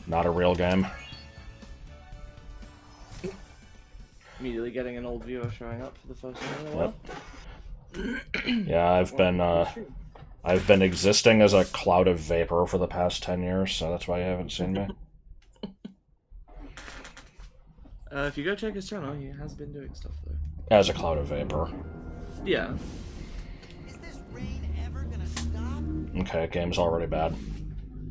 Not a real game. Immediately getting an old viewer showing up for the first time in a while. Yeah, I've been existing as a cloud of vapor for the past 10 years, so that's why you haven't seen me. If you go check his channel, he has been doing stuff though. As a cloud of vapor. Yeah. Is this rain ever gonna stop? Okay, game's already bad.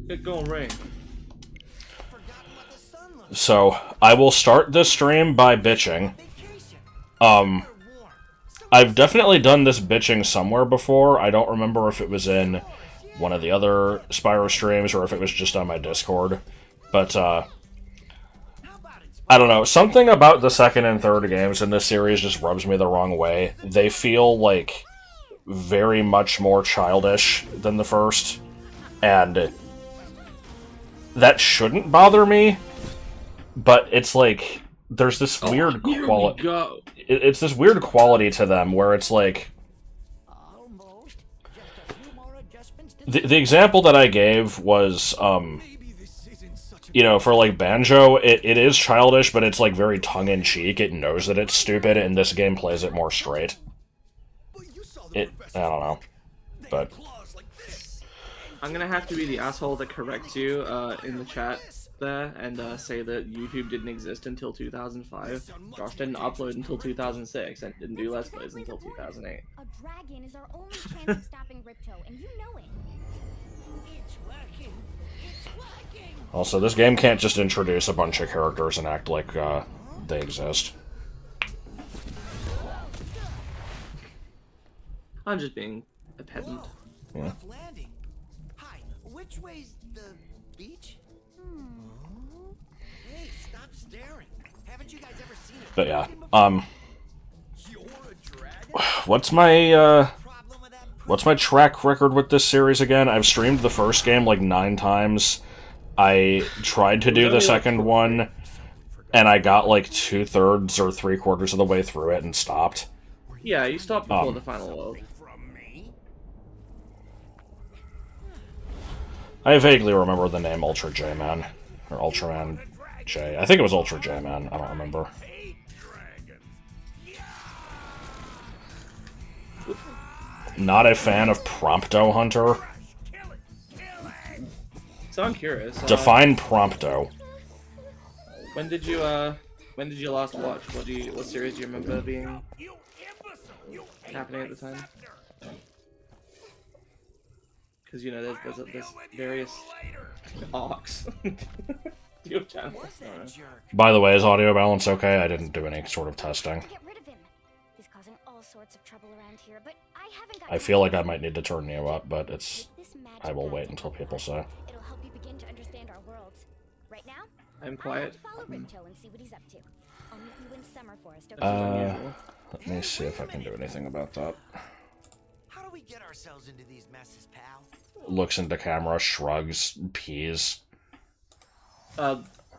Get going, Rain. Forgotten what the sun looks So, I will start this stream by bitching. like. Vacation. Um, Or warm. I've definitely done this bitching somewhere before. I don't remember if it was in one of the other Spyro streams or if it was just on my Discord. But, How about it? I don't know. Something about the second and third games in this series just rubs me the wrong way. They feel, like, very much more childish than the first. And that shouldn't bother me. But it's like, there's this weird quality. Go. It's this weird quality to them where it's like, Almost. Just a few more adjustments to the example that I gave was, you know, for like Banjo, it is childish, but it's like very tongue-in-cheek. It knows that it's stupid, and this game plays it more straight. I don't know, but I'm gonna have to be the asshole that corrects you in the chat there and say that YouTube didn't exist until 2005. Josh didn't upload until 2006 and didn't do Let's Plays until 2008. A dragon is our only chance of stopping Ripto, and you know it. It's working. It's working. also this game can't just introduce a bunch of characters and act like they exist. I'm just being a pedant. Whoa, rough landing. Hi, which way's the beach? Hey, stop staring. Haven't you guys ever seen it? But yeah, You're a dragon? what's my Problem with that? what's my track record with this series again? I've streamed the first game like 9 times. I tried to do the second one, and I got like 2/3 or 3/4 of the way through it and stopped. Yeah, you stopped before the final world. From me? I vaguely remember the name Ultra J-Man. Or Ultraman J. I think it was Ultra J-Man. I don't remember. Not a fan of Prompto Hunter. So I'm curious. Define Prompto. When did you last watch? What series do you remember being happening at the time? Because you know there's various arcs. Your channel. What's that jerk? By the way, is audio balance okay? I didn't do any sort of testing. Get rid of him. He's causing all sorts of trouble around here, but I haven't got I feel like I might need to turn you up, but it's... With this magic I will gun wait until people say. It'll help you begin to understand our worlds. Right now, I'm quiet. I'll follow Ripto and see what he's up to. I'll meet you in Summer Forest. This is Okay? unusual. Let me see if I can do anything about that. How do we get ourselves into these messes, pal? Looks into camera, shrugs, pees.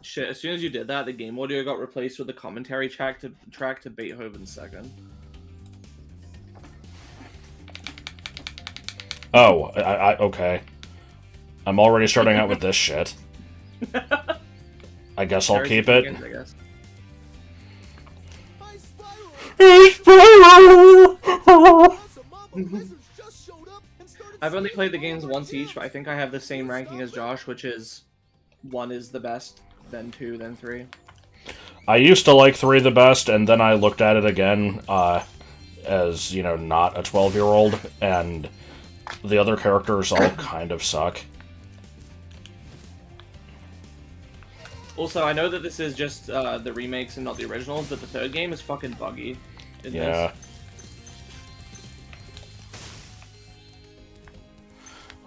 Shit. As soon as you did that, the game audio got replaced with the commentary track to Beethoven's Second. Oh, okay. I'm already starting out with this shit. I guess I'll Various keep it. begins, I guess. Hi, Spyro! Awesome, Mama Lizards just showed up and started I've only played the games once each, but I think I have the same ranking as Josh, which is 1 is the best, then 2, then 3. I used to like 3 the best, and then I looked at it again, as, you know, not a 12-year-old, and the other characters all kind of suck. Also, I know that this is just the remakes and not the originals, but the third game is fucking buggy. in Yeah. this.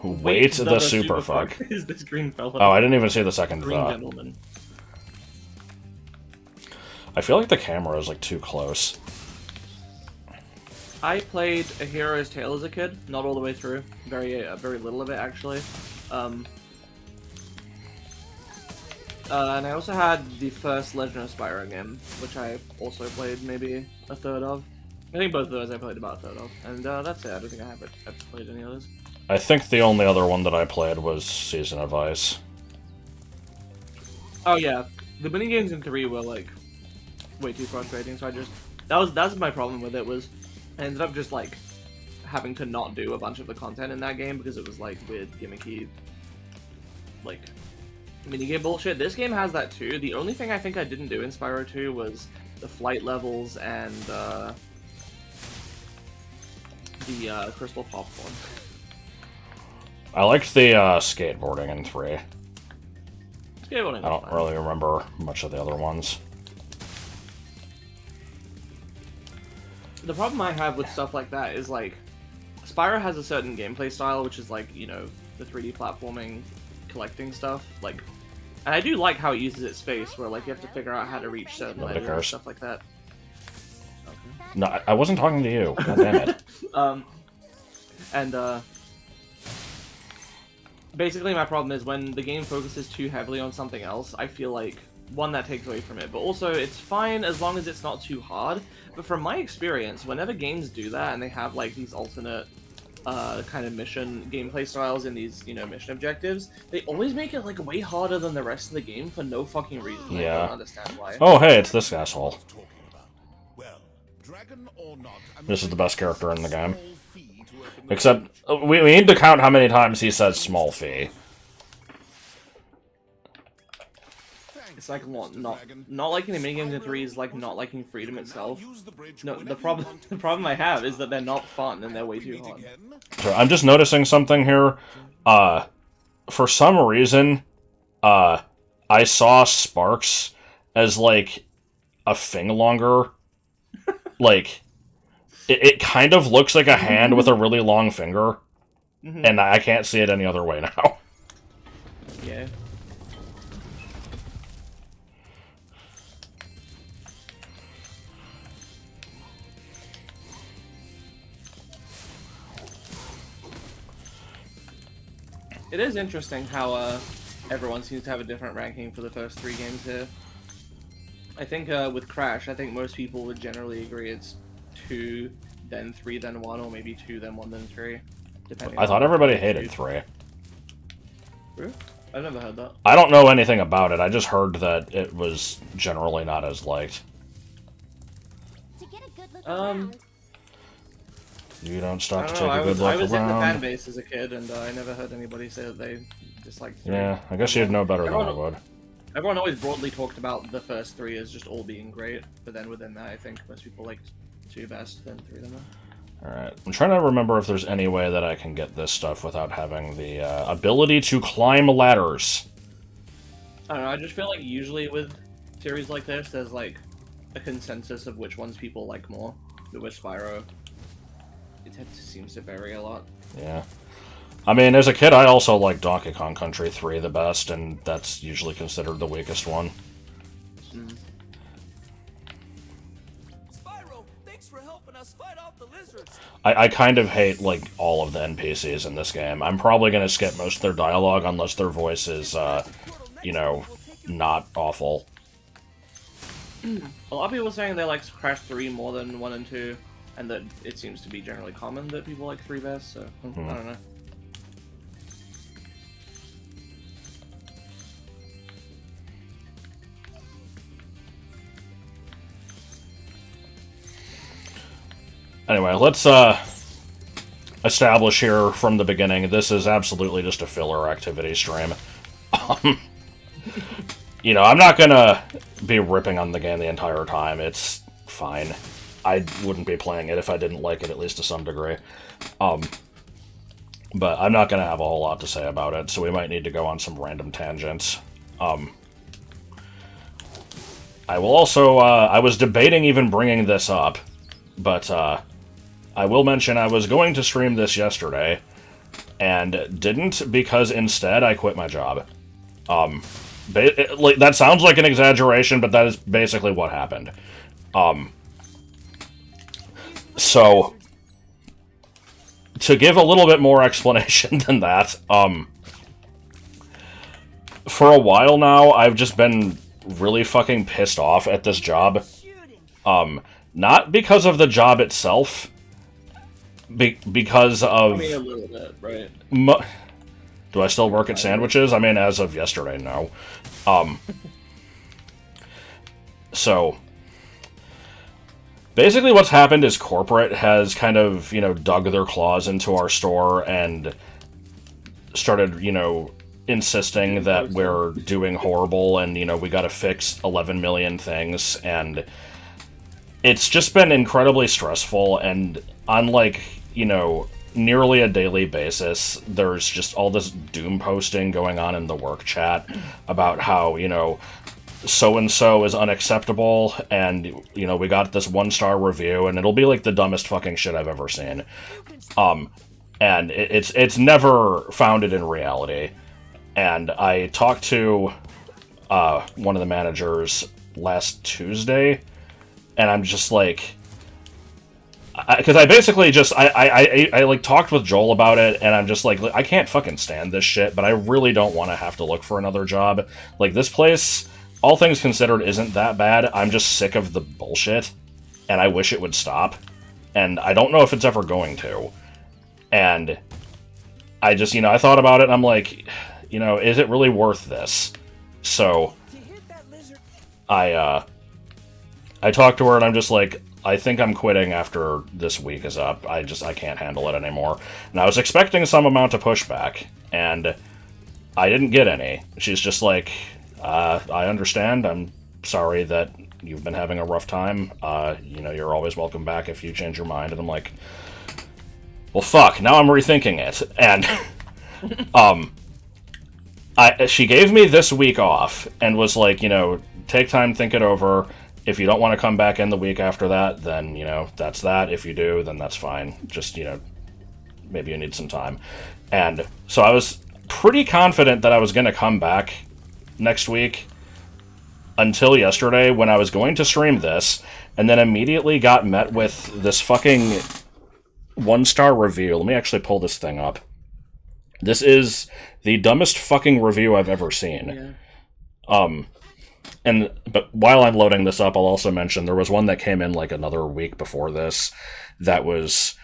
Wait the another super fuck. is this green fella? Oh, I didn't even see the second Green thought. gentleman. I feel like the camera is like too close. I played A Hero's Tale as a kid, not all the way through. Very little of it actually. And I also had the first Legend of Spyro game, which I also played maybe a third of. I think both of those I played about a third of, and that's it. I don't think I've played any others. I think the only other one that I played was Season of Ice. Oh yeah, the mini games in 3 were like way too frustrating. So that's my problem with it was I ended up just like having to not do a bunch of the content in that game because it was like weird gimmicky like minigame bullshit. This game has that too. The only thing I think I didn't do in Spyro 2 was the flight levels and the crystal popcorn. I liked the skateboarding in 3. Skateboarding I was don't fine. really remember much of the other ones. The problem I have with stuff like that is like Spyro has a certain gameplay style, which is like, you know, the 3D platforming, collecting stuff. Like, and I do like how it uses its space, where like you have to figure out how to reach certain Nobody layers and cares. stuff like that. No, I wasn't talking to you. God damn it. And basically my problem is when the game focuses too heavily on something else, I feel like one, that takes away from it, but also it's fine as long as it's not too hard. But from my experience, whenever games do that and they have like these alternate kind of mission gameplay styles in these, you know, mission objectives, they always make it like way harder than the rest of the game for no fucking reason. Yeah. I don't understand why. Oh, hey, it's this asshole. Well, dragon or not, This is the best character in the game. Except, we need to count how many times he says small fee. It's like not liking the minigames in 3 is like not liking freedom itself. No, the problem I have is that they're not fun and they're way too hard. So I'm just noticing something here. For some reason, I saw Sparks as like a thing longer. Like, it kind of looks like a hand with a really long finger, and I can't see it any other way now. Yeah. It is interesting how everyone seems to have a different ranking for the first 3 games here. I think with Crash, I think most people would generally agree it's 2, then 3, then 1, or maybe 2, then 1, then 3. Depending I thought on everybody what hated you- 3. Really? I've never heard that. I don't know anything about it. I just heard that it was generally not as liked. To get a good look Um, around. You don't I stop to don't take know, a good I look was in the fan around. base as a kid, and I never heard anybody say that they disliked 3. Yeah, I guess you'd know better than I Everyone- would. Everyone always broadly talked about the first 3 as just all being great, but then within that, I think most people liked 2 best, then 3 the most. Alright, I'm trying to remember if there's any way that I can get this stuff without having the ability to climb ladders. I don't know, I just feel like usually with series like this, there's like a consensus of which ones people like more. But with Spyro, it seems to vary a lot. Yeah. I mean, as a kid, I also liked Donkey Kong Country 3 the best, and that's usually considered the weakest one. Spyro, thanks for helping us fight off the lizards. I kind of hate, like, all of the NPCs in this game. I'm probably going to skip most of their dialogue unless their voice is, you know, not awful. A lot of people are saying they like Crash 3 more than 1 and 2, and that it seems to be generally common that people like 3 best, so I don't know. Anyway, let's, establish here from the beginning, this is absolutely just a filler activity stream. You know, I'm not gonna be ripping on the game the entire time. It's fine. I wouldn't be playing it if I didn't like it, at least to some degree. But I'm not gonna have a whole lot to say about it, so we might need to go on some random tangents. I will also, I was debating even bringing this up, but, I will mention I was going to stream this yesterday, and didn't because instead I quit my job. That sounds like an exaggeration, but that is basically what happened. So, to give a little bit more explanation than that, for a while now, I've just been really fucking pissed off at this job. Not because of the job itself, because of... I mean, a little bit, right? Do I still work at Sandwiches? I mean, as of yesterday, no. So, basically what's happened is corporate has kind of, dug their claws into our store and started, insisting that we're doing horrible and, we gotta fix 11 million things, and it's just been incredibly stressful, and on, like, nearly a daily basis, there's just all this doom posting going on in the work chat about how, so-and-so is unacceptable, and, we got this 1-star review, and it'll be, like, the dumbest fucking shit I've ever seen. And it's never founded in reality. And I talked to one of the managers last Tuesday, and I'm just like... Because I basically just... I like, talked with Joel about it, and I'm just like, I can't fucking stand this shit, but I really don't want to have to look for another job. Like, this place... all things considered, isn't that bad. I'm just sick of the bullshit, and I wish it would stop. And I don't know if it's ever going to. And I just, I thought about it, and I'm like, is it really worth this? So, I talked to her, and I'm just like, I think I'm quitting after this week is up. I can't handle it anymore. And I was expecting some amount of pushback, and I didn't get any. She's just like... I understand. I'm sorry that you've been having a rough time. You're always welcome back if you change your mind. And I'm like, well, fuck, now I'm rethinking it. And, she gave me this week off and was like, take time, think it over. If you don't want to come back in the week after that, then, that's that. If you do, then that's fine. Just, maybe you need some time. And so I was pretty confident that I was going to come back next week until yesterday when I was going to stream this, and then immediately got met with this fucking 1-star review. Let me actually pull this thing up. This is the dumbest fucking review I've ever seen. Yeah. But while I'm loading this up, I'll also mention there was one that came in like another week before this that was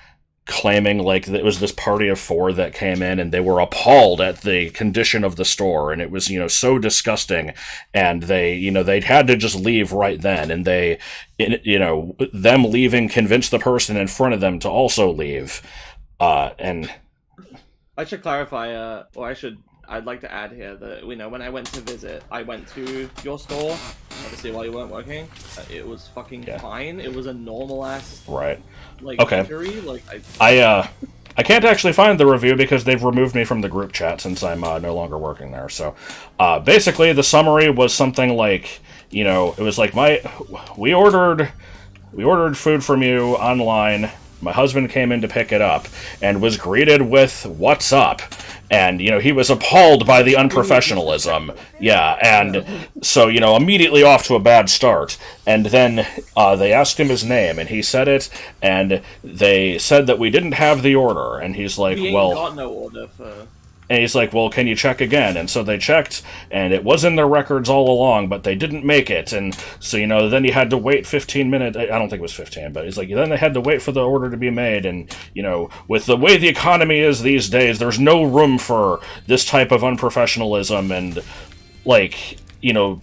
claiming like it was this party of 4 that came in and they were appalled at the condition of the store, and it was, so disgusting, and they'd had to just leave right then, and them leaving convinced the person in front of them to also leave. And I should clarify, I'd like to add here that, when I went to visit, I went to your store, obviously while you weren't working. It was fucking fine. It was a normal-ass... right. Like, okay. Injury. Like, I can't actually find the review because they've removed me from the group chat since I'm no longer working there. So, basically, the summary was something like, it was like, we ordered food from you online. My husband came in to pick it up and was greeted with, "What's up?" And, he was appalled by the unprofessionalism. Yeah, and so, immediately off to a bad start. And then they asked him his name, and he said it, and they said that we didn't have the order. And he's like, we ain't well... got no order for... And he's like, well, can you check again? And so they checked, and it was in their records all along, but they didn't make it. And so, then you had to wait 15 minutes. I don't think it was 15, but he's like, then they had to wait for the order to be made. And, with the way the economy is these days, there's no room for this type of unprofessionalism and, like,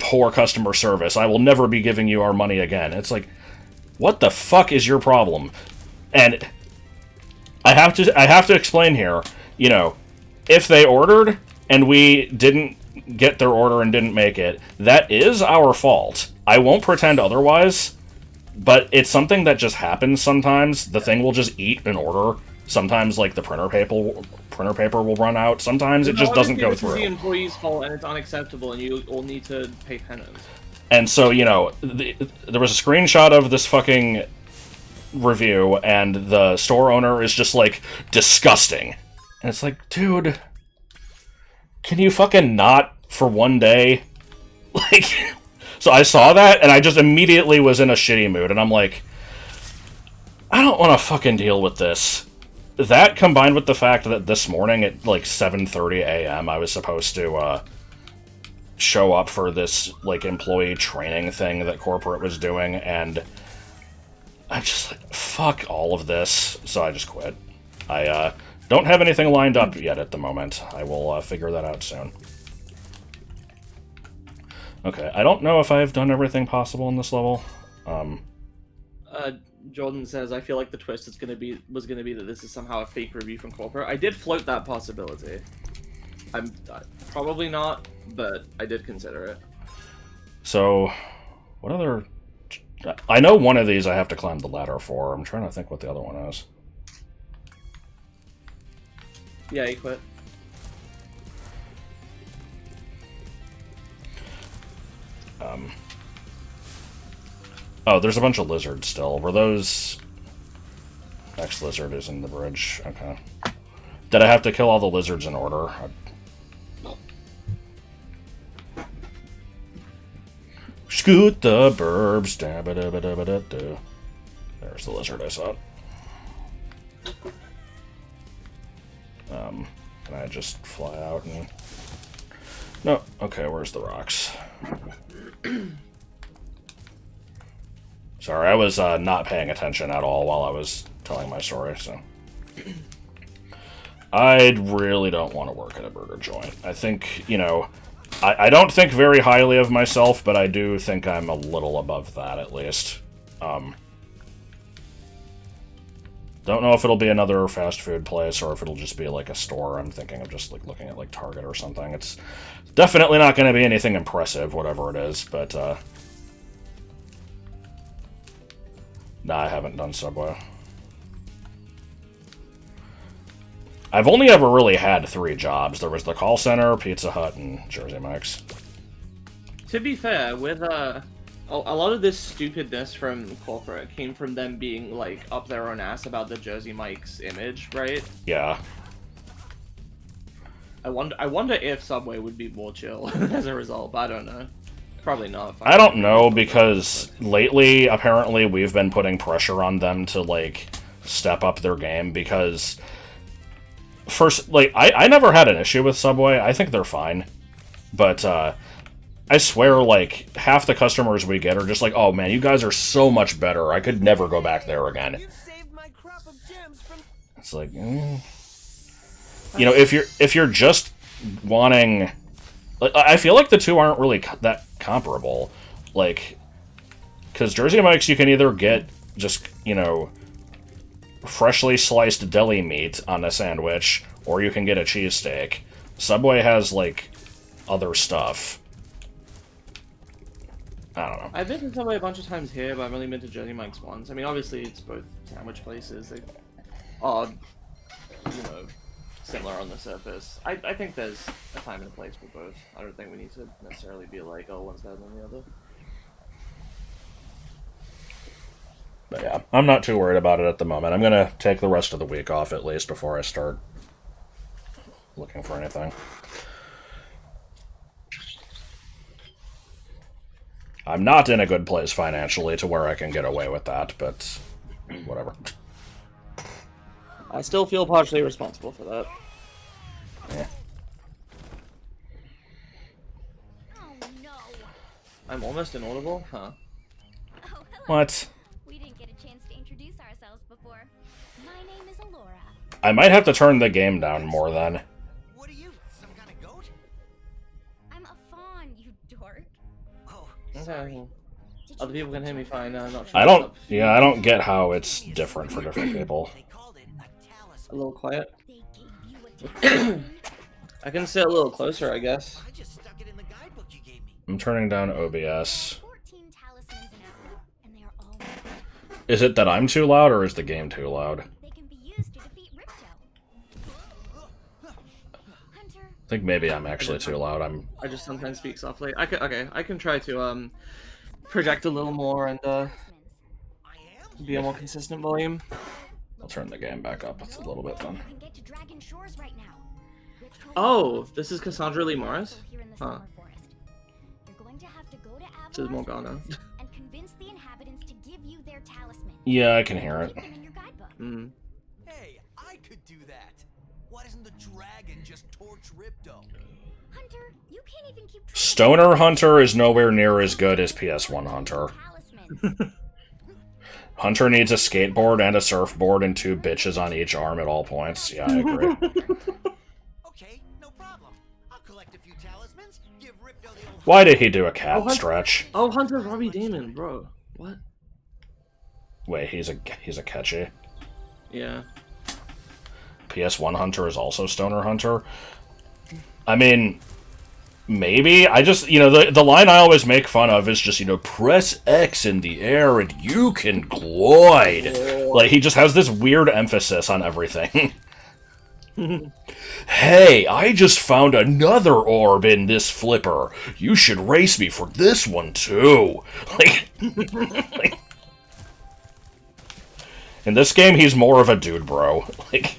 poor customer service. I will never be giving you our money again. It's like, what the fuck is your problem? And I have to explain here, if they ordered and we didn't get their order and didn't make it, that is our fault. I won't pretend otherwise, but it's something that just happens sometimes. The thing will just eat an order. Sometimes, like, the printer paper will run out. Sometimes it just doesn't go through. It's the employee's fault and it's unacceptable, and you all need to pay penance. And so, there was a screenshot of this fucking review, and the store owner is just like, disgusting. And it's like, dude, can you fucking not for one day? Like, so I saw that, and I just immediately was in a shitty mood, and I'm like, I don't want to fucking deal with this. That, combined with the fact that this morning at, like, 7:30 a.m., I was supposed to, show up for this, like, employee training thing that corporate was doing, and I'm just like, fuck all of this, so I just quit. I don't have anything lined up yet at the moment. I will figure that out soon. Okay, I don't know if I've done everything possible in this level. Jordan says, I feel like the twist was gonna be that this is somehow a fake review from corporate. I did float that possibility. I'm probably not, but I did consider it. So, what other... I know one of these I have to climb the ladder for. I'm trying to think what the other one is. Yeah, he quit. Oh, there's a bunch of lizards still. Were those... Next lizard is in the bridge. Okay. Did I have to kill all the lizards in order? Scoot the burbs. Da-ba-da-ba-da-ba-da-da. There's the lizard I saw. Can I just fly out and... No. Okay, where's the rocks? Sorry, I was not paying attention at all while I was telling my story, so... I really don't want to work at a burger joint. I think, you know... I don't think very highly of myself, but I do think I'm a little above that, at least. Don't know if it'll be another fast food place, or if it'll just be, like, a store. I'm thinking of just, like, looking at, like, Target or something. It's definitely not going to be anything impressive, whatever it is, but, Nah, I haven't done Subway. I've only ever really had 3 jobs. There was the call center, Pizza Hut, and Jersey Mike's. To be fair, with a lot of this stupidness from corporate came from them being like up their own ass about the Jersey Mike's image, right? Yeah. I wonder if Subway would be more chill as a result, but I don't know. Probably not. I don't know, because lately, apparently, we've been putting pressure on them to, like, step up their game, because... First, like, I never had an issue with Subway. I think they're fine. But, I swear, like, half the customers we get are just like, oh, man, you guys are so much better. I could never go back there again. You saved my crop of gems from... It's like, You know, if you're just wanting... Like, I feel like the two aren't really that comparable. Like, because Jersey Mike's, you can either get just, you know... freshly sliced deli meat on a sandwich, or you can get a cheesesteak. Subway has, like, other stuff. I don't know. I've been to Subway a bunch of times here, but I've only been to Jersey Mike's once. I mean, obviously, it's both sandwich places. They are, you know, similar on the surface. I think there's a time and a place for both. I don't think we need to necessarily be like, oh, one's better than the other. But yeah, I'm not too worried about it at the moment. I'm going to take the rest of the week off at least before I start looking for anything. I'm not in a good place financially to where I can get away with that, but whatever. I still feel partially responsible for that. Yeah. Oh no. I'm almost inaudible? Huh. Oh, hello. What? We didn't get a chance to introduce ourselves before. My name is Alora. I might have to turn the game down more then. What are you, some kind of goat? I'm a fawn, you dork. Oh, Okay. sorry. Well, other people can hear me fine. I'm not sure. I don't, what's up. yeah, I don't get how it's different for different people. They called it a A talisman. little quiet. They gave you a talisman. I can sit a little closer, I guess. I just stuck it in the guidebook you gave me. I'm turning down OBS. 14 talismans in all, and they are all magic. Is it that I'm too loud, or is the game too loud? They can be used to defeat Ripto. Hunter, I think maybe I'm actually too loud. I just sometimes speak softly. I can try to project a little more and talismans. I am? be a more consistent volume. I'll turn the game back up a little bit then. You can get to Dragon Shores right now. Ripto Oh, is this is Cassandra Lee Morris? also here in the Huh. Summer Forest. You're going to have to go to This is Avalor's Morgana. Forest and convince the inhabitants to give you their talisman. Yeah, I can hear it. Keep them in your guidebook. Hmm. Hey, I could do that. Why doesn't the dragon just torch Ripto? Hunter, you can't even keep track of Stoner Hunter is nowhere near as good as PS1 Hunter. talismans. Hunter needs a skateboard and a surfboard and 2 bitches on each arm at all points. Yeah, I agree. Okay, no problem. I'll collect a few talismans, give Ripto the old Why did he do a cat Oh, Hunter- stretch? Oh, Hunter Robbie Damon, bro. What? Wait, he's a catchy. Yeah. PS1 Hunter is also Stoner Hunter. I mean, maybe. I just, the line I always make fun of is just, press X in the air and you can glide. Like, he just has this weird emphasis on everything. Hey, I just found another orb in this flipper. You should race me for this one, too. Like, in this game, he's more of a dude, bro. Like...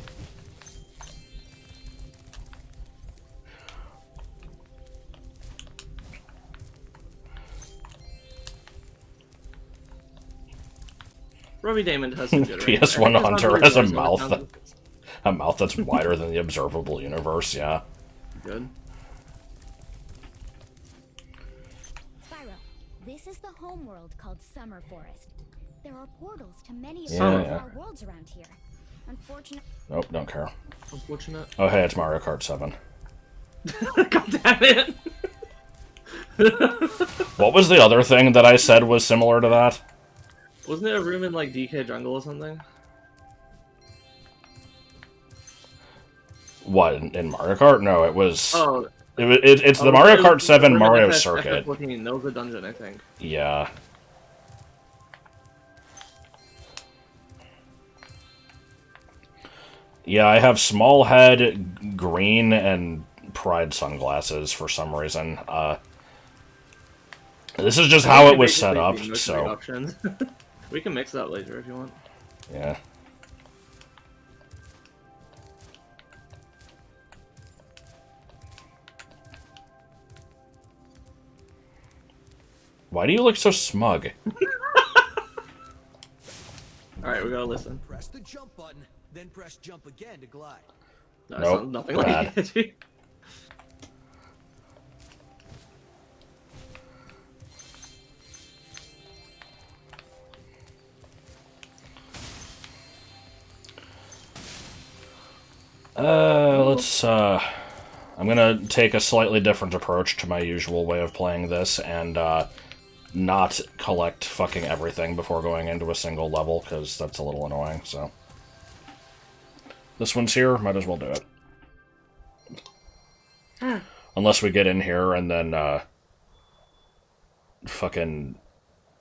Robbie Damon has some good PS1 Hunter has a mouth that's wider than the observable universe, yeah. Good. Spyro, this is the homeworld called Summer Forest. There are portals to many of Yeah. our worlds around here. Unfortunately, Nope, don't care. Unfortunate. Oh, hey, it's Mario Kart 7. God damn it! What was the other thing that I said was similar to that? Wasn't there a room in like DK Jungle or something? What, in Mario Kart? No, it was... Oh, It's the Mario Kart 7 Mario Circuit. FF14. That was a dungeon, I think. Yeah. Yeah, I have small head, green, and pride sunglasses for some reason. This is just how it was set up, so... Options. We can mix that later if you want. Yeah. Why do you look so smug? Alright, we gotta listen. Press the jump button, then press jump again to glide. No, Nope, it's nothing bad. like it. I'm gonna take a slightly different approach to my usual way of playing this, and, not collect fucking everything before going into a single level, because that's a little annoying, so... This one's here, might as well do it. Unless we get in here and then, fucking...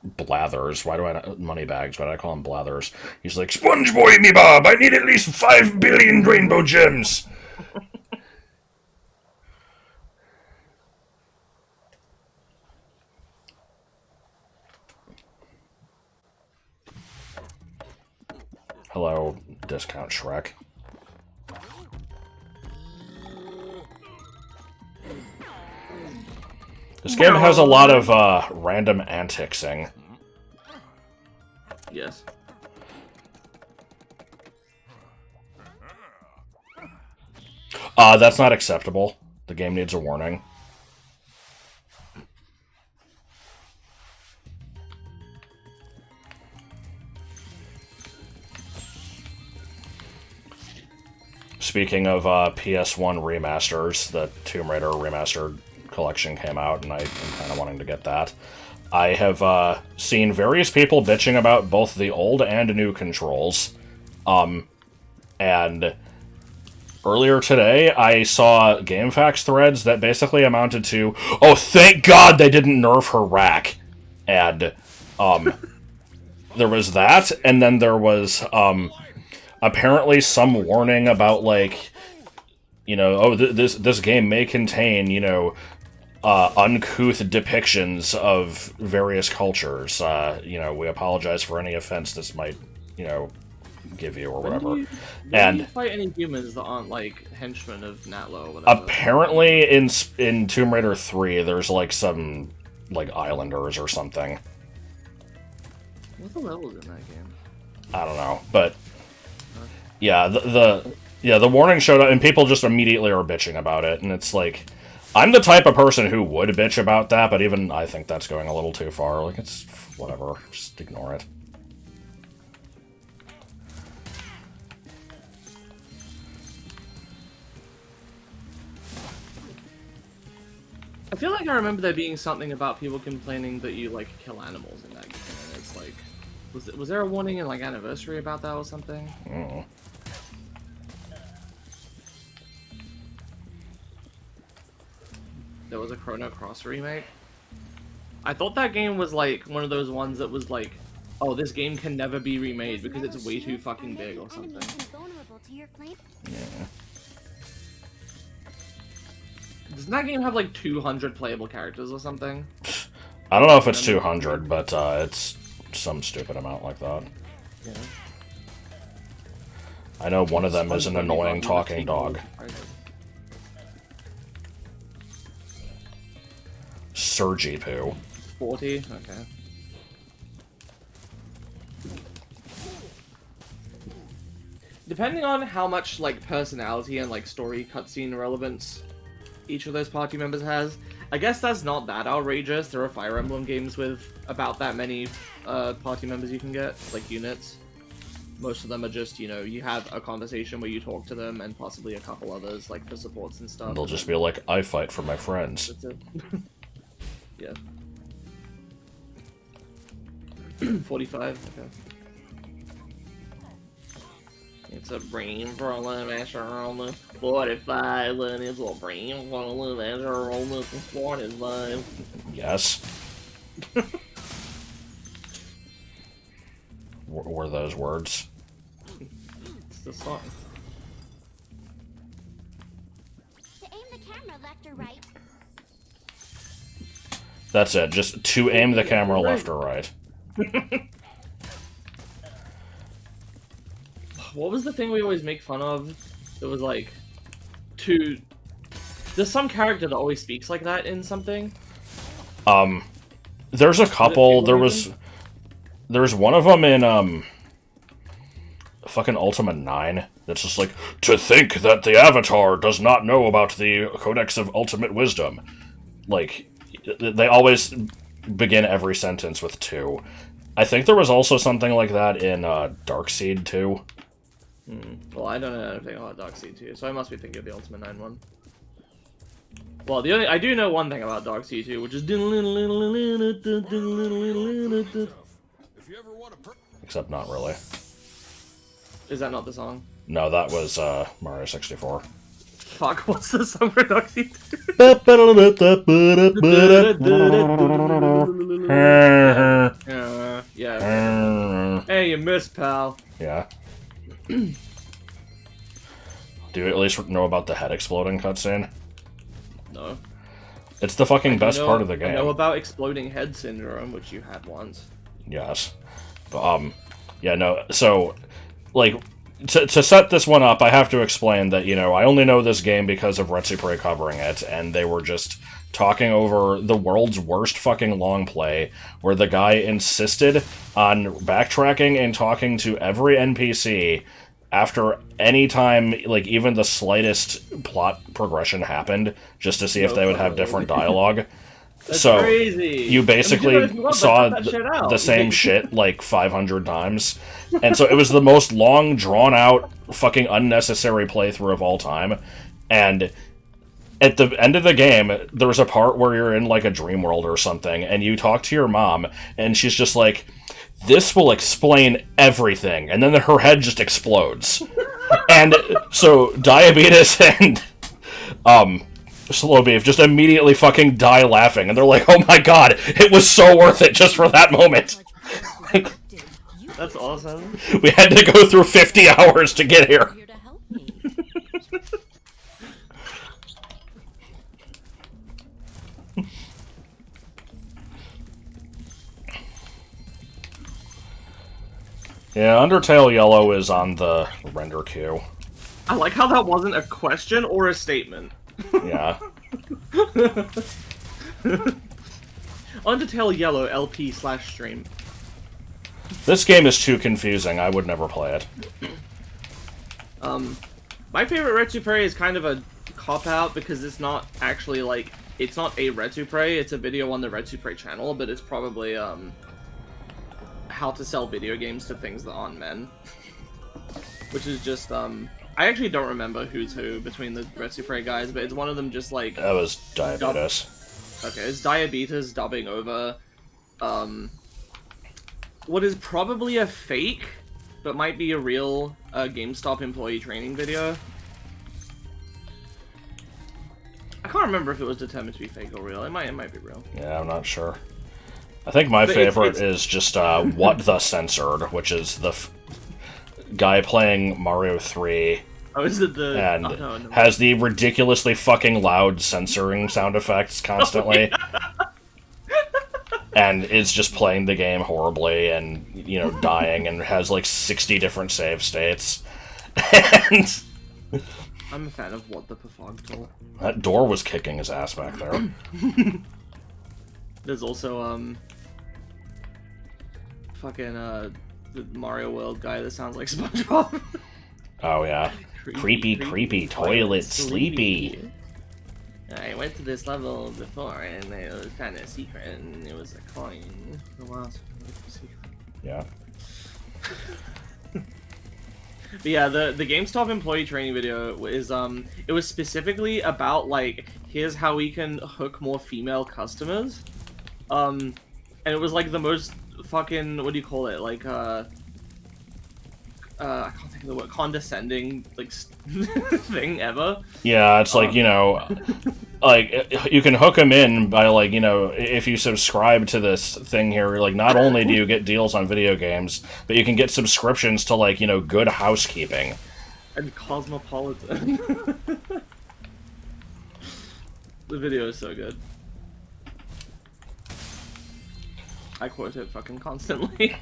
Blathers. Why do I not... Moneybags, why do I call him Blathers? He's like, Sponge Boy me Bob, I need at least 5 billion rainbow gems! Hello, Discount Shrek. This game has a lot of, random anticsing. Yes. That's not acceptable. The game needs a warning. Speaking of PS1 remasters, the Tomb Raider remastered collection came out, and I'm kind of wanting to get that. I have seen various people bitching about both the old and new controls. And earlier today, I saw GameFAQs threads that basically amounted to, oh, thank God they didn't nerf her rack. And, there was that, and then there was, apparently some warning about, like, oh, this game may contain, uncouth depictions of various cultures. We apologize for any offense this might, give you or whatever. When do you fight any humans that aren't like henchmen of Natlo or whatever? Apparently, in Tomb Raider 3, there's like some like islanders or something. What the levels in that game? I don't know, but yeah, the warning showed up, and people just immediately are bitching about it, and it's like, I'm the type of person who would bitch about that, but even I think that's going a little too far. Like, it's whatever, just ignore it. I feel like I remember there being something about people complaining that you like kill animals in that game, and it's like, was there a warning in like Anniversary about that or something? Mm. There was a Chrono Cross remake. I thought that game was like one of those ones that was like, oh, this game can never be remade because it's way too fucking big or something. Yeah. Doesn't that game have like 200 playable characters or something? I don't know if it's 200, but it's some stupid amount like that. Yeah. I know one of them is an annoying talking dog. Surgy Poo. 40? Okay. Depending on how much like personality and like story cutscene relevance each of those party members has, I guess that's not that outrageous. There are Fire Emblem games with about that many party members you can get, like units. Most of them are just, you know, you have a conversation where you talk to them and possibly a couple others, like for supports and stuff. They'll just be like, I fight for my friends. That's it. Yeah. 45, okay. It's a brain problem after all the 45, and it's a brain problem after all the 45. Yes. Were those words? It's the song. To aim the camera left or right. That's it, just to aim the camera left or right. What was the thing we always make fun of? It was like, to... There's some character that always speaks like that in something. There's a couple, there's one of them in, fucking Ultima 9, that's just like, to think that the Avatar does not know about the Codex of Ultimate Wisdom. Like, they always begin every sentence with to. I think there was also something like that in, Darkseid 2. Well, I don't know anything about Darkseid 2, so I must be thinking of the Ultima 9 one. Well, I do know one thing about Darkseid 2, which is... Except not really. Is that not the song? No, that was, Mario 64. Fuck, what's the song for Darkseid 2? Yeah. Hey, you missed, pal. Yeah. Do you at least know about the head exploding cutscene? No. It's the fucking best part of the game. I know about exploding head syndrome, which you had once. Yes. But, yeah, no, so, like, to set this one up, I have to explain that, you know, I only know this game because of Retsupre covering it, and they were just talking over the world's worst fucking long play, where the guy insisted on backtracking and talking to every NPC after any time, like, even the slightest plot progression happened, just to see if they would have different dialogue. That's so crazy. you basically saw the same shit like 500 times, and so it was the most long, drawn-out, fucking unnecessary playthrough of all time. And at the end of the game, there's a part where you're in like a dream world or something, and you talk to your mom, and she's just like, "This will explain everything," and then her head just explodes. And so Diabetes and Slow Beef just immediately fucking die laughing, and they're like, "Oh my god, it was so worth it just for that moment." That's awesome. We had to go through 50 hours to get here. Here to help me. Yeah, Undertale Yellow is on the render queue. I like how that wasn't a question or a statement. Yeah. Undertale Yellow LP/stream. This game is too confusing. I would never play it. My favorite Retsupre is kind of a cop-out because it's not actually like, it's not a Retsupre, it's a video on the Retsupre channel, but it's probably how to sell video games to things that aren't men. Which is just I actually don't remember who's who between the Retsupre guys, but it's one of them just like... That was Diabetes. Okay, it's Diabetes dubbing over what is probably a fake, but might be a real GameStop employee training video. I can't remember if it was determined to be fake or real. It might be real. Yeah, I'm not sure. I think my favorite is just What the Censored, which is the guy playing Mario 3. Oh, is it the... And no. has the ridiculously fucking loud censoring sound effects constantly. Oh, yeah. And is just playing the game horribly and, you know, dying and has like 60 different save states. And I'm a fan of What the Perfogtle. that door was kicking his ass back there. There's also, fucking, the Mario World guy that sounds like SpongeBob. Oh, yeah. Creepy, toilet, sleepy. I went to this level before and I found a secret and it was a coin. Oh, wow. Yeah. But yeah, the GameStop employee training video is, it was specifically about, like, here's how we can hook more female customers. And it was, like, the most fucking, what do you call it, like, I can't think of the word, condescending, like, thing ever. Yeah, it's like, you know, like, you can hook them in by, like, you know, if you subscribe to this thing here, like, not only do you get deals on video games, but you can get subscriptions to, like, you know, Good Housekeeping. And Cosmopolitan. The video is so good. I quote it fucking constantly.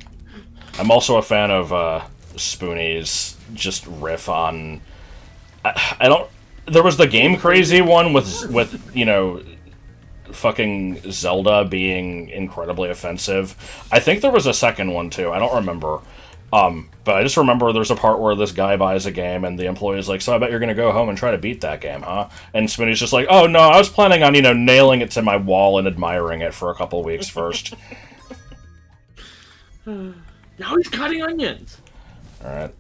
I'm also a fan of, Spoonie's just riff on... I don't... There was the Game Crazy one with, you know, fucking Zelda being incredibly offensive. I think there was a second one, too. I don't remember. But I just remember there's a part where this guy buys a game and the employee's like, so I bet you're gonna go home and try to beat that game, huh? And Spoonie's just like, oh, no, I was planning on, you know, nailing it to my wall and admiring it for a couple weeks first. Now he's cutting onions! Alright,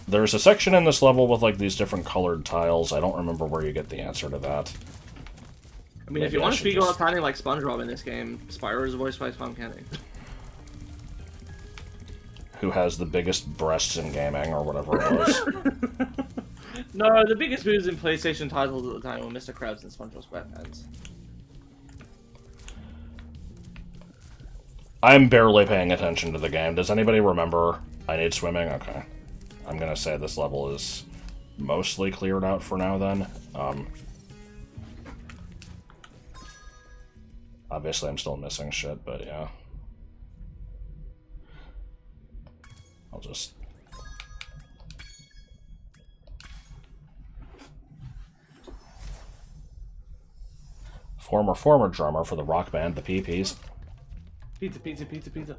there's a section in this level with, like, these different colored tiles. I don't remember where you get the answer to that. I mean, if you want to speak about sounding like SpongeBob in this game, Spyro is voiced by Tom Kenny. Who has the biggest breasts in gaming, or whatever it was. No, the biggest moves in PlayStation titles at the time were Mr. Krabs and SpongeBob SquarePants. I'm barely paying attention to the game. Does anybody remember I need swimming? Okay. I'm gonna say this level is mostly cleared out for now, then. Obviously, I'm still missing shit, but yeah. I'll just... Former drummer for the rock band, the PP. Pizza.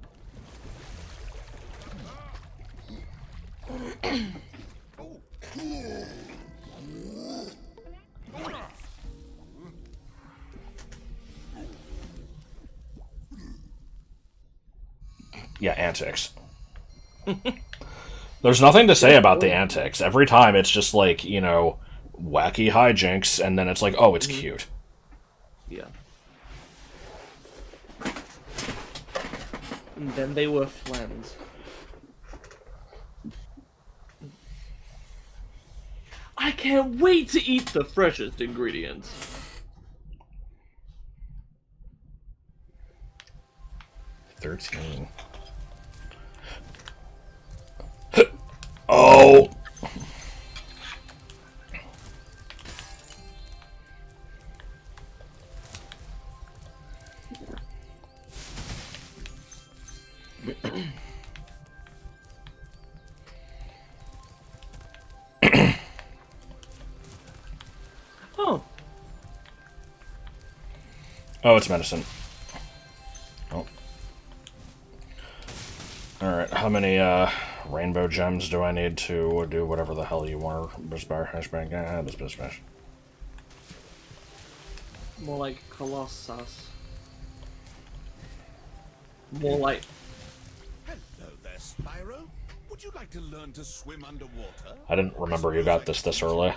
Yeah, antics. There's nothing to say about the antics. Every time it's just like, you know, wacky hijinks, and then it's like, oh, it's cute. Yeah. And then they were friends. I can't wait to eat the freshest ingredients. Oh! Oh. Oh, it's medicine. Oh. Alright, how many, rainbow gems do I need to do whatever the hell you want? More like Colossus. More like... Hello there, Spyro. Would you like to learn to swim underwater? I didn't remember you got this early.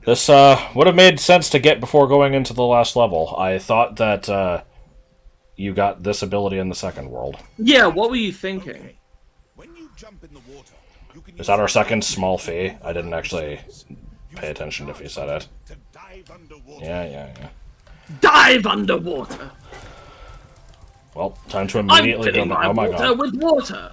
This would have made sense to get before going into the last level. I thought that you got this ability in the second world. Yeah, what were you thinking? When you jump in the water, you can Is that our second small fee? I didn't actually pay attention if he said it. to dive underwater. Yeah. Dive underwater! Well, time to I'm immediately filling go. my Oh my water god. with water!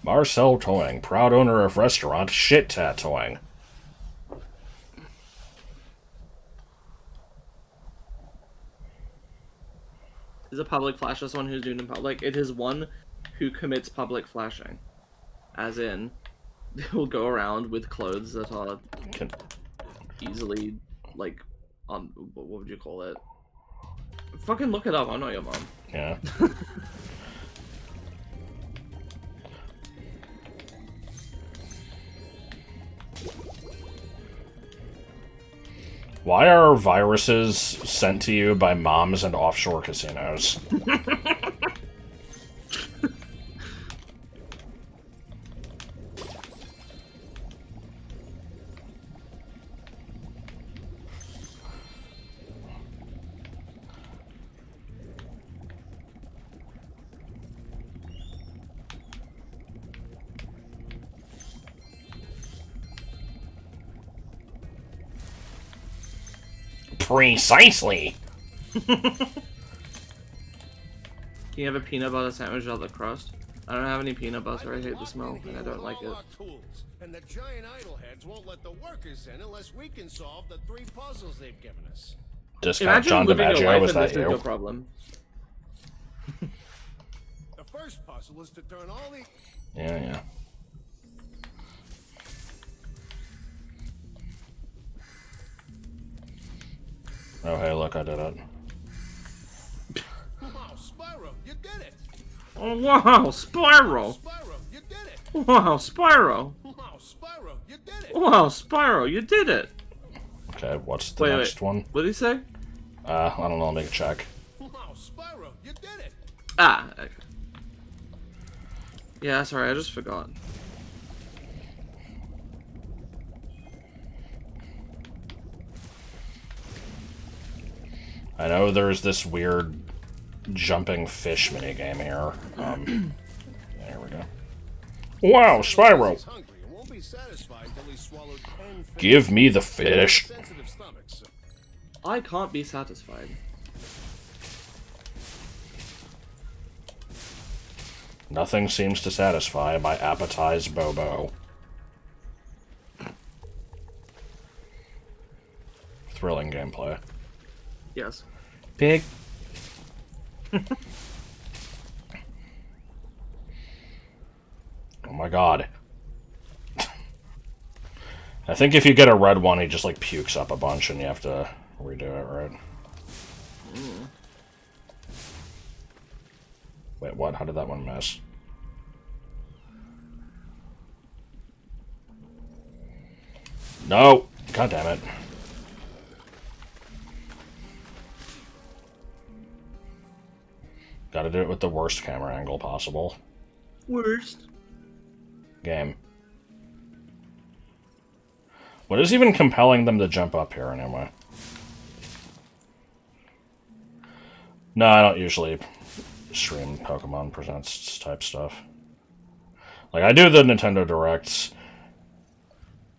Marcel Towing, proud owner of restaurant Shit Tattooing. Is a public flasher someone who's doing in public? It is one who commits public flashing. As in, they will go around with clothes that are Can, easily, like, what would you call it? Fucking look it up, I'm not your mom. yeah. Why are viruses sent to you by moms and offshore casinos? Precisely. Can you have a peanut butter sandwich without the crust? I don't have any peanut butter, I hate the smell, and I don't like it. And the giant idle heads won't let the workers in unless we can solve the 3 puzzles they've given us. Discount Imagine John living your DiMaggio, life was and that this is you? no problem. The first puzzle is to turn all the... Yeah. Oh, hey, look, I did it. Wow, Spyro, you did it! Oh wow, Spyro! Spyro, you did it! Wow, Spyro! Wow, Spyro, you did it! Wow, Spyro, you did it! Okay, what's the next one? What did he say? I don't know, let me check. Wow, Spyro, you did it! Ah, okay. Yeah, sorry, I just forgot. I know there's this weird jumping fish minigame here. There we go. Wow, Spyro! He's hungry and won't be satisfied till he's swallowed 10 fish. Give me the fish! Sensitive stomachs. I can't be satisfied. Nothing seems to satisfy my appetize Bobo. Thrilling gameplay. Yes. Pig. Oh my god. I think if you get a red one, he just like pukes up a bunch and you have to redo it, right? Wait, what? How did that one miss? No! God damn it. Gotta do it with the worst camera angle possible. Worst. Game. What is even compelling them to jump up here anyway? No, I don't usually stream Pokemon Presents type stuff. Like, I do the Nintendo Directs.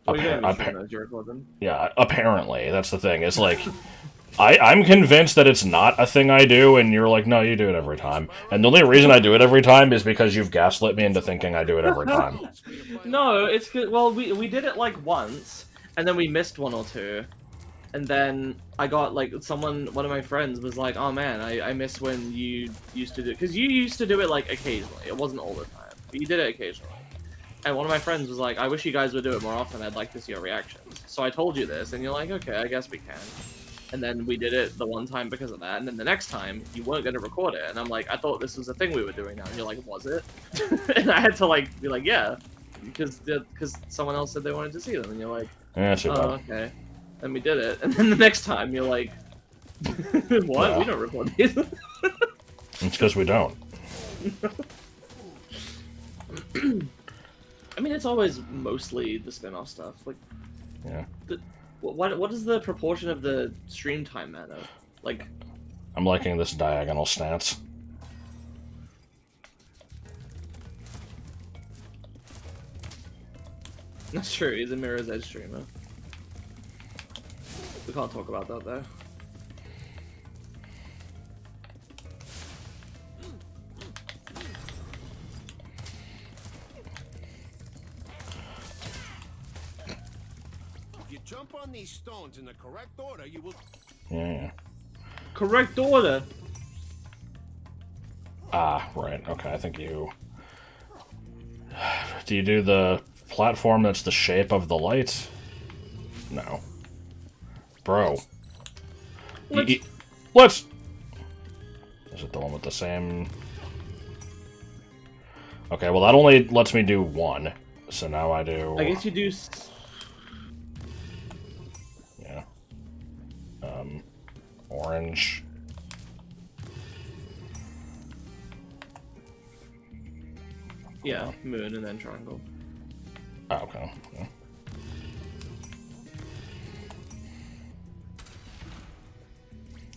Yeah, apparently. That's the thing. It's like, I'm convinced that it's not a thing I do, and you're like, no, you do it every time. And the only reason I do it every time is because you've gaslit me into thinking I do it every time. No, it's good. Well, we did it like once, and then we missed one or two. And then I got, like, one of my friends was like, oh man, I miss when you used to do it. Because you used to do it, like, occasionally. It wasn't all the time. But you did it occasionally. And one of my friends was like, I wish you guys would do it more often. I'd like to see your reactions. So I told you this, and you're like, okay, I guess we can. And then we did it the one time because of that. And then the next time, you weren't going to record it. And I'm like, I thought this was a thing we were doing now. And you're like, was it? And I had to, like, be like, yeah. Because someone else said they wanted to see them. And you're like, Yeah, too bad. oh, okay. And we did it. And then the next time, you're like, what? Yeah. We don't record these. It's because we don't. I mean, it's always mostly the spin-off stuff. Like, Yeah. what is the proportion of the stream time matter? Like, I'm liking this diagonal stance. that's true. He's a Mirror's Edge streamer. We can't talk about that though. If you jump on these stones in the correct order, you will. Yeah. Correct order. Ah, right. Okay, I think you... Do you do the platform that's the shape of the light? No. Bro. Let's... Is it the one with the same... Okay, well that only lets me do one. So now I do... I guess you do. Yeah. Orange. Yeah, moon and then triangle. Oh, okay. Yeah.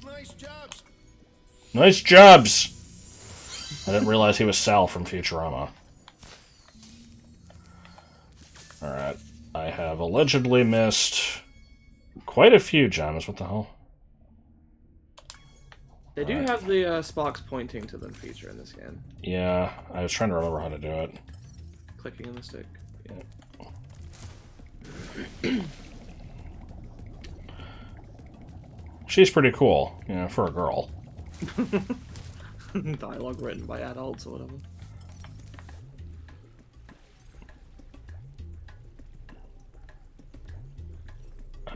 Nice jobs. Nice jobs! I didn't realize he was Sal from Futurama. Alright. I have allegedly missed quite a few gems. What the hell? They do have the sparks pointing to them feature in this game. Yeah, I was trying to remember how to do it. Clicking on the stick. She's pretty cool, you know, for a girl. Dialogue written by adults or whatever.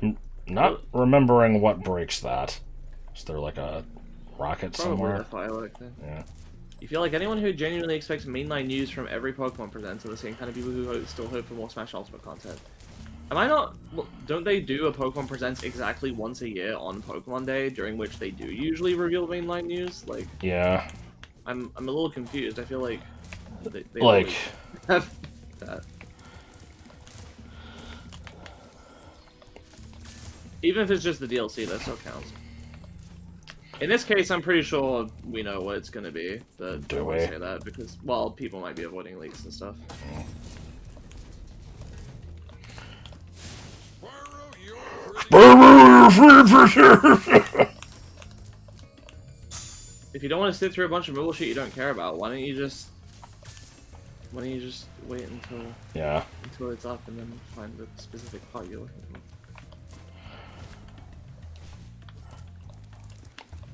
I'm not remembering what breaks that. Is there like a rocket Probably somewhere? a firework thing. Yeah. You feel like anyone who genuinely expects mainline news from every Pokemon presents are the same kind of people who still hope for more Smash Ultimate content. Am I not? Well, don't they do a Pokemon Presents exactly once a year on Pokemon Day, during which they do usually reveal mainline news? Like, Yeah. I'm a little confused. I feel like they Like, always have that. Even if it's just the DLC, that still counts. In this case, I'm pretty sure we know what it's going to be. But Do I won't we? say that because, well, people might be avoiding leaks and stuff. If you don't want to sit through a bunch of bullshit you don't care about, why don't you just wait until yeah. it's up and then find the specific part you're looking for?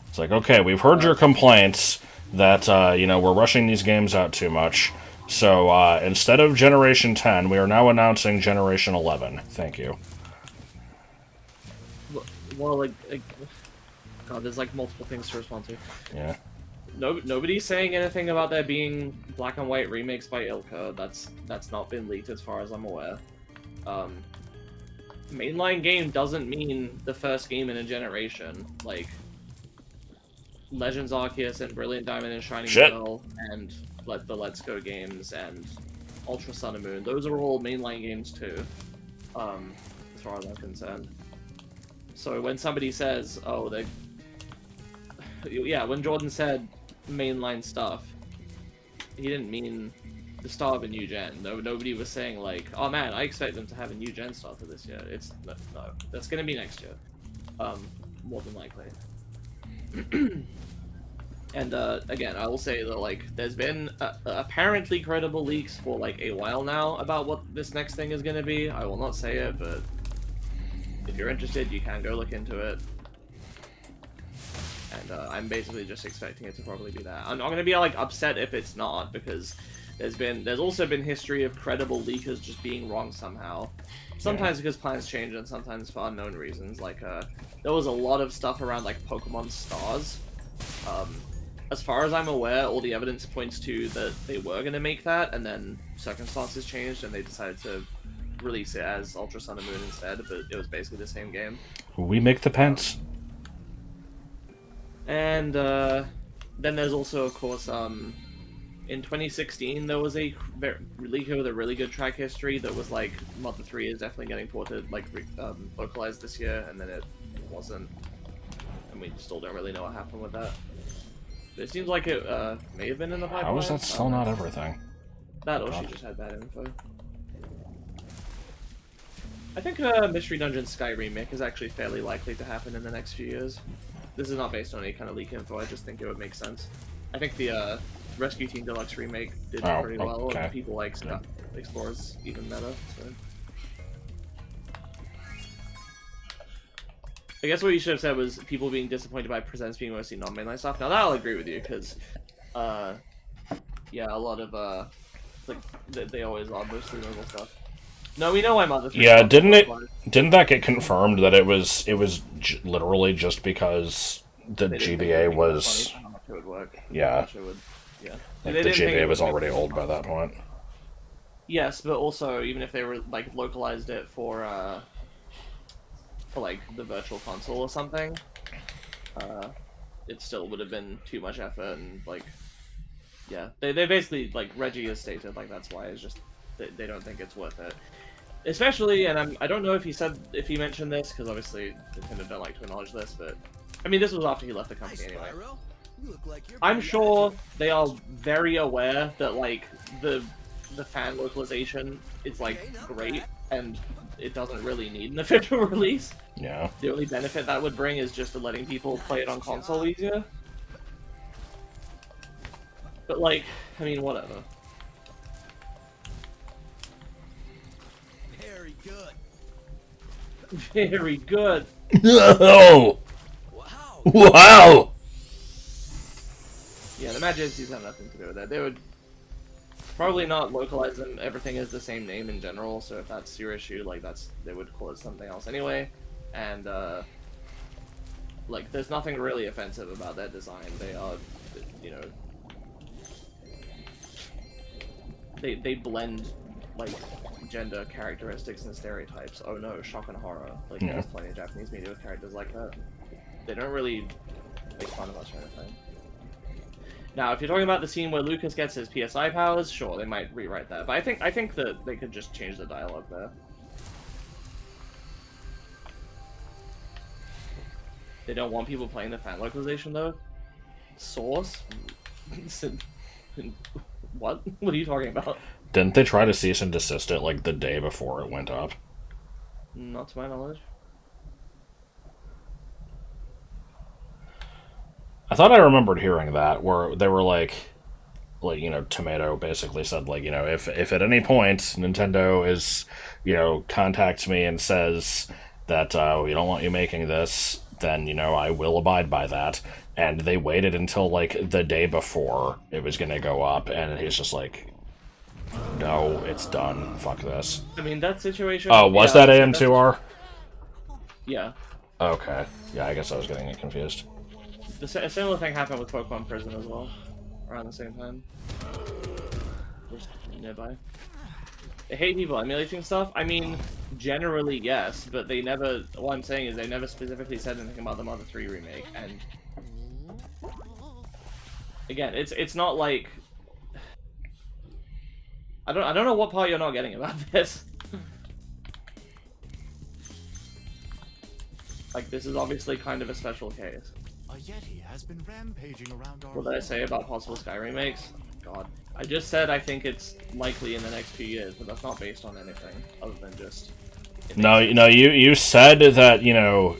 It's like, okay, we've heard your complaints that, you know, we're rushing these games out too much. So, instead of Generation 10, we are now announcing Generation 11. Thank you. Well, like God, there's like multiple things to respond to. Yeah. Nobody's saying anything about there being black and white remakes by Ilka. That's not been leaked as far as I'm aware. Mainline game doesn't mean the first game in a generation. Like, Legends Arceus and Brilliant Diamond and Shining Pearl and the Let's Go games and Ultra Sun and Moon. Those are all mainline games too, as far as I'm concerned. So when somebody says, "Oh, they," yeah, when Jordan said mainline stuff, he didn't mean the start of a new gen. Nobody was saying like, "Oh man, I expect them to have a new gen starter this year." It's no, that's gonna be next year, more than likely. And again, I will say that like there's been apparently credible leaks for like a while now about what this next thing is gonna be. I will not say it, but if you're interested, you can go look into it. And I'm basically just expecting it to probably be that. I'm not gonna be like upset if it's not, because there's also been history of credible leakers just being wrong somehow. Sometimes because plans change, and sometimes for unknown reasons. Like there was a lot of stuff around like Pokemon Stars. As far as I'm aware, all the evidence points to that they were gonna make that, and then circumstances changed, and they decided to release it as Ultra Sun and Moon instead. But it was basically the same game. We make the pants. And then there's also, of course, in 2016 there was a leak with a really good track history that was like Mother 3 is definitely getting ported, like localized this year, and then it wasn't, and we still don't really know what happened with that. But it seems like it may have been in the pipeline. How is that still not everything? That or she just had bad info. I think Mystery Dungeon Sky remake is actually fairly likely to happen in the next few years. This is not based on any kind of leak info, I just think it would make sense. I think the Rescue Team Deluxe remake did pretty well, okay. and people like Explorers even better, so... I guess what you should have said was people being disappointed by Presents being mostly non-mainline stuff. Now that I'll agree with you, because, yeah, a lot of, like, they always are mostly mobile stuff. No, we know why Mother 3. Yeah, didn't that get confirmed that it was literally just because the GBA was... How much it would work. Yeah. Yeah. Like, the GBA was already old by that point. Yes, but also, even if they were, like, localized it for like, the Virtual Console or something, it still would have been too much effort, and, like, yeah. They basically, like, Reggie has stated, like, that's why, it's just, they don't think it's worth it. Especially, and I don't know if he mentioned this, because obviously Nintendo don't like to acknowledge this, but, I mean, this was after he left the company anyway. I'm sure they are very aware that, like, the fan localization is, like, great, and it doesn't really need an official release. Yeah. The only benefit that would bring is just letting people play it on console easier. But, like, I mean, whatever. Very good. Very good. No! Wow. Wow! Yeah, the Majesties have nothing to do with that. They would probably not localize them. Everything is the same name in general, so if that's your issue, like, they would call it something else anyway. And, like, there's nothing really offensive about their design. They are, you know, they blend, like, gender characteristics and stereotypes. Oh no, shock and horror. Like, Yeah. there's plenty of Japanese media with characters like that. They don't really make fun of us or anything. Now, if you're talking about the scene where Lucas gets his PSI powers, sure, they might rewrite that. But I think that they could just change the dialogue there. They don't want people playing the fan localization, though? Source? What? What are you talking about? Didn't they try to cease and desist it, like, the day before it went up? Not to my knowledge. I thought I remembered hearing that, where they were like, you know, Tomato basically said, like, you know, if at any point Nintendo is, you know, contacts me and says that we don't want you making this, then, you know, I will abide by that. And they waited until, like, the day before it was gonna go up, and he's just like, no, it's done. Fuck this. I mean, that situation... Oh, was yeah, that AM2R? Yeah. Okay. Yeah, I guess I was getting it confused. A similar thing happened with Pokemon Prison as well, around the same time. Just nearby. I hate people emulating stuff. I mean, generally yes, but they never. What I'm saying is they never specifically said anything about the Mother 3 remake. And again, it's not like I don't know what part you're not getting about this. Like, this is obviously kind of a special case. A Yeti has been rampaging around our What did I say about possible Sky remakes? God. I just said I think it's likely in the next few years, but that's not based on anything other than just... No, you said that, you know,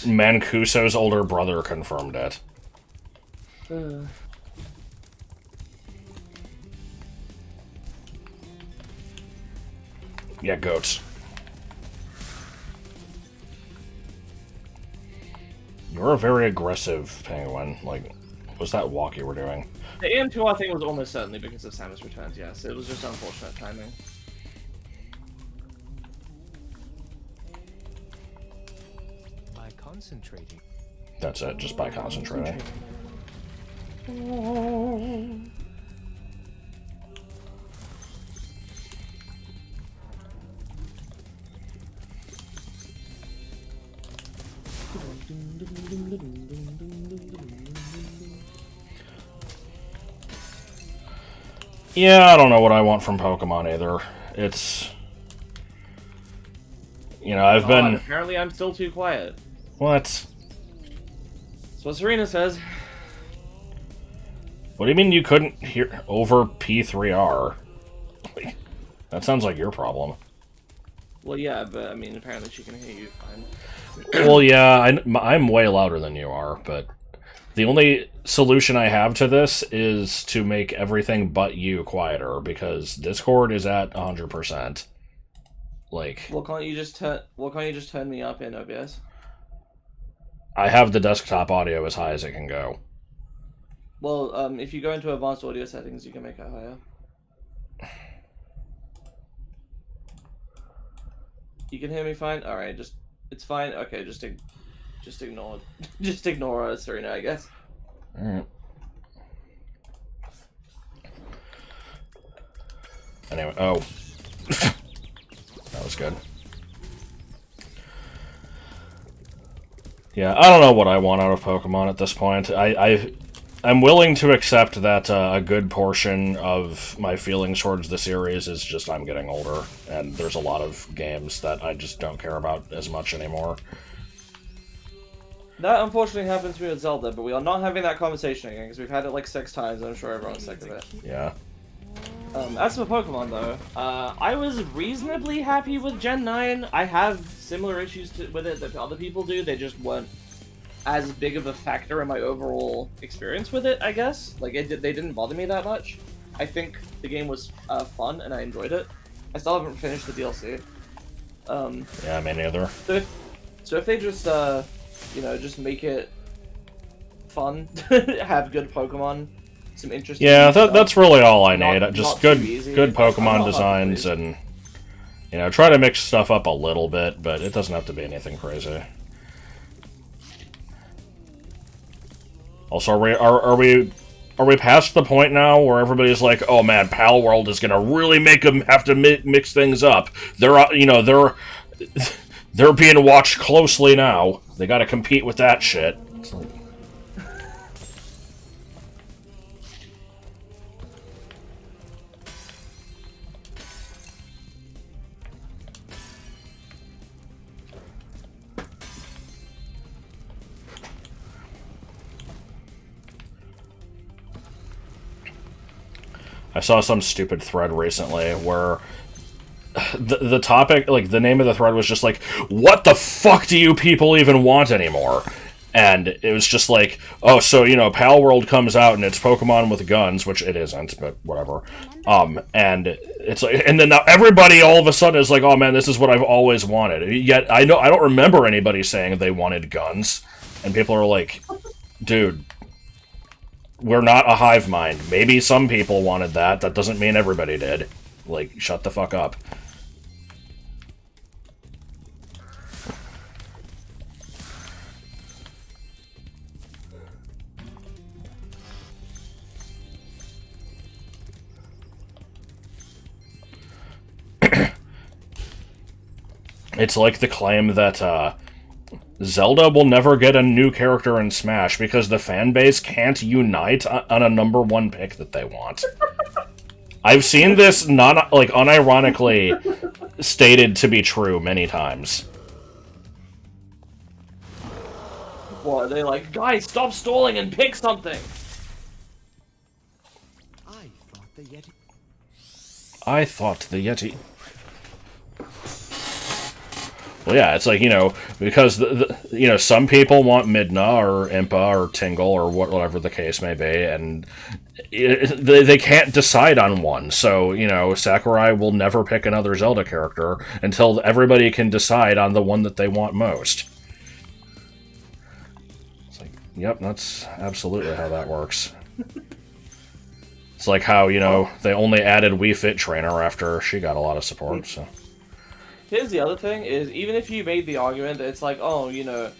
Mancuso's older brother confirmed it. Yeah, goats. You're a very aggressive penguin. Like, what's that walk you were doing? The AM2R thing was almost certainly because of Samus Returns, yes. It was just unfortunate timing. by concentrating. That's it, just by concentrating. Yeah, I don't know what I want from Pokemon either. It's... You know, I've been... Apparently I'm still too quiet. What? That's what Serena says. What do you mean you couldn't hear over P3R? That sounds like your problem. Well, yeah, but I mean, apparently she can hear you fine. Well, yeah, I'm way louder than you are, but the only solution I have to this is to make everything but you quieter, because Discord is at 100%. Like, Well, can't you just turn me up in OBS? I have the desktop audio as high as it can go. Well, if you go into advanced audio settings, you can make it higher. You can hear me fine? Alright, it's fine. Okay, just ignore just ignore Serena, I guess. Alright. Anyway, oh. That was good. Yeah, I don't know what I want out of Pokemon at this point. I'm willing to accept that a good portion of my feelings towards the series is just I'm getting older, and there's a lot of games that I just don't care about as much anymore. That unfortunately happened to me with Zelda, but we are not having that conversation again, because we've had it like 6 times, and I'm sure everyone's sick of it. Yeah. As for Pokemon, though, I was reasonably happy with Gen 9. I have similar issues with it that other people do, they just weren't as big of a factor in my overall experience with it, I guess. Like, they didn't bother me that much. I think the game was fun, and I enjoyed it. I still haven't finished the DLC. Yeah, me neither. So if they just, you know, just make it fun, have good Pokemon, some interesting Yeah, stuff. that's really all I need. Not Just too easy. good I'm Pokemon not designs, hard to and you know, try to mix stuff up a little bit, but it doesn't have to be anything crazy. Also, are we past the point now where everybody's like, oh man, Pal World is gonna really make them have to mix things up? They're you know they're being watched closely now. They got to compete with that shit. It's like... I saw some stupid thread recently where the topic, like, the name of the thread was just like, what the fuck do you people even want anymore? And it was just like, oh, so, you know, Pal World comes out and it's Pokemon with guns, which it isn't, but whatever. And it's like, and then now everybody all of a sudden is like, oh man, this is what I've always wanted. Yet I don't remember anybody saying they wanted guns. And people are like, dude, we're not a hive mind. Maybe some people wanted that. That doesn't mean everybody did. Like, shut the fuck up. It's like the claim that, Zelda will never get a new character in Smash because the fan base can't unite on a #1 pick that they want. I've seen this unironically stated to be true many times. What, are they like, guys, stop stalling and pick something? I thought the Yeti. Well, yeah, it's like, you know, because you know, some people want Midna or Impa or Tingle or whatever the case may be, and they can't decide on one. So, you know, Sakurai will never pick another Zelda character until everybody can decide on the one that they want most. It's like, yep, that's absolutely how that works. It's like how, you know, they only added Wii Fit Trainer after she got a lot of support, so... Here's the other thing, is even if you made the argument that it's like, oh, you know,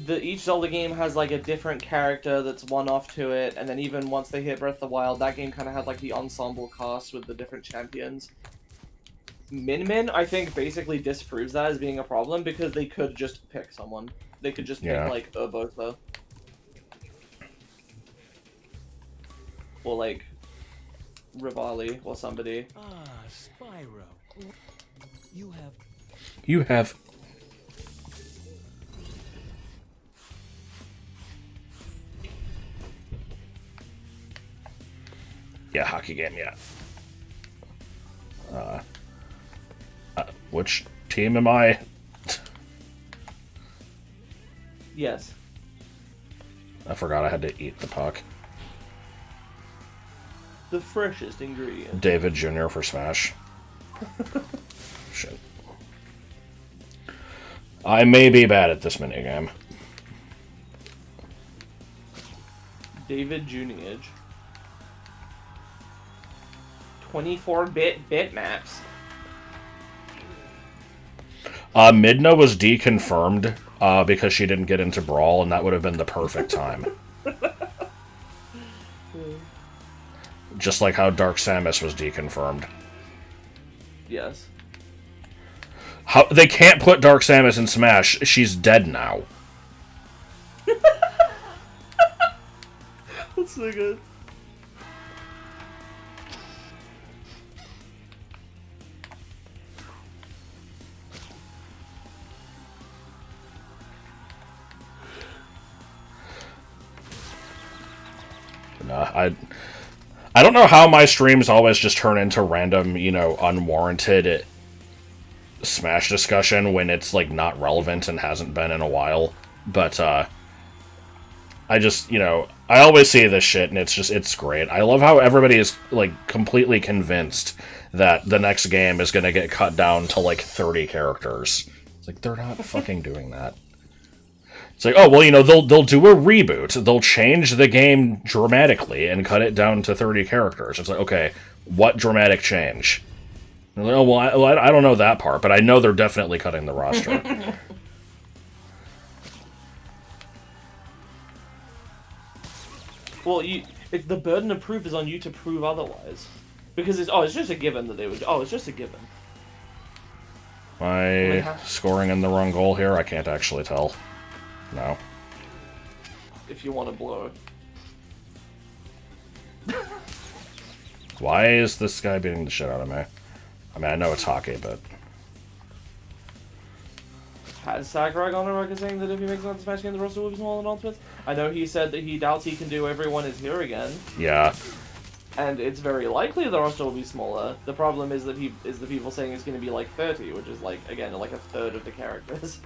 each Zelda game has like a different character that's one-off to it, and then even once they hit Breath of the Wild, that game kind of had like the ensemble cast with the different champions. Min, I think, basically disproves that as being a problem, because they could just pick someone. They could just pick, like, Urbosa. Or, like, Rivali or somebody. Ah, Spyro. You have. Yeah, hockey game, yeah. Which team am I? Yes. I forgot I had to eat the puck. The freshest ingredient. David Jr. for Smash. Shit. I may be bad at this minigame. David Juniage. 24-bit bitmaps. Midna was deconfirmed because she didn't get into Brawl, and that would have been the perfect time. Just like how Dark Samus was deconfirmed. Yes. How they can't put Dark Samus in Smash. She's dead now. That's so good. I don't know how my streams always just turn into random, unwarranted Smash discussion when it's, like, not relevant and hasn't been in a while. But, I just, I always see this shit and it's great. I love how everybody is, like, completely convinced that the next game is gonna get cut down to, like, 30 characters. It's like, they're not fucking doing that. It's like, oh, well, they'll do a reboot. They'll change the game dramatically and cut it down to 30 characters. It's like, okay, what dramatic change? And like, oh, well, I don't know that part, but I know they're definitely cutting the roster. Well, it's the burden of proof is on you to prove otherwise. Because it's just a given that they would... Oh, it's just a given. Am I scoring in the wrong goal here? I can't actually tell. No. If you want to blow. Why is this guy beating the shit out of me? I mean, I know it's hockey, but... Has Sakurai gone on record saying that if he makes another Smash game, the roster will be smaller than Ultimates? I know he said that he doubts he can do Everyone Is Here again. Yeah. And it's very likely the roster will be smaller. The problem is that the people saying it's going to be like 30, which is like, again, like a third of the characters.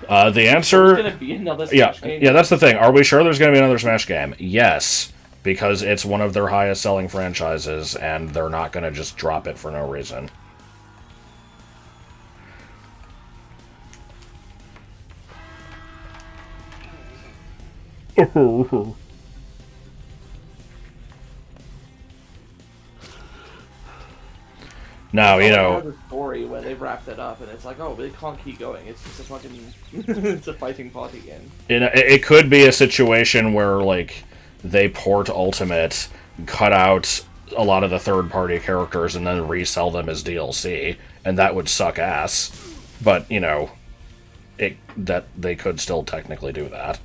The answer... There's going to be another Smash game. Yeah, that's the thing. Are we sure there's going to be another Smash game? Yes. Because it's one of their highest selling franchises, and they're not going to just drop it for no reason. Now, The story where they've wrapped it up, and it's like, oh, but it can't keep going. It's just a fucking... it's a fighting party game. It could be a situation where, like, they port Ultimate, cut out a lot of the third-party characters, and then resell them as DLC, and that would suck ass. But, that they could still technically do that.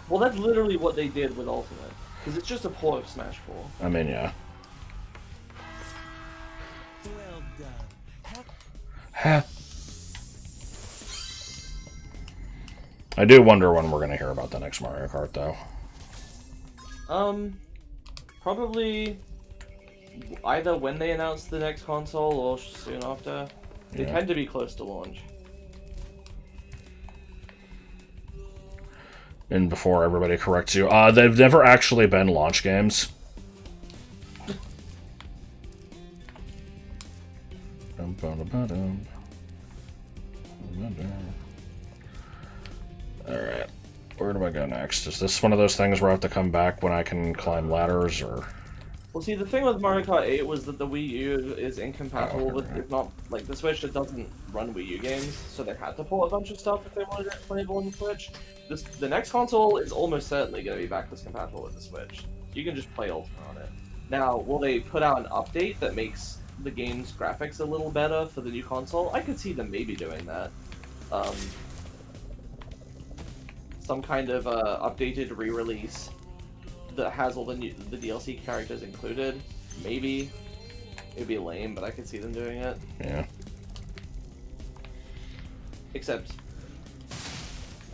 Well, that's literally what they did with Ultimate. Because it's just a port of Smash 4. I mean, yeah. Well done. Huh. I do wonder when we're going to hear about the next Mario Kart, though. Probably either when they announce the next console or soon after. They tend to be close to launch. And before everybody corrects you, they've never actually been launch games. Alright, where do I go next? Is this one of those things where I have to come back when I can climb ladders, or...? Well, see, the thing with Mario Kart 8 was that the Wii U is incompatible with, it's not, like, the Switch that doesn't run Wii U games, so they had to pull a bunch of stuff if they wanted it playable on the Switch. The next console is almost certainly going to be backwards compatible with the Switch. You can just play Ultimate on it. Now, will they put out an update that makes the game's graphics a little better for the new console? I could see them maybe doing that. some kind of updated re-release that has all the DLC characters included. Maybe. It'd be lame, but I could see them doing it. Yeah. Except,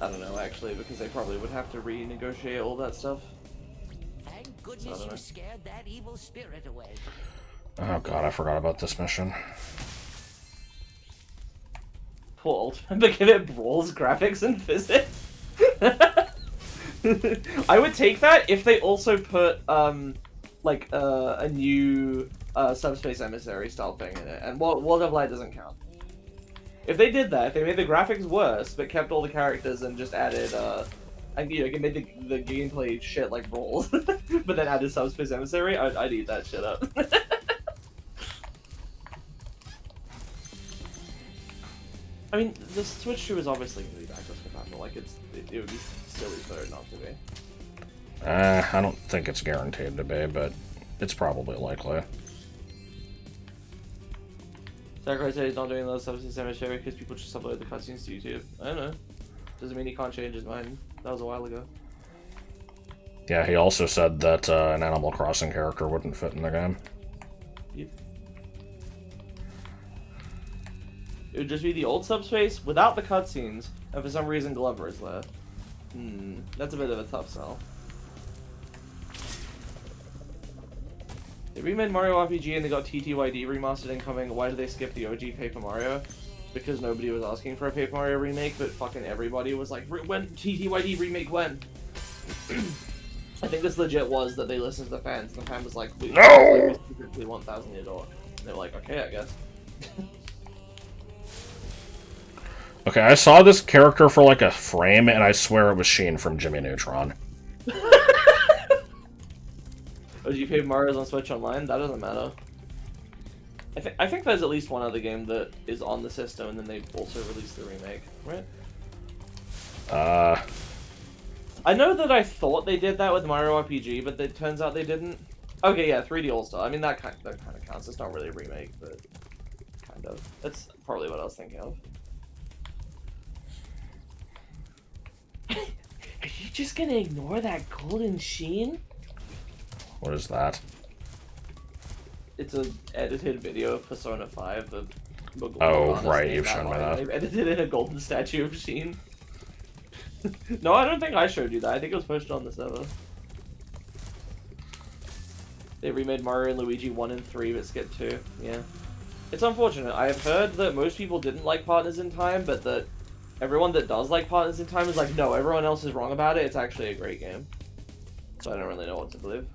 I don't know actually, because they probably would have to renegotiate all that stuff. Thank goodness you scared that evil spirit away. Oh god, I forgot about this mission. Poor Ultimate Beginner Brawl's graphics and physics. I would take that if they also put like a new Subspace Emissary style thing in it, and World of Light doesn't count. If they did that, if they made the graphics worse but kept all the characters and just added and you know, made the gameplay shit like Brawls, but then added Subspace Emissary, I'd eat that shit up. I mean, the Switch 2 is obviously going to be backwards compatible. Like, it would be silly for it not to be. I don't think it's guaranteed to be, but it's probably likely. Sakurai said he's not doing those Subspace Emissary because people just upload the cutscenes to YouTube. I don't know. Doesn't mean he can't change his mind. That was a while ago. Yeah, he also said that an Animal Crossing character wouldn't fit in the game. Yep. It would just be the old Subspace without the cutscenes, and for some reason Glover is there. That's a bit of a tough sell. They remade Mario RPG and they got TTYD remastered incoming. Why did they skip the OG Paper Mario? Because nobody was asking for a Paper Mario remake, but fucking everybody was like, when TTYD remake when? I think this legit was that they listened to the fans, and the fan was like, we specifically want 1,000 Year Door. And they were like, okay, I guess. Okay, I saw this character for like a frame, and I swear it was Sheen from Jimmy Neutron. Oh, did you play Mario's on Switch Online? That doesn't matter. I think there's at least one other game that is on the system, and then they also released the remake, right? I know that I thought they did that with Mario RPG, but it turns out they didn't. Okay, yeah, 3D All-Star. I mean, that kind of counts. It's not really a remake, but kind of. That's probably what I was thinking of. Are you just gonna ignore that golden sheen? What is that? It's an edited video of Persona 5. Oh, right, you've shown me that. They've edited in a golden statue of Sheen. No, I don't think I showed you that. I think it was posted on the server. They remade Mario and Luigi 1 and 3, but skipped 2. Yeah. It's unfortunate. I have heard that most people didn't like Partners in Time, but that everyone that does like Partners in Time is like, no, everyone else is wrong about it. It's actually a great game. So I don't really know what to believe.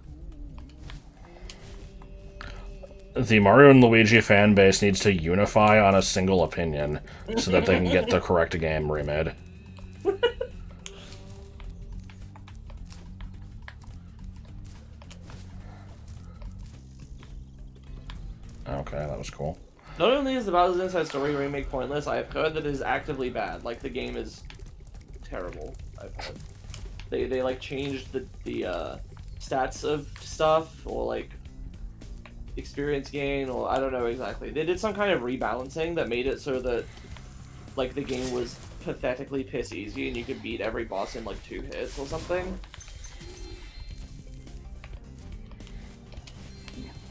The Mario and Luigi fan base needs to unify on a single opinion so that they can get the correct game remade. Okay, that was cool. Not only is the Bowser's Inside Story remake pointless, I have heard that it is actively bad. Like, the game is terrible, I've heard. They like, changed the stats of stuff, or, like, experience gain, or I don't know exactly. They did some kind of rebalancing that made it so that, like, the game was pathetically piss easy and you could beat every boss in, like, 2 hits or something.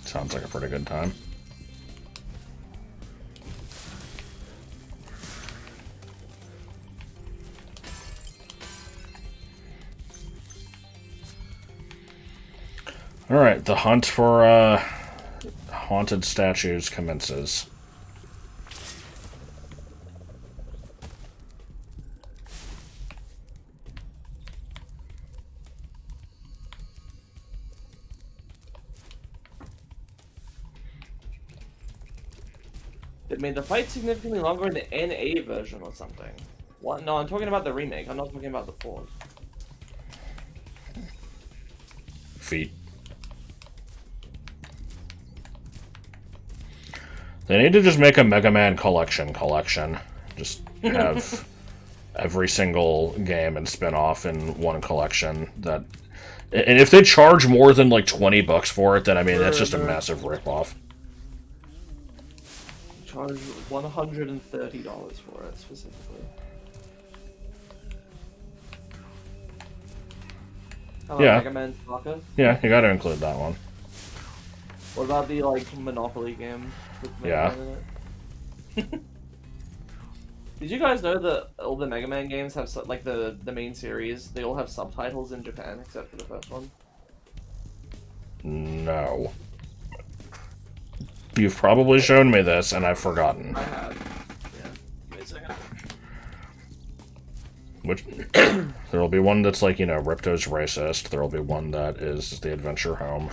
Sounds like a pretty good time. Alright, the hunt for, haunted statues commences. It made the fight significantly longer in the NA version or something. What? No, I'm talking about the remake. I'm not talking about the port. Feet. They need to just make a Mega Man collection. Just have every single game and spin-off in one collection. And if they charge more than like $20 for it, then I mean that's just a massive ripoff. Charge $130 for it specifically. How about Yeah. Mega Man Soccer? Yeah, you gotta include that one. What about the like Monopoly game with Mega Yeah. Man in it? Did you guys know that all the Mega Man games have like the main series? They all have subtitles in Japan except for the first one. No. You've probably shown me this, and I've forgotten. I have. Yeah. Give me a second. Which there'll be one that's like, you know, Ripto's racist. There'll be one that is the Adventure Home.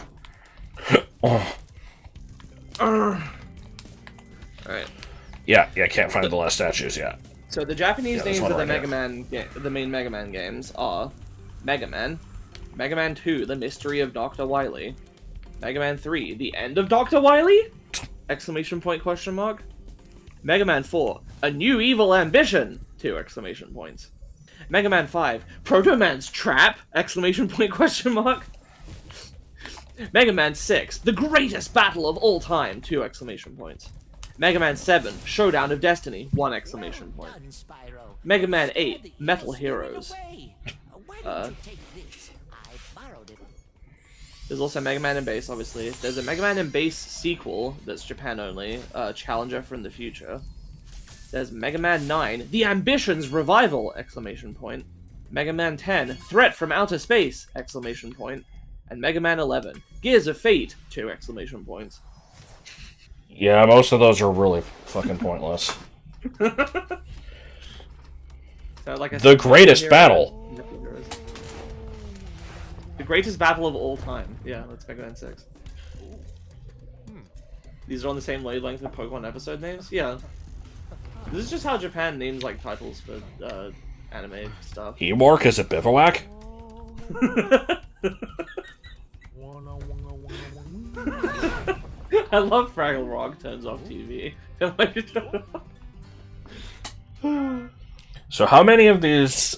Oh. Alright. Yeah, can't find the last statues yet. So the Japanese Yeah, there's names one of the right here. the main Mega Man games are Mega Man, Mega Man 2: The Mystery of Dr. Wily, Mega Man 3: The End of Dr. Wily? Exclamation point question mark. Mega Man 4: A New Evil Ambition! 2 exclamation points. Mega Man 5: Proto Man's Trap! Exclamation point question mark. Mega Man 6: The Greatest Battle of All Time! 2 exclamation points. Mega Man 7: Showdown of Destiny! 1 exclamation point. Done, Spyro. Mega Man 8: You're the Metal easiest Heroes. one away. Where did you take this? I borrowed it. There's also Mega Man and Base, obviously. There's a Mega Man and Base sequel that's Japan only, Challenger from the Future. There's Mega Man 9: The Ambitions Revival! Exclamation point. Mega Man 10: Threat from Outer Space! Exclamation point. And Mega Man 11: Gears of Fate! 2 exclamation points. Yeah, most of those are really fucking pointless. So, like I The said, greatest Metal battle. Metal Heroes. The greatest battle of all time. Yeah, that's Mega Man 6. These are on the same wavelength with Pokemon episode names? Yeah. This is just how Japan names like titles for anime stuff. Emork is a bivouac? I love Fraggle Rock turns off TV. So how many of these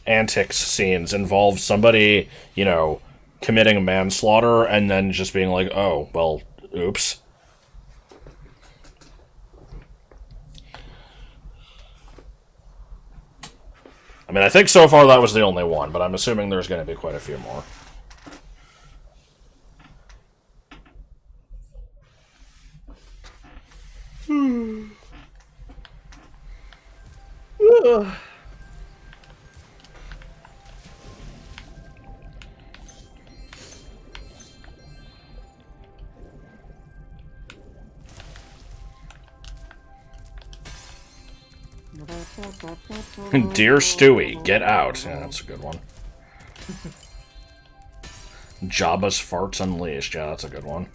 antics scenes involve somebody, you know, committing manslaughter and then just being like, oh, well, oops. I mean, I think so far that was the only one, but I'm assuming there's going to be quite a few more. Dear Stewie, get out. Yeah, that's a good one. Jabba's Farts Unleashed. Yeah, that's a good one.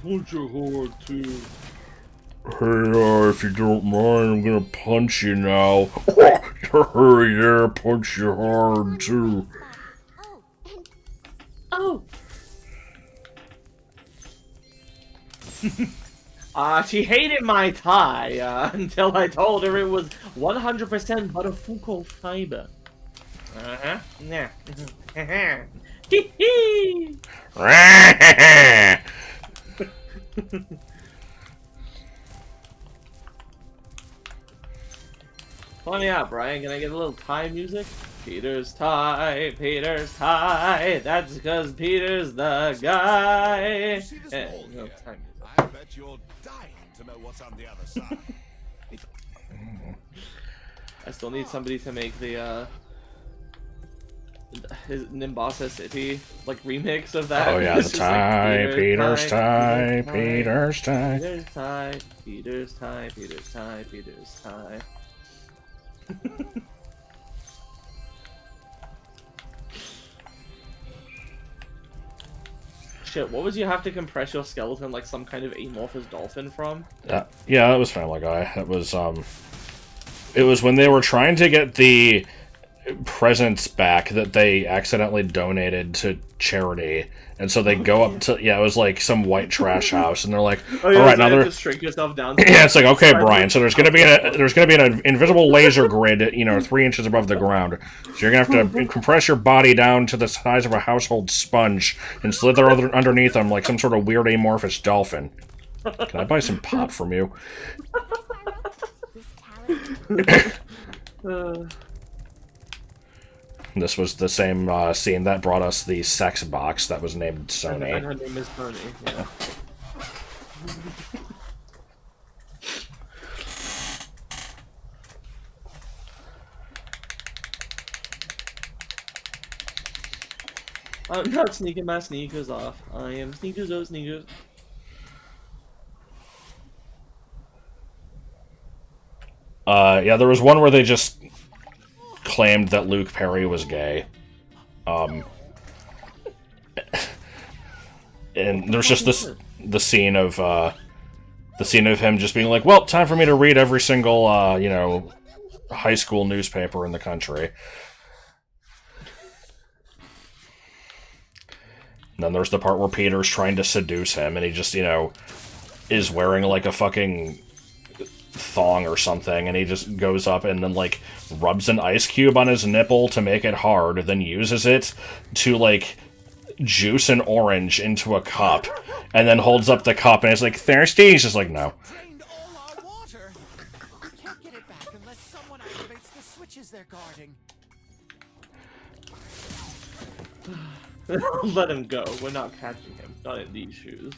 Punch your hard too. Hey, if you don't mind, I'm gonna punch you now. Hurry there, punch you hard too. Oh, and Oh! She hated my tie until I told her it was 100% Butterfuco fiber. Uh-huh. Yeah. Hee hee! Point me out, Brian. Can I get a little tie music? Peter's tie, that's because Peter's the guy. See this Eh, hole no here? tie music. I bet you're dying to know what's on the other side. I still need somebody to make the his Nimbasa City like remix of that. Oh yeah, It's the just like, tie, Peter's tie, Peter's Peter's tie. Peter's tie, Peter's tie, Peter's tie, Peter's tie. Shit, what was you have to compress your skeleton like some kind of amorphous dolphin from? Yeah, that was Family Guy. It was when they were trying to get the presents back that they accidentally donated to charity, and so they go up to it was like some white trash house, and they're like, Oh, yeah, all right, so now you have they're to shrink yourself down. yeah, it's like, okay, Brian, so there's gonna be an invisible laser grid, 3 inches above the ground. So you're gonna have to compress your body down to the size of a household sponge and slither underneath them like some sort of weird amorphous dolphin. Can I buy some pot from you? this talent. This was the same scene that brought us the sex box that was named Sony. And her name is Sony, yeah. I'm not sneaking my sneakers off. I am sneakers oh sneakers. Yeah, there was one where they just claimed that Luke Perry was gay. And there's just the scene of him just being like, well, time for me to read every single, high school newspaper in the country. And then there's the part where Peter's trying to seduce him, and he just, is wearing, like, a fucking thong or something, and he just goes up and then, like, rubs an ice cube on his nipple to make it hard, then uses it to, like, juice an orange into a cup, and then holds up the cup, and he's like, thirsty? He's just like, no. Drained all our water. We can't get it back unless someone activates the switches they're guarding. Let him go. We're not catching him. Not in these shoes.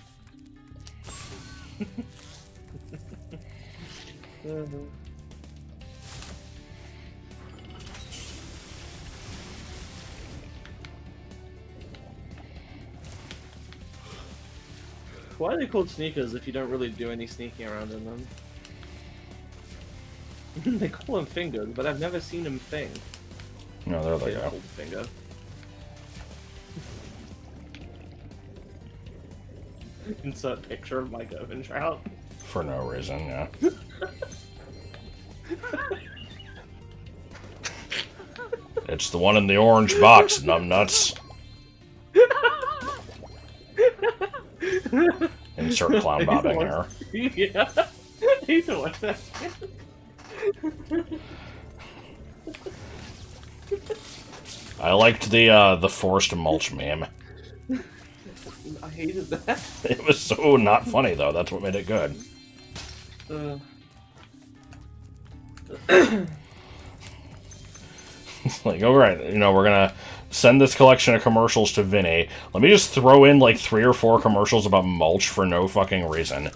Why are they called sneakers if you don't really do any sneaking around in them? They call them fingers, but I've never seen them thing. No, there they They're go. called finger. Insert picture of Mike Eventrout. For no reason, yeah. It's the one in the orange box, numbnuts. Insert clown bobbing here. Yeah. He's the one that. I liked the forced mulch meme. I hated that. It was so not funny though. That's what made it good. It's like, all right, we're gonna send this collection of commercials to Vinny. Let me just throw in like 3 or 4 commercials about mulch for no fucking reason.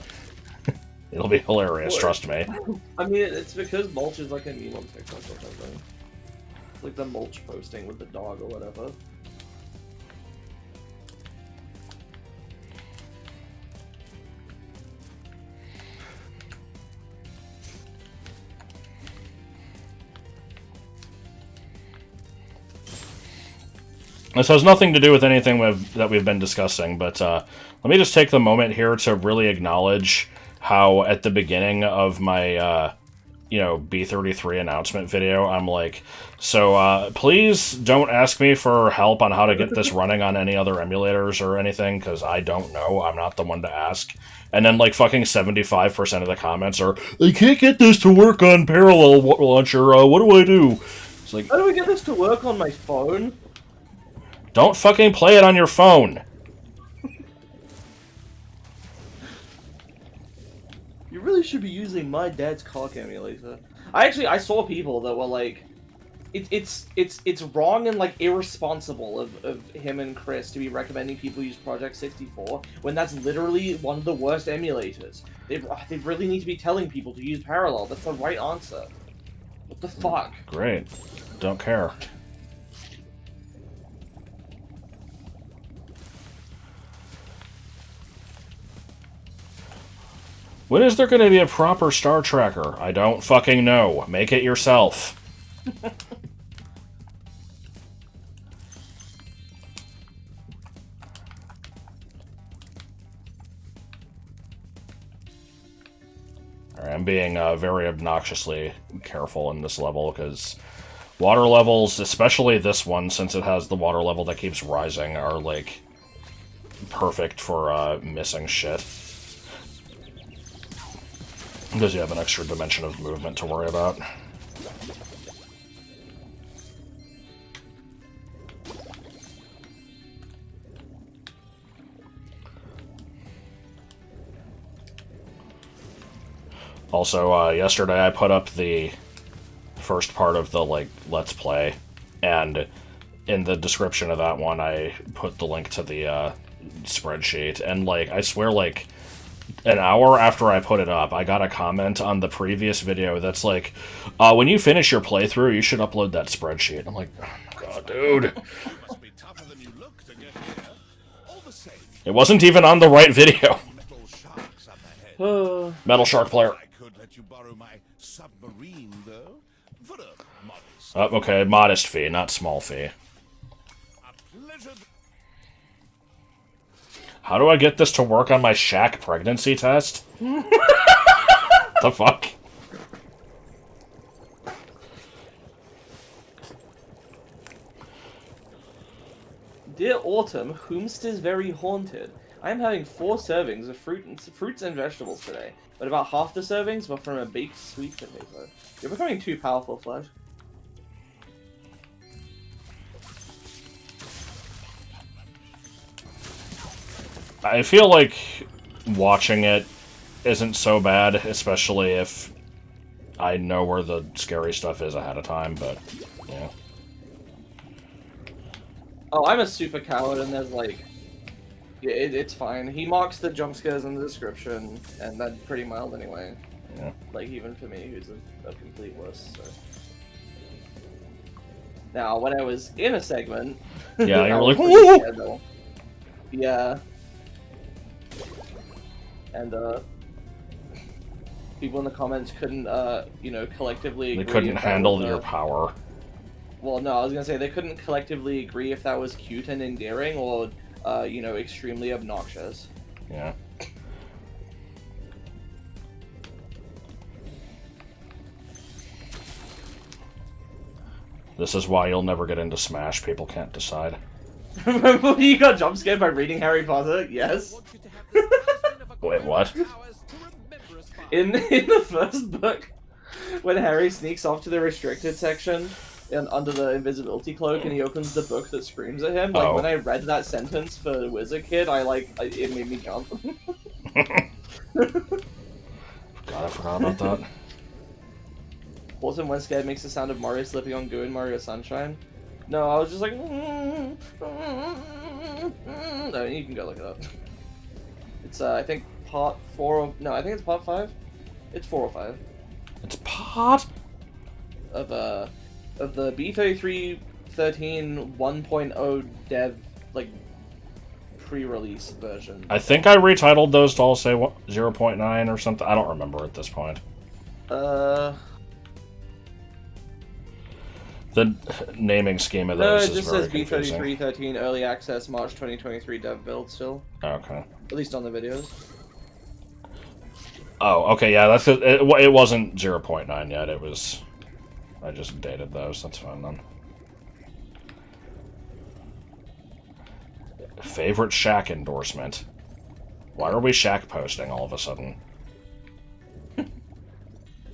It'll be hilarious, trust me. I mean, it's because mulch is like a meme on TikTok or something. Like the mulch posting with the dog or whatever. This has nothing to do with anything that we've been discussing, but let me just take the moment here to really acknowledge how at the beginning of my, B33 announcement video, I'm like, so please don't ask me for help on how to get this running on any other emulators or anything, because I don't know. I'm not the one to ask. And then, like, fucking 75% of the comments are, I can't get this to work on Parallel Launcher, what do I do? It's like, How do we get this to work on my phone? don't fucking play it on your phone. You really should be using my dad's cock emulator. I saw people that were like, it's wrong and like irresponsible of him and Chris to be recommending people use Project 64 when that's literally one of the worst emulators. They really need to be telling people to use Parallel. That's the right answer. What the fuck? Great. Don't care. When is there going to be a proper Star Tracker? I don't fucking know. Make it yourself. I'm being very obnoxiously careful in this level, because water levels, especially this one, since it has the water level that keeps rising, are, like, perfect for missing shit. Because you have an extra dimension of movement to worry about. Also, yesterday I put up the first part of the, like, Let's Play, and in the description of that one, I put the link to the spreadsheet, and like I swear, like an hour after I put it up, I got a comment on the previous video that's like, when you finish your playthrough, you should upload that spreadsheet. I'm like, oh my god, dude. Must be tougher than you look to get here. All the same, It wasn't even on the right video. metal sharks up ahead. Metal Shark player. I could let you borrow my submarine, though, for a modest. Oh, okay, modest fee, not small fee. A pleasure. How do I get this to work on my Shaq pregnancy test? The fuck? Dear Autumn, whomst is very haunted. I am having 4 servings of fruits and vegetables today, but about half the servings were from a baked sweet potato. You're becoming too powerful, Flash. I feel like watching it isn't so bad, especially if I know where the scary stuff is ahead of time, but, yeah. Oh, I'm a super coward, and there's like... Yeah, it's fine. He mocks the jump scares in the description, and that's pretty mild anyway. Yeah. Like, even for me, who's a complete wuss, so... Now, when I was in a segment... Yeah, I you're was like, pretty "Woo!" scared, though. Yeah. And, people in the comments couldn't, you know, collectively agree... They couldn't if that handle was, your power. Well, no, I was gonna say they couldn't collectively agree if that was cute and endearing or, you know, extremely obnoxious. Yeah. This is why you'll never get into Smash. People can't decide. Remember when you got jump scared by reading Harry Potter? Yes. Wait, what? In the first book, when Harry sneaks off to the restricted section and under the invisibility cloak, and he opens the book that screams at him. Like when I read that sentence for Wizard Kid, it made me jump. God, I forgot about that. Autumn when scared makes the sound of Mario slipping on goo in Mario Sunshine. No, I was just like. No, you can go look it up. It's I think part 4 of no, I think it's part 5. It's 4 or 5. It's part Of the B33 13 1.0 dev like pre-release version. I think I retitled those to all say 0.9 or something. I don't remember at this point. The naming scheme of No, those it is just very says confusing. B33 13 early access March 2023 dev build still. Okay. At least on the videos. Oh, okay, yeah, that's it wasn't 0.9 yet. It was. I just dated those. That's fine then. Favorite Shaq endorsement. Why are we Shaq posting all of a sudden?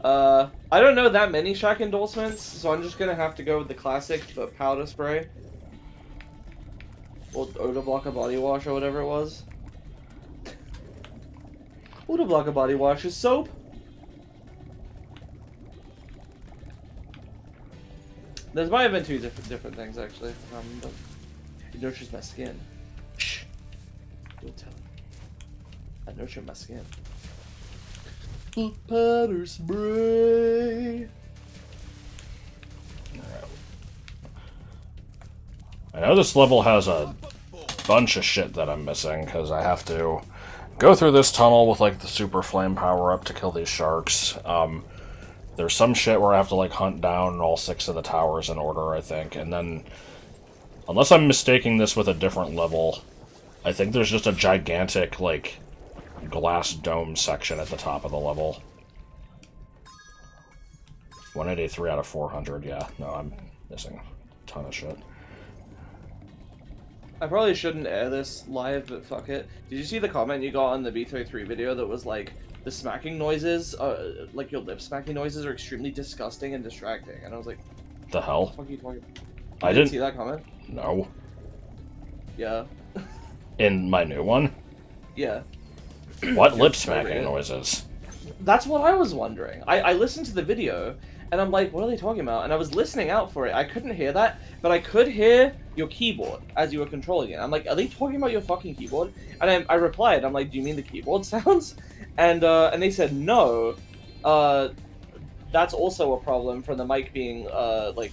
I don't know that many Shaq endorsements, so I'm just gonna have to go with the classic foot powder spray. Or odor blocker body wash or whatever it was. Odor blocker body wash is soap. There might have been 2 different things actually. But it nurtures my skin. Shh. Don't tell him. I nurture my skin. Foot powder spray. I know this level has a bunch of shit that I'm missing, because I have to go through this tunnel with, like, the super flame power-up to kill these sharks. There's some shit where I have to, like, hunt down all 6 of the towers in order, I think, and then, unless I'm mistaking this with a different level, I think there's just a gigantic, like, glass dome section at the top of the level. 183 out of 400, yeah. No, I'm missing a ton of shit. I probably shouldn't air this live, but fuck it. Did you see the comment you got on the B33 video that was like, the smacking noises, like your lip smacking noises are extremely disgusting and distracting? And I was like, The hell? what the fuck are you talking about? I You didn't see that comment? No. Yeah. In my new one? Yeah. What lip sorry, smacking man. noises? That's what I was wondering. I listened to the video, And I'm like, what are they talking about? And I was listening out for it. I couldn't hear that, but I could hear your keyboard as you were controlling it. I'm like, are they talking about your fucking keyboard? And I replied, I'm like, do you mean the keyboard sounds? And they said, no. That's also a problem from the mic being, like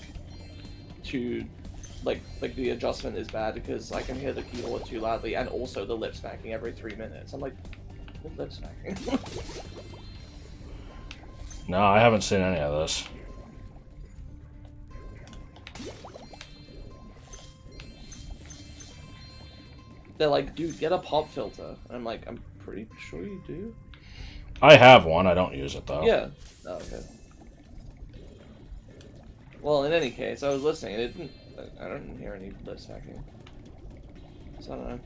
the adjustment is bad because I can hear the keyboard too loudly, and also the lip smacking every 3 minutes. I'm like, what lip smacking? No, I haven't seen any of this. They're like, dude, get a pop filter. And I'm like, I'm pretty sure you do. I have one. I don't use it though. Yeah. Oh, okay. Well, in any case, I was listening. And it didn't. I didn't hear any lip smacking. So I don't know.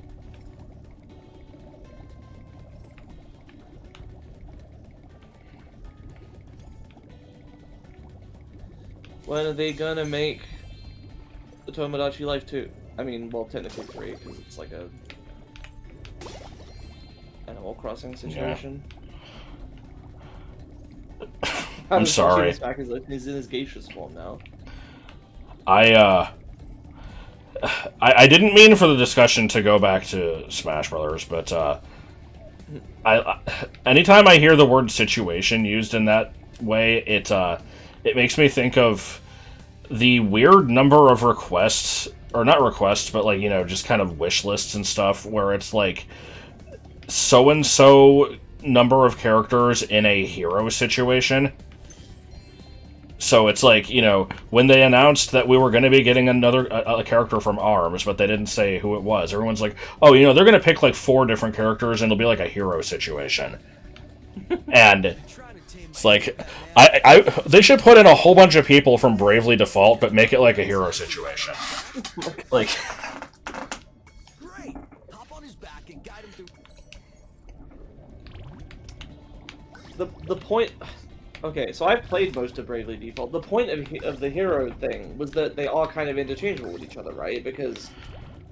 When are they gonna make the Tomodachi Life 2? I mean, well, technically 3, because it's like a Animal Crossing situation. Yeah. I'm sorry. He's in his geisha's form now. I didn't mean for the discussion to go back to Smash Brothers, but anytime I hear the word situation used in that way, it makes me think of the weird number of requests, or not requests, but like, you know, just kind of wish lists and stuff, where it's like so-and-so number of characters in a hero situation. So it's like, you know, when they announced that we were going to be getting a character from ARMS, but they didn't say who it was, everyone's like, oh, you know, they're going to pick like 4 different characters and it'll be like a hero situation. And it's like, they should put in a whole bunch of people from Bravely Default, but make it like a hero situation. Like, Great. Hop on his back and guide him through. The point. Okay, so I've played most of Bravely Default. The point of the hero thing was that they are kind of interchangeable with each other, right? Because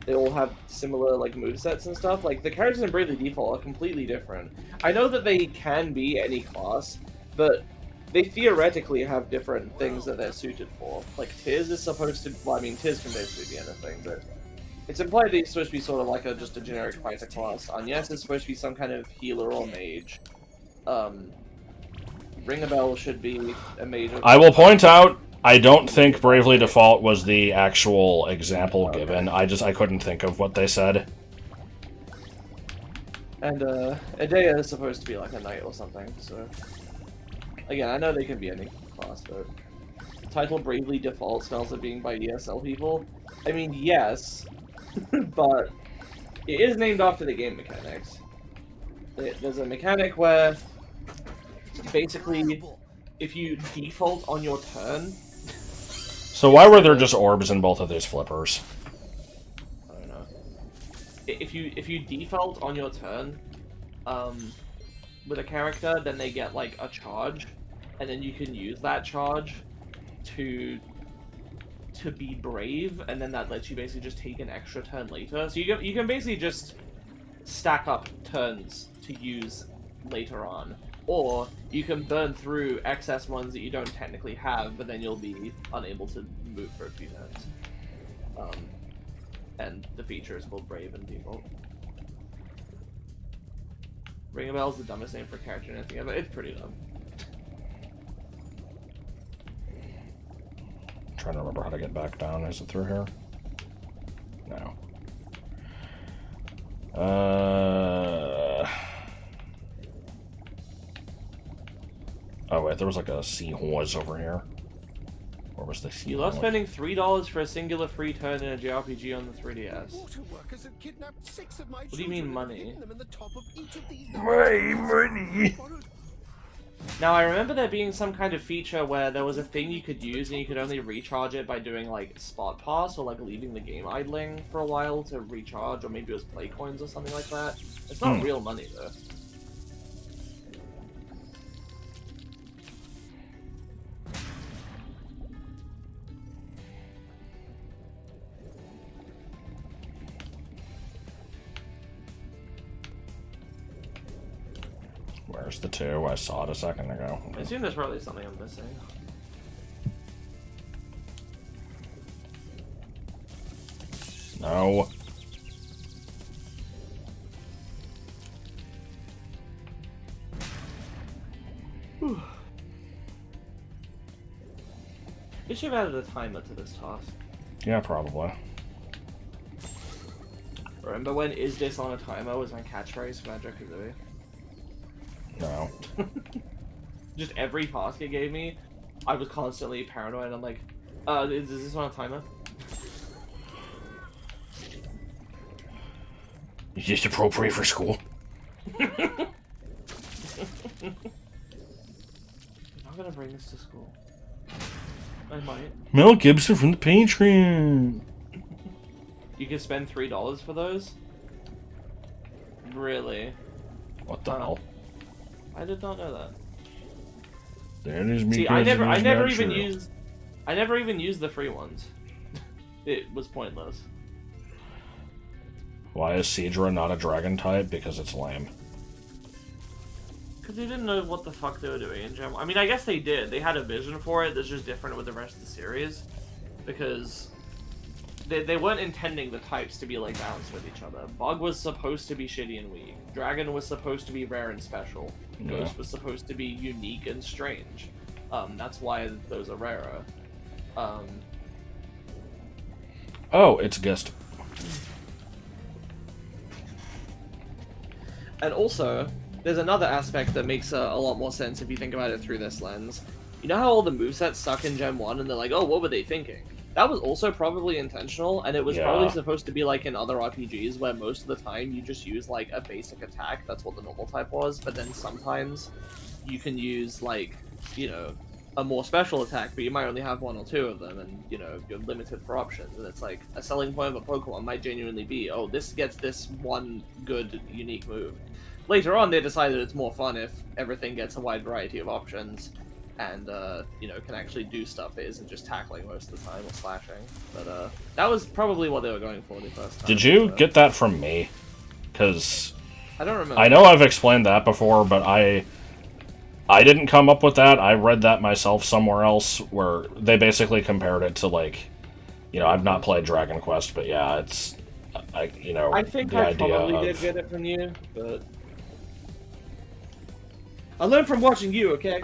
they all have similar like movesets and stuff. Like the characters in Bravely Default are completely different. I know that they can be any class, but they theoretically have different things that they're suited for. Like Tiz is supposed to. Well, I mean, Tiz can basically be anything, but it's implied that he's supposed to be sort of like just a generic fighter class. Agnes is supposed to be some kind of healer or mage. Ring a Bell should be a major. I will point out, I don't think Bravely Default was the actual example given. I couldn't think of what they said. And Adea is supposed to be like a knight or something, so again, I know they can be any class, but the title Bravely Default smells of being by ESL people. I mean, yes, but it is named after the game mechanics. There's a mechanic where basically, if you default on your turn... So why were there just orbs in both of these flippers? I don't know. If you default on your turn, with a character, then they get like a charge, and then you can use that charge to be brave, and then that lets you basically just take an extra turn later. So you can basically just stack up turns to use later on. Or you can burn through excess ones that you don't technically have, but then you'll be unable to move for a few turns. And the feature is called Brave and Default. Ring a Bell is the dumbest name for a character in anything ever. It's pretty dumb. I'm trying to remember how to get back down. Is it through here? No. Oh wait, there was like a seahorse over here. Or was the seahorse? You love spending $3 for a singular free turn in a JRPG on the 3DS. Water workers have kidnapped 6 of my What do you mean children and money? hidden them in the top of each of these My money! Now, I remember there being some kind of feature where there was a thing you could use and you could only recharge it by doing, like, spot pass or, like, leaving the game idling for a while to recharge, or maybe it was play coins or something like that. It's not real money, though. Where's the 2? I saw it a second ago. I assume there's probably something I'm missing. No. They should have added a timer to this task. Yeah, probably. Remember when "Is this on a timer" was my catchphrase for Banjo-Kazooie? No. Just every task it gave me, I was constantly paranoid. I'm like, is this on a timer? Is this appropriate for school? I'm gonna bring this to school. I might. Mel Gibson from the Patreon. You can spend $3 for those? Really? What the hell? I did not know that. That is me. See, I never even used the free ones. It was pointless. Why is Seadra not a dragon type? Because it's lame. Because they didn't know what the fuck they were doing in Gen 1. I mean, I guess they did. They had a vision for it that's just different with the rest of the series. Because they weren't intending the types to be like balanced with each other. Bug was supposed to be shitty and weak. Dragon was supposed to be rare and special. Ghost was supposed to be unique and strange. That's why those are rarer. Oh, it's Gust. And also, there's another aspect that makes a lot more sense if you think about it through this lens. You know how all the movesets suck in Gen 1 and they're like, oh, what were they thinking? That was also probably intentional, and it was probably supposed to be like in other RPGs where most of the time you just use like a basic attack, that's what the normal type was, but then sometimes you can use like, you know, a more special attack, but you might only have one or two of them, and you know, you're limited for options, and it's like, a selling point of a Pokemon might genuinely be, oh, this gets this one good, unique move. Later on, they decided it's more fun if everything gets a wide variety of options, and, you know, can actually do stuff that isn't just tackling most of the time or slashing. But, that was probably what they were going for the first time. Did you get that from me? Because I don't remember. I know I've explained that before, but I didn't come up with that. I read that myself somewhere else, where they basically compared it to, like, you know, I've not played Dragon Quest, but yeah, it's, you know, I think the I idea probably did get it from you, but I learned from watching you, okay?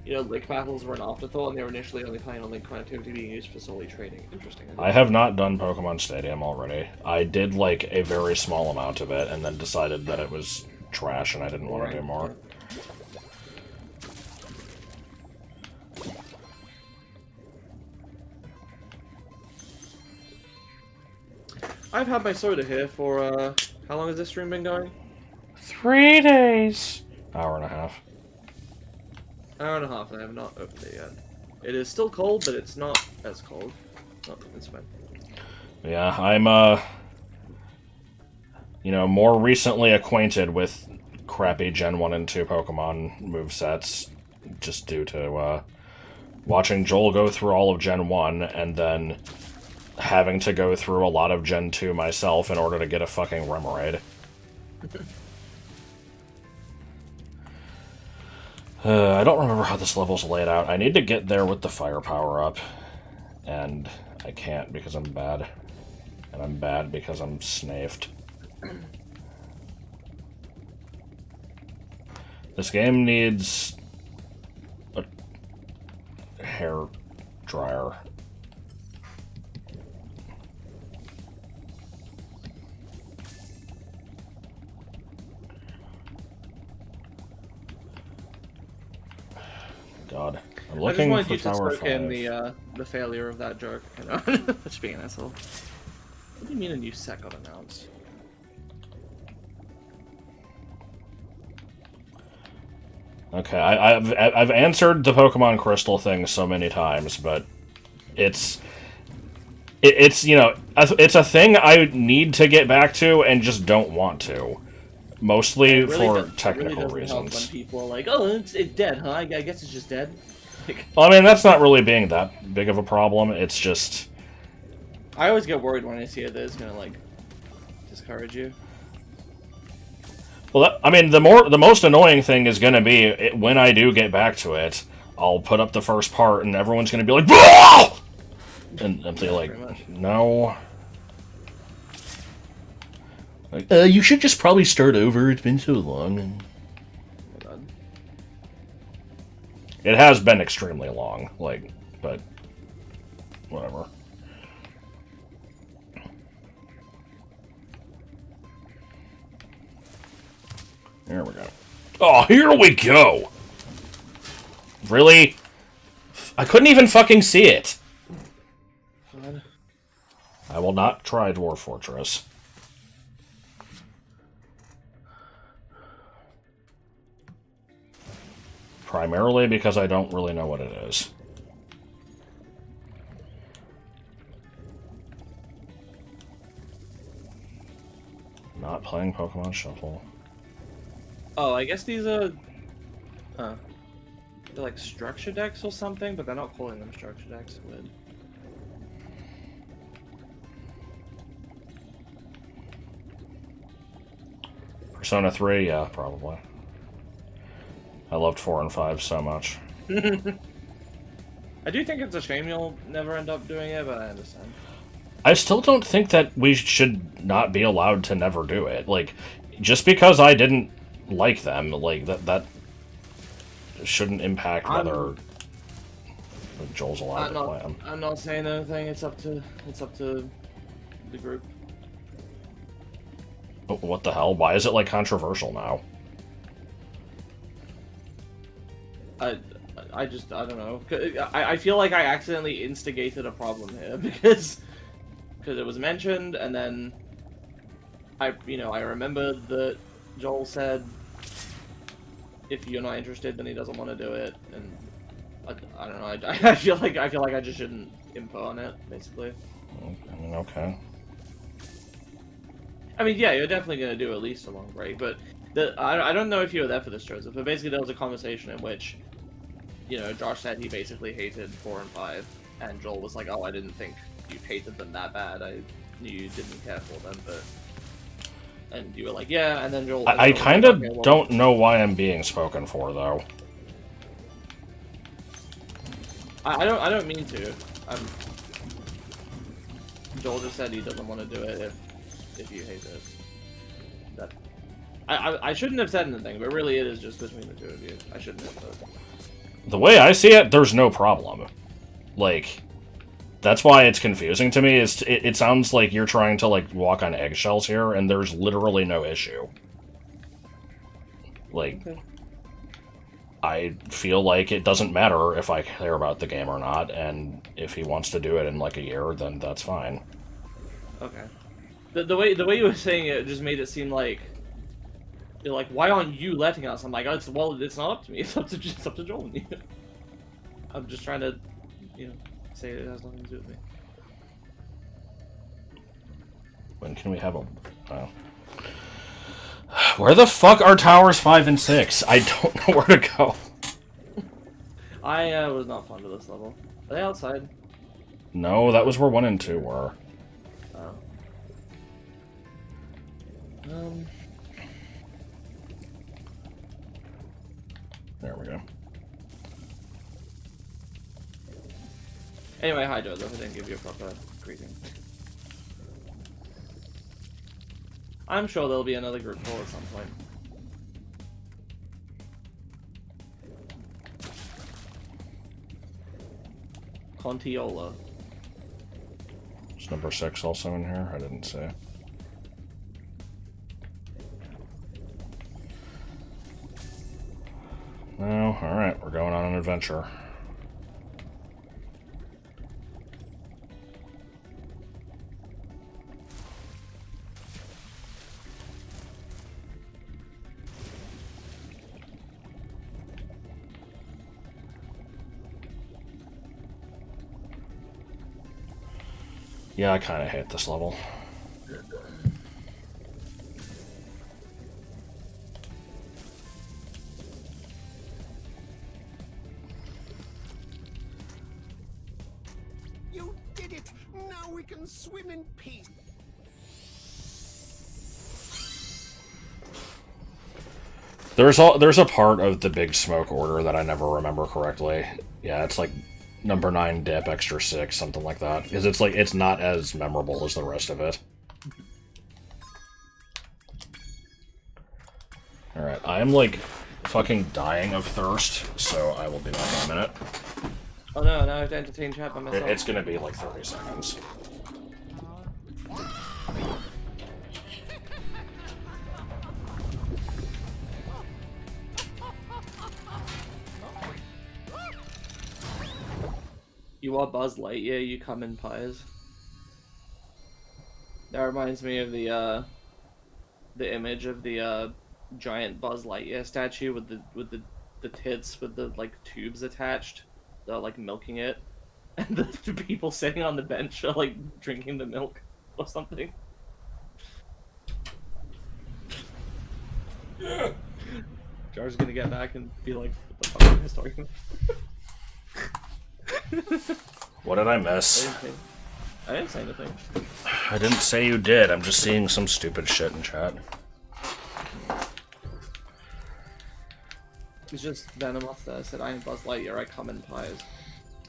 You know, Link battles were an afterthought, and they were initially only planning on Link connectivity being used for solely trading. Interesting. I have not done Pokemon Stadium already. I did, like, a very small amount of it, and then decided that it was trash and I didn't want to do more. I've had my soda here for, how long has this stream been going? 3 days! Hour and a half. Hour and a half, and I have not opened it yet. It is still cold, but it's not as cold. Oh, it's fine. Yeah, I'm, you know, more recently acquainted with crappy Gen 1 and 2 Pokemon movesets, just due to, watching Joel go through all of Gen 1, and then having to go through a lot of Gen 2 myself in order to get a fucking Remoraid. I don't remember how this level's laid out. I need to get there with the firepower up, and I can't because I'm bad. And I'm bad because I'm snafed. This game needs a hair dryer. God, I'm looking I for just wanted Tower you to soak 5. in the failure of that joke. You know? Just being an asshole. What do you mean a new set got announced? Okay, I've answered the Pokemon Crystal thing so many times, but it's you know, it's a thing I need to get back to and just don't want to. Mostly for technical reasons. When people are like, "Oh, it's dead, huh? I guess it's just dead." Well, I mean, that's not really being that big of a problem. It's just I always get worried when I see it that it's gonna like discourage you. well, I mean, the most annoying thing is gonna be when I do get back to it. I'll put up the first part, and everyone's gonna be like, "Whoa!" And I'm Yeah, like, pretty much. no. Like, you should just probably start over. It's been so long. Oh my god. It has been extremely long, like, but whatever. There we go. Oh, here we go! Really? I couldn't even fucking see it. God. I will not try Dwarf Fortress. Primarily because I don't really know what it is. Not playing Pokemon Shuffle. Oh, I guess these are... They're like structure decks or something, but they're not calling them structure decks. Weird. Persona 3, yeah, probably. I loved 4 and 5 so much. I do think it's a shame you'll never end up doing it, but I understand. I still don't think that we should not be allowed to never do it. Like, just because I didn't like them, like, that shouldn't impact whether Joel's allowed to play them. I'm not saying anything. It's up to the group. But what the hell? Why is it, like, controversial now? I don't know. I feel like I accidentally instigated a problem here because it was mentioned, and then I remembered that Joel said if you're not interested, then he doesn't want to do it, and I don't know. I feel like I just shouldn't input on it, basically. I mean, okay. I mean, yeah, you're definitely gonna do at least a long break, but I don't know if you were there for this, Joseph, but basically there was a conversation in which, Josh said he basically hated 4 and 5, and Joel was like, "Oh, I didn't think you hated them that bad. I knew you didn't care for them, but." And you were like, "Yeah," and then Joel. I kind of don't know why I'm being spoken for, though. I don't mean to. Joel just said he doesn't want to do it if you hate it. That I shouldn't have said anything, but really it is just between the two of you. I shouldn't have. But... The way I see it, there's no problem. Like, that's why it's confusing to me. It sounds like you're trying to, like, walk on eggshells here, and there's literally no issue. Like, okay. I feel like it doesn't matter if I care about the game or not, and if he wants to do it in, like, a year, then that's fine. Okay. The way you were saying it just made it seem like you're like, why aren't you letting us? I'm like, oh, it's not up to me. It's up to Joel and you. I'm just trying to, say it has nothing to do with me. When can we have a? Oh. Where the fuck are towers 5 and 6? I don't know where to go. I was not fond of this level. Are they outside? No, that was where 1 and 2 were. Oh. There we go. Anyway, hi Joseph. I didn't give you a proper greeting. I'm sure there'll be another group call at some point. Contiola. Is number 6 also in here? I didn't say. No, alright, we're going on an adventure. Yeah, I kind of hate this level. You did it! Now we can swim in peace. There's a part of the Big Smoke order that I never remember correctly. Yeah, it's like number 9 dip extra 6, something like that. Because it's like, it's not as memorable as the rest of it. Alright, I am like fucking dying of thirst, so I will be back in a minute. Oh no, now I have to entertain chat by myself. It's gonna be like 30 seconds. You are Buzz Lightyear, you come in pies. That reminds me of the image of the giant Buzz Lightyear statue with the tits with the like tubes attached. They're like milking it, and the people sitting on the bench are like drinking the milk or something. Jar's gonna get back and be like, "What the fuck are you guys talking about?" What did I miss? I didn't say anything. I didn't say you did. I'm just seeing some stupid shit in chat. It's just Venomous that said, "I am Buzz Lightyear, I come in pies."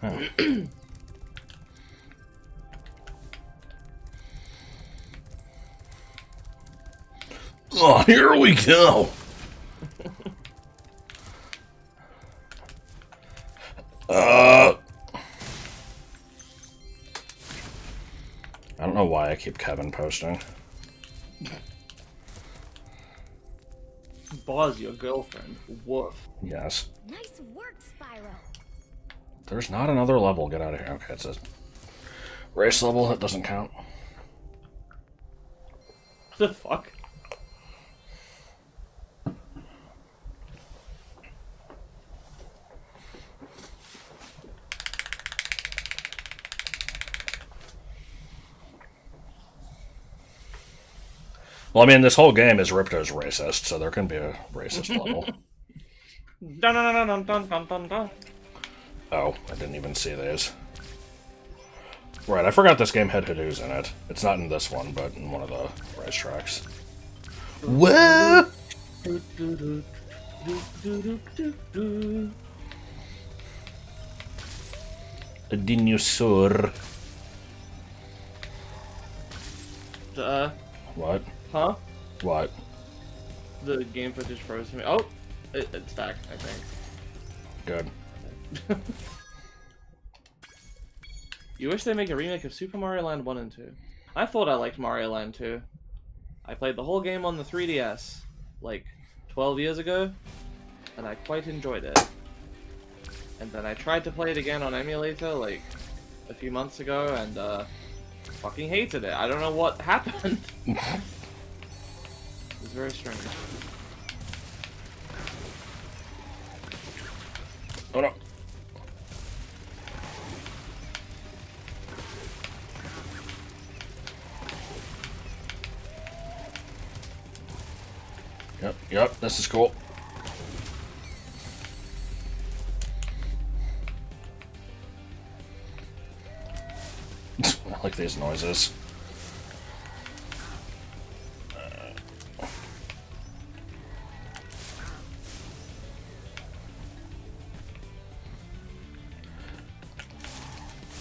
Oh. Oh, here we go. I don't know why I keep Kevin posting. Buzz, your girlfriend. Woof. Yes. Nice work, Spyro. There's not another level. Get out of here. Okay, it says race level. That doesn't count. What the fuck? Well, I mean, this whole game is Ripto's racist, so there can be a racist level. Dun dun dun dun dun dun dun dun. Oh, I didn't even see these. Right, I forgot this game had Hadoos in it. It's not in this one, but in one of the racetracks. What? A dinosaur. What? Huh? What? The game footage froze for me. Oh, it's back, I think. Good. You wish they make a remake of Super Mario Land 1 and 2. I thought I liked Mario Land 2. I played the whole game on the 3DS, like, 12 years ago, and I quite enjoyed it. And then I tried to play it again on Emulator, like, a few months ago, and, fucking hated it. I don't know what happened. It was very strange. Oh no. Yep, this is cool. I like these noises.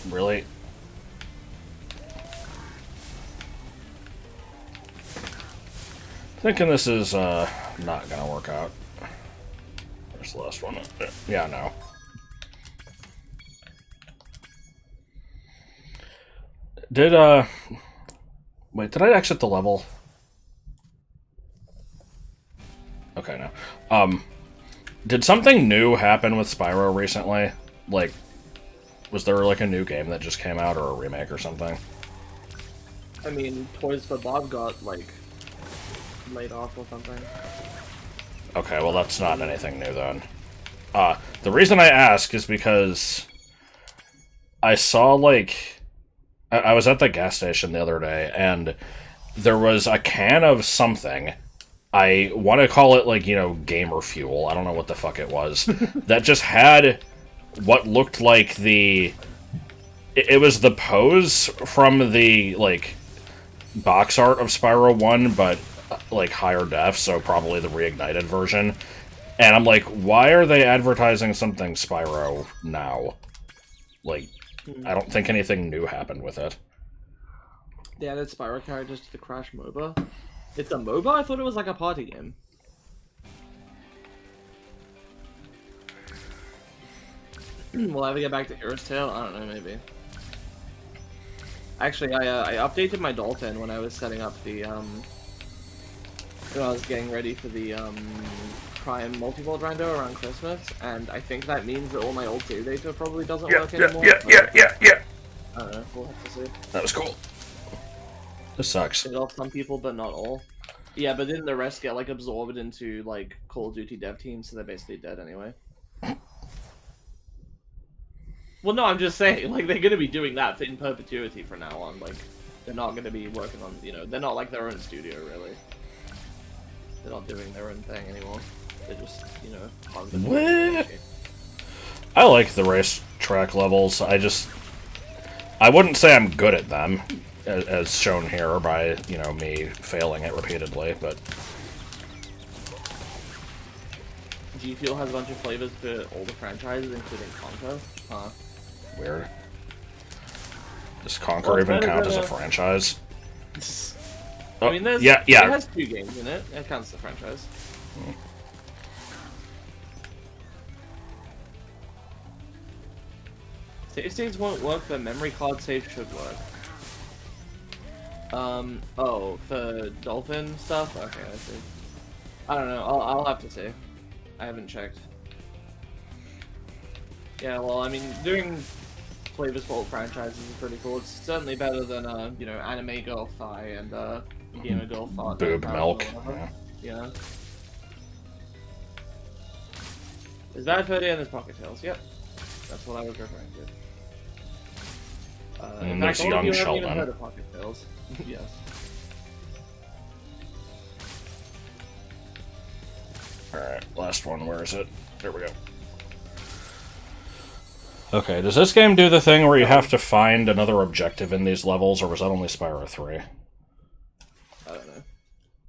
Really? Thinking this is not gonna work out. Where's the last one? Yeah, no. Wait, did I exit the level? Okay, no. Did something new happen with Spyro recently? Like, was there like a new game that just came out or a remake or something? I mean, Toys for Bob got, like, laid off or something. Okay, well that's not anything new then. The reason I ask is because I saw, like... I was at the gas station the other day, and there was a can of something. I want to call it, like, you know, gamer fuel. I don't know what the fuck it was. That just had what looked like the... It was the pose from the, like, box art of Spyro 1, but, like, higher def, so probably the Reignited version. And I'm like, why are they advertising something Spyro now? Like, I don't think anything new happened with it. They added Spyro characters to the Crash MOBA. It's a MOBA? I thought it was like a party game. Will I ever get back to Hero's Tale? I don't know, maybe. Actually, I updated my Dolphin when I was setting up the, when I was getting ready for the, Prime Multi-World Rando around Christmas, and I think that means that all my old save data probably doesn't work anymore. Yeah. I don't know, we'll have to see. That was cool. This sucks. It helps some people, but not all. Yeah, but then the rest get, like, absorbed into, like, Call of Duty dev teams, so they're basically dead anyway. Well, no, I'm just saying, like, they're gonna be doing that in perpetuity from now on. Like, they're not gonna be working on, you know, they're not like their own studio, really. They're not doing their own thing anymore. They're just, you know, part of the What? I like the racetrack levels. I wouldn't say I'm good at them, as shown here by, you know, me failing it repeatedly, but... G Fuel has a bunch of flavors for all the franchises, including Conco. Huh. Weird. Does Conquer even count as a franchise? I mean, there's, yeah. It has 2 games in it. It counts as a franchise. Save states won't work, but memory card save should work. Oh, for Dolphin stuff? Okay, I see. I don't know. I'll have to see. I haven't checked. Yeah, well, I mean, doing flavors for old franchises is pretty cool. It's certainly better than, you know, Anime Girl Fi and, Gamer Girl Fi. Boob milk. Yeah. There's Bad Fur Day and there's Pocket Tales. Yep. That's what I was referring to. And there's Young you haven't Sheldon. even heard of Pocket Tales. Yes. Alright, last one. Where is it? There we go. Okay, does this game do the thing where you have to find another objective in these levels, or was that only Spyro 3? I don't know.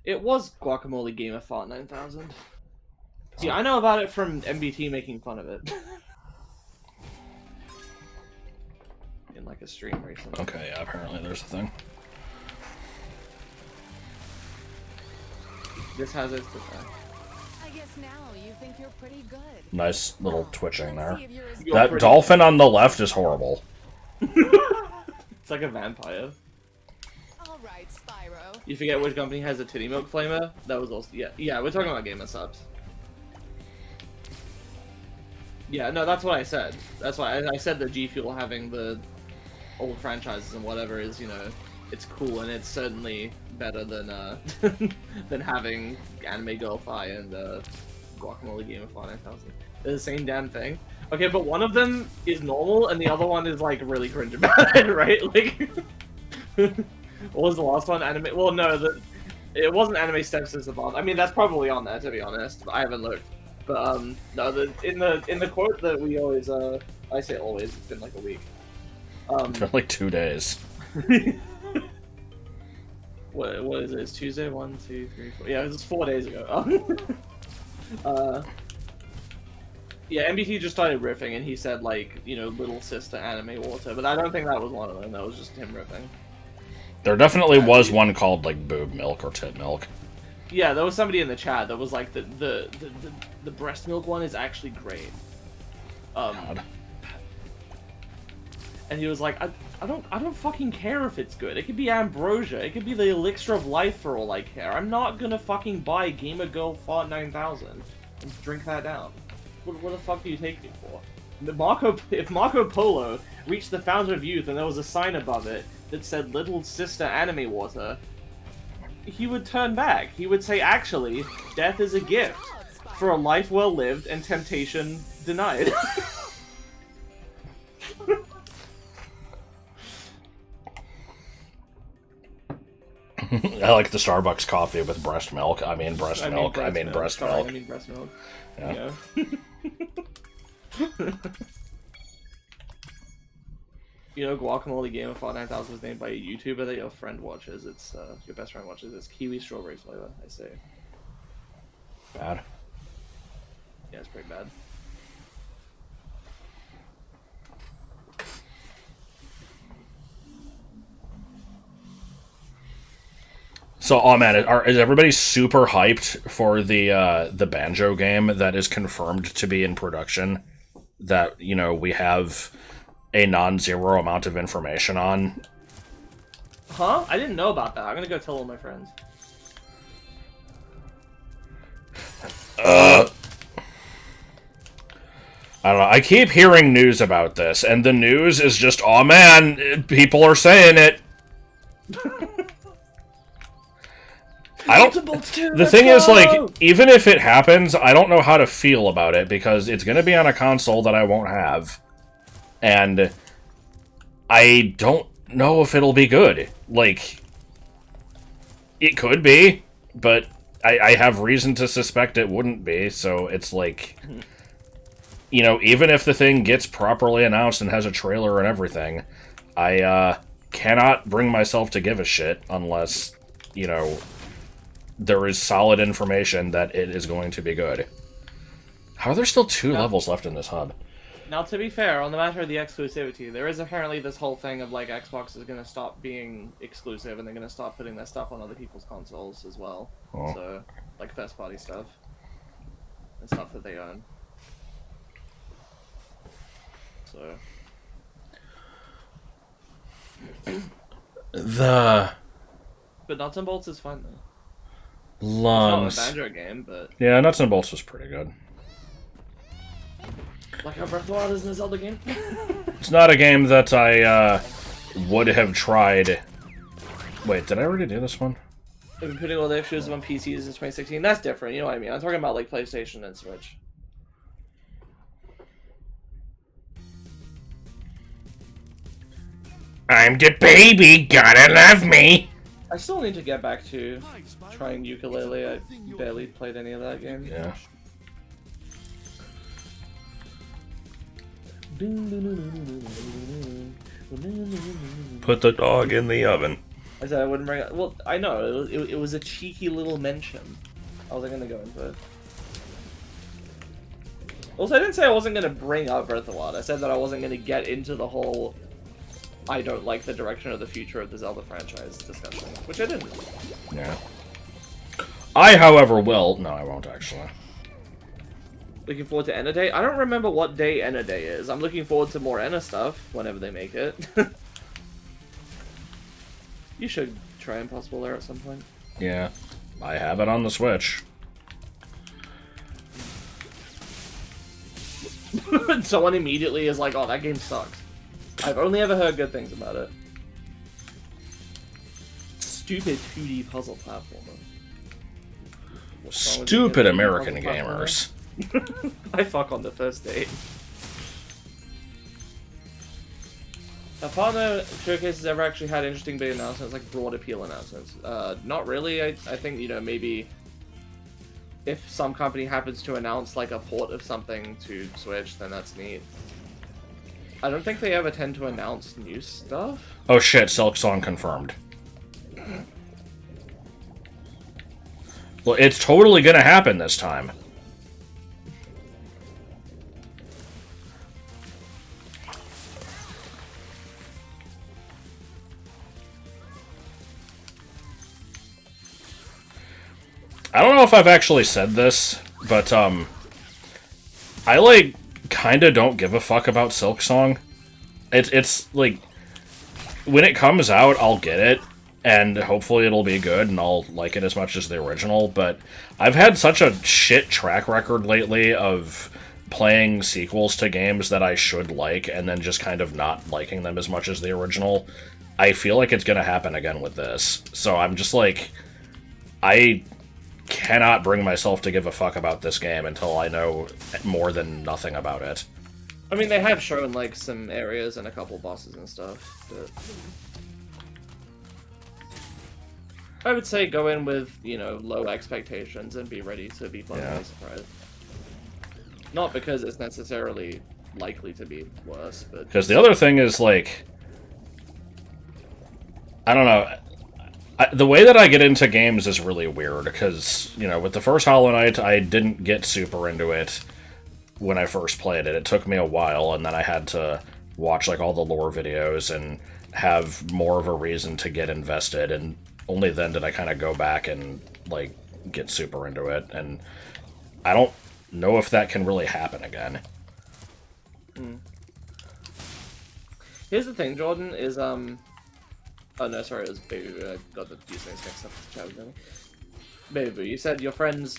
It was Guacamole Gamer Fart 9000. See, I know about it from MBT making fun of it. In like a stream recently. Okay, yeah, apparently there's a thing. This has its I guess now you think you're pretty good. Nice little twitching there. See if you're as You're That pretty- dolphin on the left is horrible. It's like a vampire. all right, Spyro. You forget which company has a titty milk flamer? That was also yeah. We're talking about Game of Subs. Yeah, no, that's what I said. That's why I said that G Fuel having the old franchises and whatever is, you know, it's cool and it's certainly better than than having Anime Girl Fi and Guacamole Game of Fire 9000. They're the same damn thing. Okay, but one of them is normal and the other one is like really cringe about it, right? Like, what was the last one? Anime? Well, no, it wasn't Anime Stepsister Bond. I mean, that's probably on there to be honest. But I haven't looked. But no, in the quote that we always I say always. It's been like a week. It's been like 2 days. What is it? It's Tuesday. 1, 2, 3, 4. Yeah, it was 4 days ago. Yeah, MBT just started riffing, and he said like, you know, little sister anime water, but I don't think that was one of them. That was just him riffing. There definitely was one called like boob milk or tit milk. Yeah, there was somebody in the chat that was like the breast milk one is actually great. God. And he was like, I don't fucking care if it's good. It could be ambrosia. It could be the elixir of life for all I care. I'm not gonna fucking buy Gamer Girl Fart 9000 and drink that down. What the fuck do you take me for? If Marco Polo reached the fountain of youth and there was a sign above it that said "Little Sister Anime Water," he would turn back. He would say, actually, death is a gift for a life well lived and temptation denied. I like the Starbucks coffee with breast milk. I mean breast milk. Sorry, I mean breast milk. Yeah. You know, Guacamole Game of Fart 9000 was named by a YouTuber that your friend watches. It's your best friend watches. It's kiwi strawberry flavor. I say. So, oh man, is everybody super hyped for the Banjo game that is confirmed to be in production? That, you know, we have a non-zero amount of information on. Huh? I didn't know about that. I'm gonna go tell all my friends. I don't know. I keep hearing news about this, and the news is just, oh man, people are saying it. I don't. The thing is, like, even if it happens, I don't know how to feel about it because it's going to be on a console that I won't have, and I don't know if it'll be good. Like, it could be, but I have reason to suspect it wouldn't be. So it's like, you know, even if the thing gets properly announced and has a trailer and everything, I cannot bring myself to give a shit unless, you know, there is solid information that it is going to be good. How are there still 2 levels left in this hub? Now, to be fair, on the matter of the exclusivity, there is apparently this whole thing of, like, Xbox is going to stop being exclusive, and they're going to stop putting their stuff on other people's consoles as well. Oh. So, like, first-party stuff. And stuff that they own. So... But Nuts and Bolts is fun, though. Lungs. It's not a Banjo game, but... Yeah, Nuts and Bolts was pretty good. Like how Breath of the Wild isn't a Zelda game? It's not a game that I would have tried. Wait, did I already do this one? They've been putting all their shows on PCs since 2016. That's different, you know what I mean? I'm talking about like PlayStation and Switch. I'm the baby, gotta love me! I still need to get back to trying ukulele. I barely played any of that game. Yeah. Put the dog in the oven. I said I wouldn't bring it. Well, I know. It was a cheeky little mention. I wasn't going to go into it. Also, I didn't say I wasn't going to bring up Breath of the Wild. I said that I wasn't going to get into the whole I don't like the direction of the future of the Zelda franchise discussion. Which I didn't. Yeah. I, however, will. No, I won't, actually. Looking forward to Enna Day? I don't remember what day Enna Day is. I'm looking forward to more Enna stuff whenever they make it. You should try Impossible Lair at some point. Yeah. I have it on the Switch. Someone immediately is like, oh, that game sucks. I've only ever heard good things about it. Stupid 2D puzzle platformer. Stupid American gamers. I fuck on the first date. Have partner showcases ever actually had interesting big announcements, like broad appeal announcements? Not really. I think, you know, maybe if some company happens to announce like a port of something to Switch, then that's neat. I don't think they ever tend to announce new stuff. Oh shit, Silksong confirmed. Well, it's totally gonna happen this time. I don't know if I've actually said this, but, I, like, kinda don't give a fuck about Silksong. It's, like, when it comes out, I'll get it, and hopefully it'll be good, and I'll like it as much as the original, but I've had such a shit track record lately of playing sequels to games that I should like, and then just kind of not liking them as much as the original. I feel like it's gonna happen again with this. So I'm just like, I cannot bring myself to give a fuck about this game until I know more than nothing about it. I mean, they have shown, like, some areas and a couple bosses and stuff, but... I would say go in with, you know, low expectations and be ready to be pleasantly surprised. Not because it's necessarily likely to be worse, but... Because the other thing is, like... I don't know... the way that I get into games is really weird, because, you know, with the first Hollow Knight, I didn't get super into it when I first played it. It took me a while, and then I had to watch, like, all the lore videos and have more of a reason to get invested, and only then did I kind of go back and like get super into it, and I don't know if that can really happen again. Here's the thing, Jordan, is oh no, sorry, it was Baby Boo. I got the these things mixed up with the chat with me. Baby Boo, you said your friend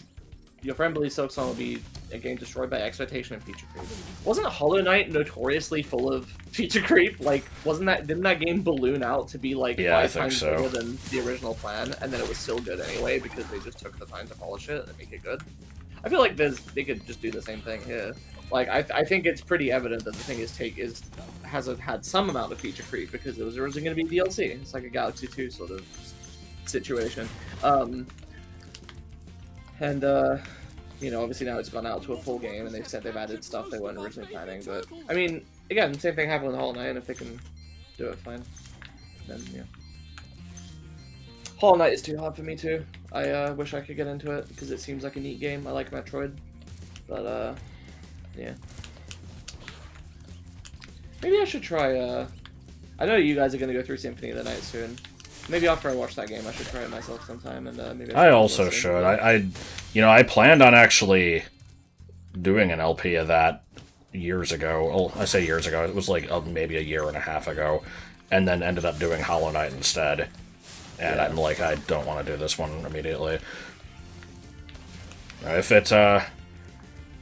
believes Silksong will be a game destroyed by expectation and feature creep. Wasn't Hollow Knight notoriously full of feature creep? Like, didn't that game balloon out to be like 5 times bigger than the original plan, and then it was still good anyway because they just took the time to polish it and make it good? I feel like they could just do the same thing here. Like, I think it's pretty evident that the thing has had some amount of feature creep because it was originally going to be DLC. It's like a Galaxy 2 sort of situation. You know, obviously now it's gone out to a full game, and they've said they've added stuff they weren't originally planning. But I mean, again, same thing happened with Hollow Knight, and if they can do it, fine. Then yeah. Hollow Knight is too hard for me too. I wish I could get into it because it seems like a neat game. I like Metroid, but yeah. Maybe I should try. I know you guys are gonna go through Symphony of the Night soon. Maybe after I watch that game, I should try it myself sometime, and maybe. I also should. I planned on actually doing an LP of that years ago. Well, I say years ago. It was like maybe a year and a half ago, and then ended up doing Hollow Knight instead. And I'm like, I don't want to do this one immediately. If it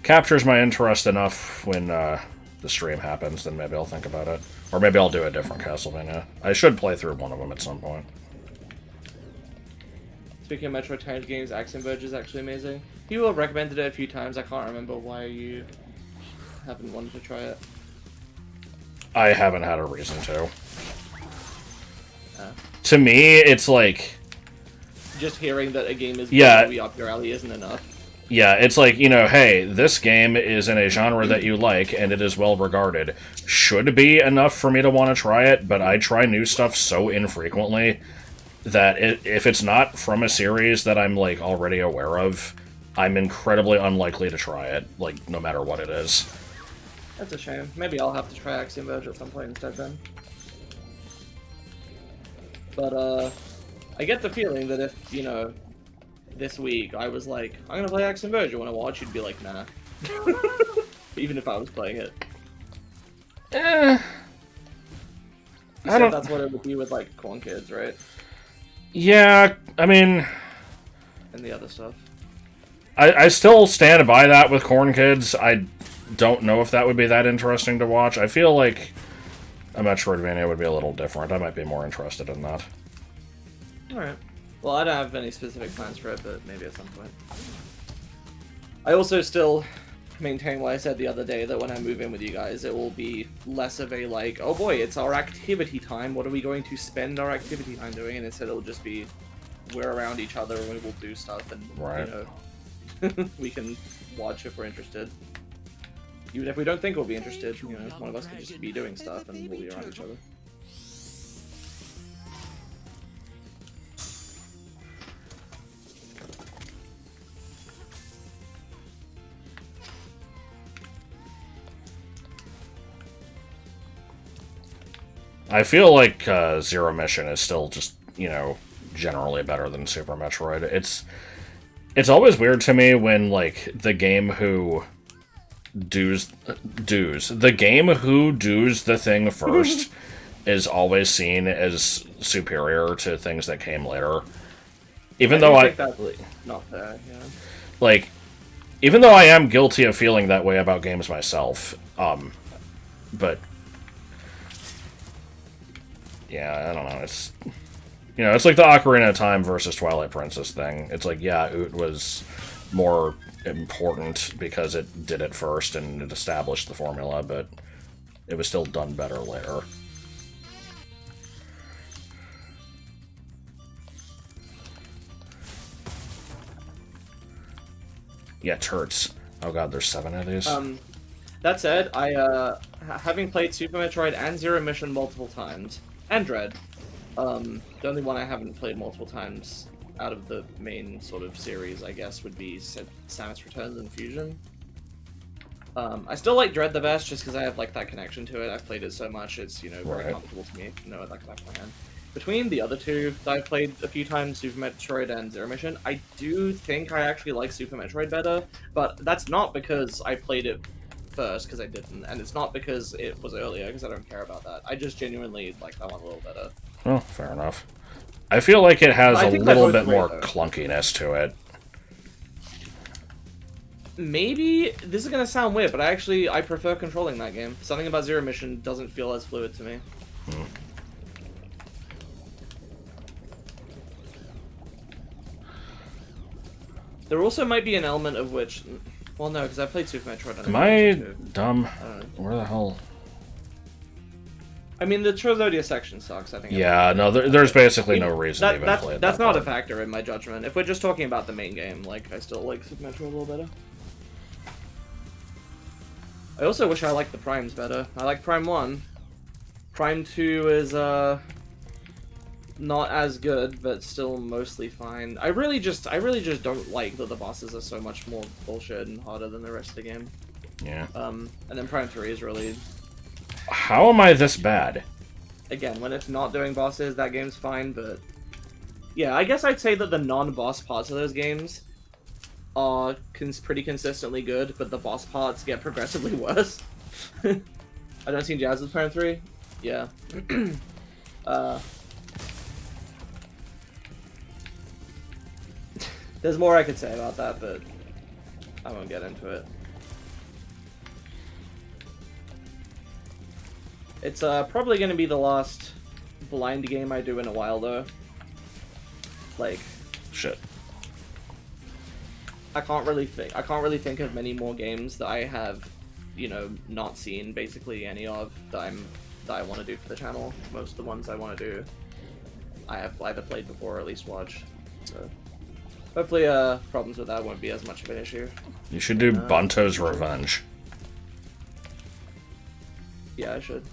captures my interest enough when the stream happens, then maybe I'll think about it. Or maybe I'll do a different Castlevania. I should play through one of them at some point. Speaking of Metroid timed games, Axiom Verge is actually amazing. People have recommended it a few times. I can't remember why you haven't wanted to try it. I haven't had a reason to. To me, it's like... Just hearing that a game is going to be up your alley isn't enough. Yeah, it's like, you know, hey, this game is in a genre that you like, and it is well regarded. Should be enough for me to want to try it, but I try new stuff so infrequently that if it's not from a series that I'm, like, already aware of, I'm incredibly unlikely to try it, like, no matter what it is. That's a shame. Maybe I'll have to try Axiom Verge at some point instead then. But, I get the feeling that if, you know, this week I was like, I'm gonna play Axiom Verge, you wanna watch? You'd be like, nah. Even if I was playing it. I don't... That's what it would be with, like, Corn Kids, right? Yeah, I mean... And the other stuff. I still stand by that with Corn Kids. I don't know if that would be that interesting to watch. I feel like a Metroidvania would be a little different. I might be more interested in that. Alright. Well, I don't have any specific plans for it, but maybe at some point. I also still maintain what I said the other day, that when I move in with you guys, it will be less of a, like, oh boy, it's our activity time, what are we going to spend our activity time doing? And instead it'll just be, we're around each other and we will do stuff, and, you know, we can watch if we're interested. Even if we don't think we'll be interested, you know, one of us can just be doing stuff and we'll be around each other. I feel like Zero Mission is still just, you know, generally better than Super Metroid. It's always weird to me when, like, the game who does the thing first is always seen as superior to things that came later. Even though that's not fair, yeah. Like, even though I am guilty of feeling that way about games myself, but yeah, I don't know. It's, you know, it's like the Ocarina of Time versus Twilight Princess thing. It's like, yeah, Oot was more important because it did it first and it established the formula, but it was still done better later. Yeah, turds. Oh god, there's 7 of these. That said, I, having played Super Metroid and Zero Mission multiple times, and Dread, the only one I haven't played multiple times out of the main sort of series, I guess, would be Samus Returns and Fusion. I still like Dread the best, just because I have, like, that connection to it. I've played it so much, it's, you know, very comfortable to me to know it like that plan. between the other two that I've played a few times, Super Metroid and Zero Mission, I do think I actually like Super Metroid better, but that's not because I played it first, because I didn't, and it's not because it was earlier, because I don't care about that. I just genuinely like that one a little better. Oh, fair enough. I feel like it has I a think they're little both bit great, more though. clunkiness to it. Maybe this is gonna sound weird, but I prefer controlling that game. Something about Zero Mission doesn't feel as fluid to me. There also might be an element of which, well, no, because I played Super Metroid. On Am I Emulation, too. dumb? I don't know. Where the hell? I mean, the Trozodia section sucks. I think. Yeah, no, there's basically no reason to even play it. That's that not a part. factor in my judgment. If we're just talking about the main game, like, I still like Super Metroid a little better. I also wish I liked the Primes better. I like Prime 1. Prime 2 is, not as good, but still mostly fine. I really just don't like that the bosses are so much more bullshit and harder than the rest of the game. Yeah. And then Prime 3 is really, How am I this bad? again, when it's not doing bosses, that game's fine, but yeah, I guess I'd say that the non-boss parts of those games are pretty consistently good, but the boss parts get progressively worse. I don't see Jazz with Prime 3? Yeah. There's more I could say about that, but I won't get into it. It's probably going to be the last blind game I do in a while, though. Like, Shit. I can't really think of many more games that I have, you know, not seen basically any of that I want to do for the channel. Most of the ones I want to do, I have either played before or at least watched. So hopefully, problems with that won't be as much of an issue. You should do Bunto's Revenge. Yeah, I should.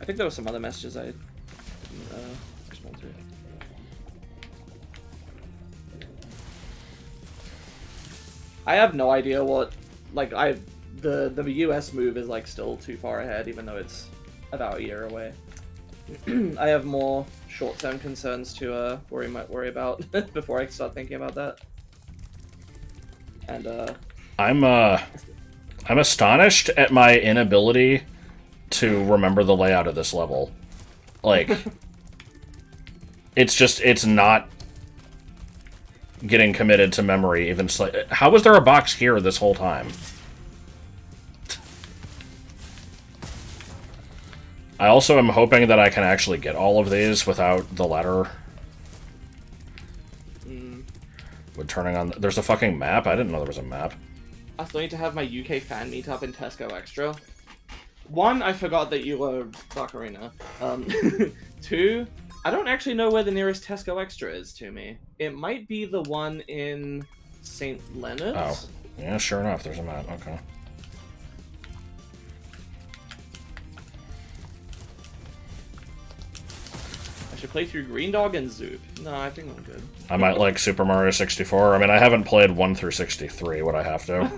I think there were some other messages I didn't respond to. I have no idea what, like, the US move is, like, still too far ahead, even though it's about a year away. I have more short-term concerns to worry about before I start thinking about that. And I'm astonished at my inability to remember the layout of this level. Like, it's not getting committed to memory even slightly. How was there a box here this whole time? I also am hoping that I can actually get all of these without the letter. With turning on... There's a fucking map? I didn't know there was a map. I still need to have my UK fan meetup in Tesco Extra. One, I forgot that you were Buckarina. Two, I don't actually know where the nearest Tesco Extra is to me. It might be the one in St. Leonard's. Oh. Yeah, sure enough, there's a map. Okay. I should play through Green Dog and Zoop. No, I think I'm good. I might like Super Mario 64. I mean, I haven't played 1 through 63. Would I have to?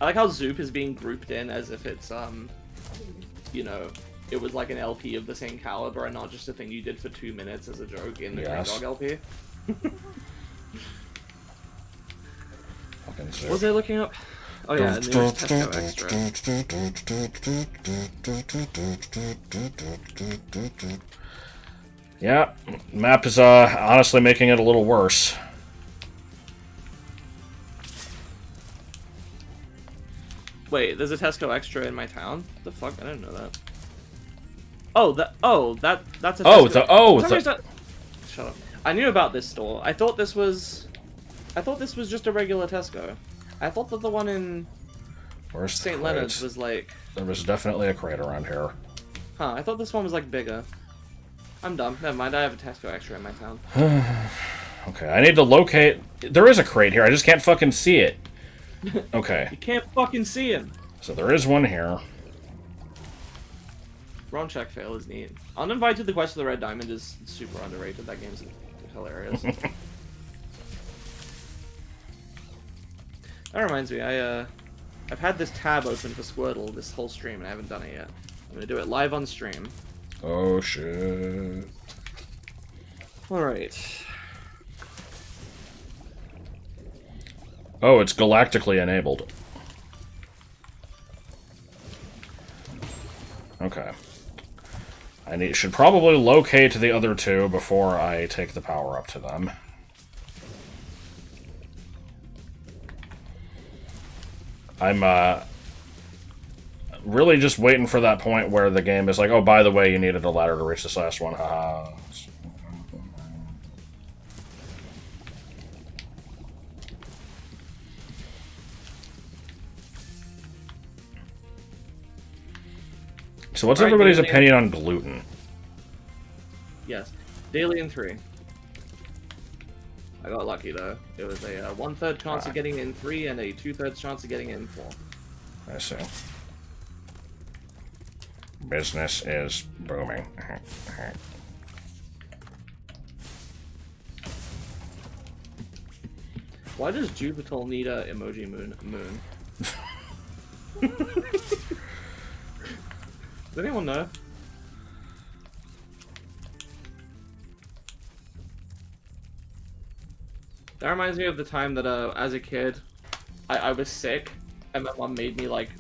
I like how Zoop is being grouped in as if it's, you know, it was like an LP of the same caliber and not just a thing you did for 2 minutes as a joke in the Yes. Green Dog LP. Fucking What was I looking up? Oh yeah, and there's Tesco Extra. Yeah, map is honestly making it a little worse. Wait, there's a Tesco Extra in my town? The fuck? I didn't know that. That's a Tesco. Shut up. I knew about this store. I thought this was just a regular Tesco. I thought that the one in Where's the St. crate? Leonard's was like... There was definitely a crate around here. Huh, I thought this one was like bigger. I'm dumb. Never mind, I have a Tesco Extra in my town. Okay, I need to locate... There is a crate here, I just can't fucking see it. Okay, You can't fucking see him! so there is one here. Wrong check fail is neat. Uninvited, the Quest of the Red Diamond is super underrated. That game's hilarious. That reminds me, I've had this tab open for Squirtle this whole stream and I haven't done it yet. I'm gonna do it live on stream. Oh shit. Alright. Oh, it's galactically enabled. Okay. Should probably locate the other two before I take the power up to them. I'm really just waiting for that point where the game is like, oh, by the way, you needed a ladder to reach this last one. Haha. So what's everybody's opinion on gluten? Yes. Daily in 3. I got lucky though. It was a 1/3 chance of getting in 3 and a 2/3 chance of getting in 4. I see. Business is booming. Why does Jupiter need a emoji moon? Does anyone know? That reminds me of the time that as a kid, I was sick and my mom made me like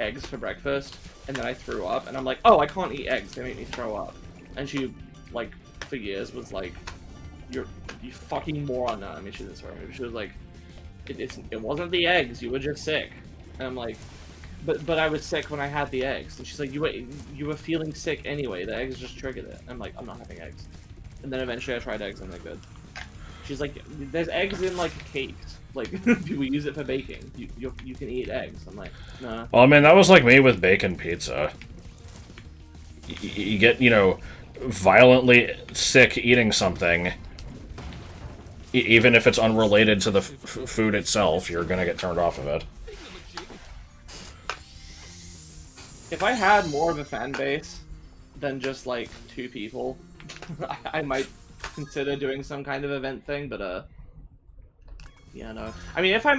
eggs for breakfast and then I threw up and I'm like, oh, I can't eat eggs, they make me throw up. And she, like, for years was like, you fucking moron. No, I mean, she didn't swear at me, but she was like, it wasn't the eggs, you were just sick. And I'm like, but I was sick when I had the eggs. And she's like, you were feeling sick anyway, the eggs just triggered it. I'm like, I'm not having eggs. And then eventually I tried eggs and they're good. She's like, there's eggs in like cakes. Like, people use it for baking. You can eat eggs. I'm like, nah. Well, I mean, that was like me with bacon pizza. You get, you know, violently sick eating something. Even if it's unrelated to the food itself, you're gonna get turned off of it. If I had more of a fan base than just like 2 people, I might consider doing some kind of event thing, but yeah, no. I mean, if I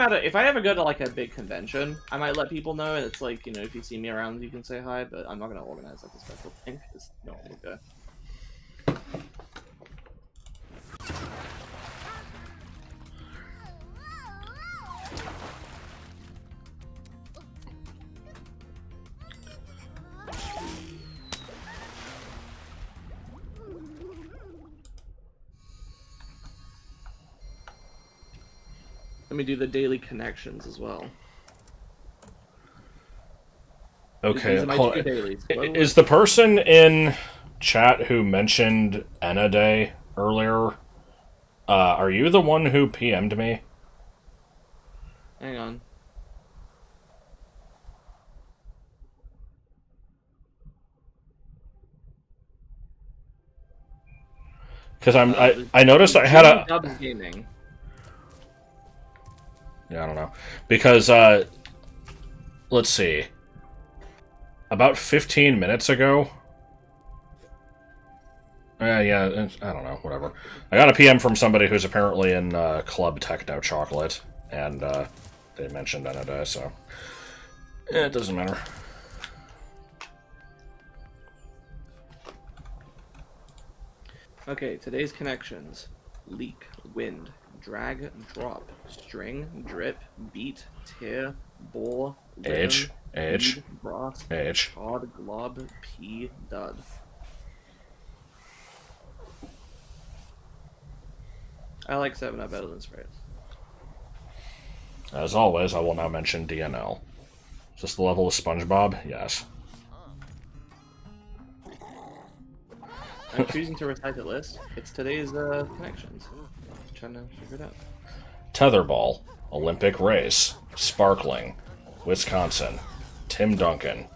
ever go to like a big convention, I might let people know, and it's like, you know, if you see me around, you can say hi, but I'm not gonna organize like a special thing, because no one will go. Let me do the daily connections as well. Okay, These are my 2 dailies. is the person in chat who mentioned Enna Day earlier, are you the one who PM'd me? Hang on. Because I noticed I had a... Dubs Gaming. Yeah, I don't know. Because, let's see. About 15 minutes ago... yeah, I don't know, whatever. I got a PM from somebody who's apparently in Club Techno Chocolate, and they mentioned Enna Day, so... it doesn't matter. Okay, today's connections. Leak, wind, drag, drop, string, drip, beat, tear, bore, Edge, bead, brass, edge. hard, glob, p, dud. I like 7-Up better than Sprite. As always, I will now mention DNL. Is this the level of SpongeBob? Yes. I'm choosing to recite the list. It's today's connections. I'm trying to figure it out. Tetherball, Olympic race, sparkling, Wisconsin, Tim Duncan,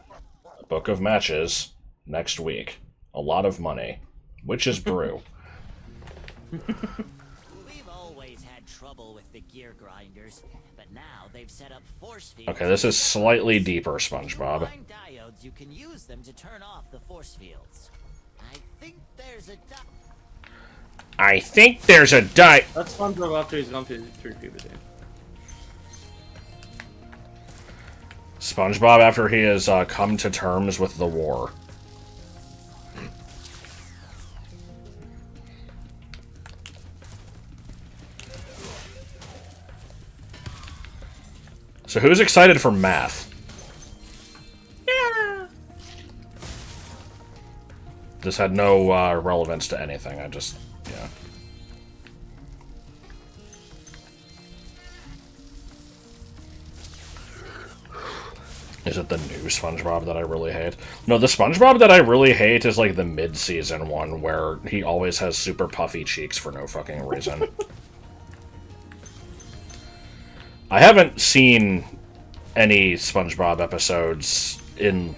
book of matches, next week, a lot of money, Witch's Brew. We've always had trouble with the gear grinders, but now they've set up force fields. Okay, this is slightly deeper, SpongeBob. Find diodes, you can use them to turn off the force fields. I think there's a I think there's a That's SpongeBob after he's gone through puberty. SpongeBob after he has come to terms with the war. So who's excited for math? Yeah. This had no relevance to anything. I just, yeah. Is it the new SpongeBob that I really hate? No, the SpongeBob that I really hate is like the mid-season one where he always has super puffy cheeks for no fucking reason. I haven't seen any SpongeBob episodes in,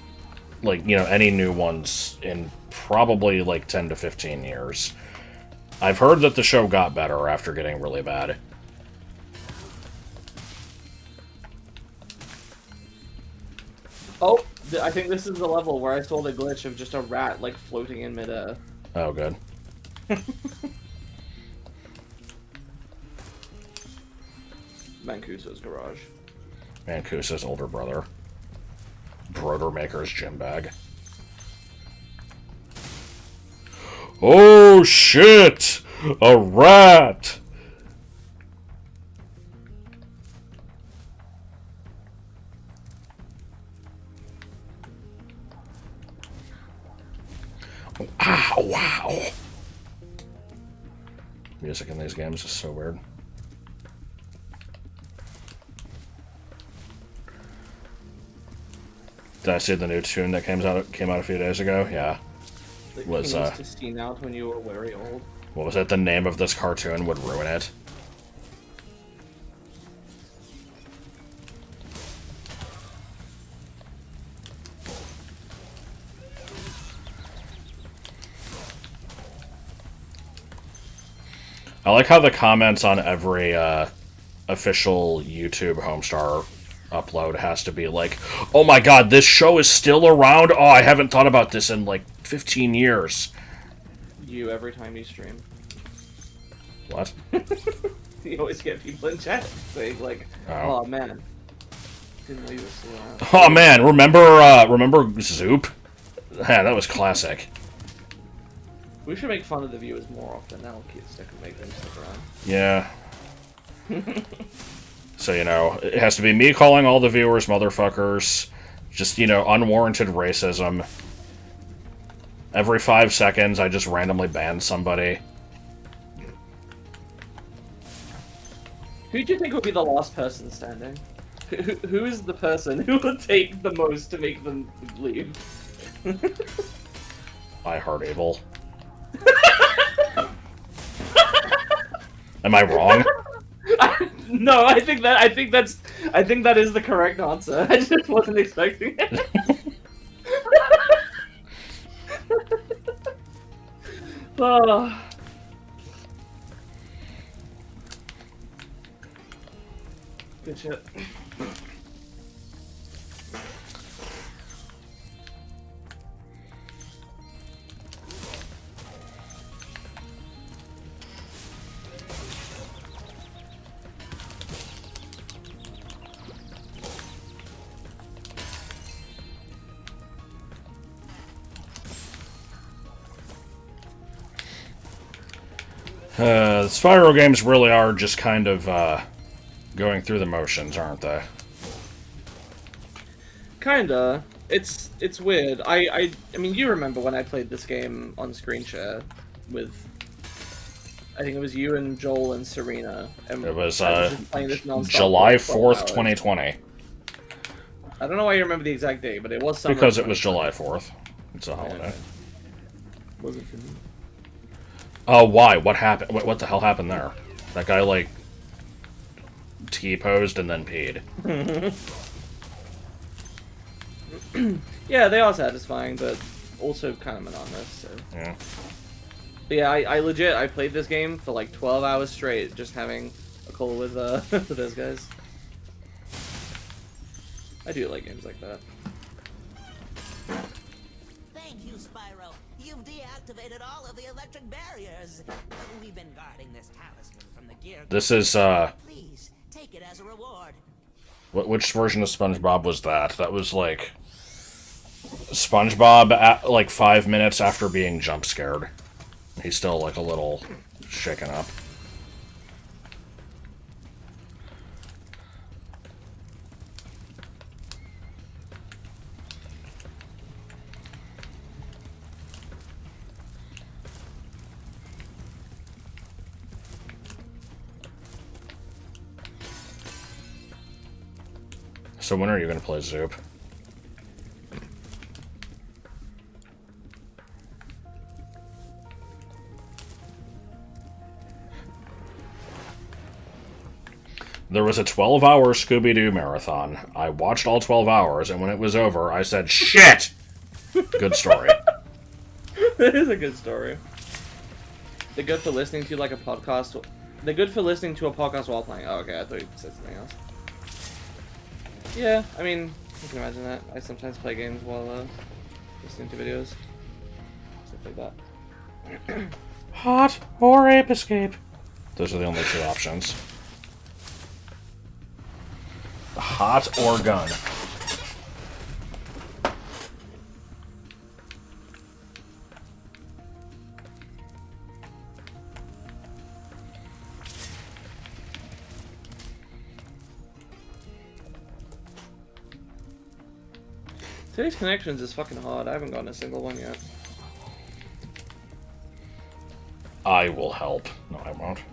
like, you know, any new ones in probably like 10 to 15 years. I've heard that the show got better after getting really bad. Oh, I think this is the level where I saw the glitch of just a rat, like, floating in midair. Oh, good. Mancuso's garage. Mancuso's older brother. Brodermaker's gym bag. Oh, shit! A rat! Wow, wow. Music in these games is so weird. Did I see the new tune that came out a few days ago? Yeah. That Was you used to sing out when you were very old. what was it? The name of this cartoon would ruin it. I like how the comments on every official YouTube Homestar upload has to be like, oh my god, this show is still around? Oh, I haven't thought about this in like 15 years. You every time you stream. What? You always get people in chat saying like, Oh. oh man. Didn't know you were still around. Oh man, remember Zoop? Yeah, that was classic. We should make fun of the viewers more often. That'll make them stick around. Yeah. So, you know, it has to be me calling all the viewers motherfuckers. Just, you know, unwarranted racism. Every 5 seconds, I just randomly ban somebody. Who do you think would be the last person standing? Who is the person who would take the most to make them leave? I heart Abel. Am I wrong? No, I think that is the correct answer. I just wasn't expecting it. Oh. Good shit. The Spyro games really are just kind of going through the motions, aren't they? Kinda. It's weird. I mean, you remember when I played this game on screen share with, I think it was you and Joel and Serena. And It was I just playing this nonstop July for 12 4th, hours. 2020. I don't know why you remember the exact date, but it was summer. Because it was July 4th. It's a holiday. Wasn't for me. Oh, why? What happened? What the hell happened there? That guy, like, T-posed and then peed. Yeah, they are satisfying, but also kind of monotonous. So. Yeah. But yeah, I legit I played this game for like 12 hours straight, just having a call with with those guys. I do like games like that. Thank you, Spyro. You've deactivated all of the electric barriers. We've been guarding this talisman from the gear. This is, Please take it as a reward. Which version of SpongeBob was that? That was like SpongeBob at like 5 minutes after being jump scared. He's still like a little shaken up. So when are you going to play Zoop? There was a 12-hour Scooby-Doo marathon. I watched all 12 hours, and when it was over, I said, shit! Good story. That is a good story. They're good for listening to like a podcast. They're good for listening to a podcast while playing. Oh, okay, I thought you said something else. Yeah, I mean, I can imagine that. I sometimes play games while listening to videos. Stuff like that. Hot or Ape Escape. Those are the only two options. Hot or gun. Today's connections is fucking hard. I haven't gotten a single one yet. I will help. No, I won't.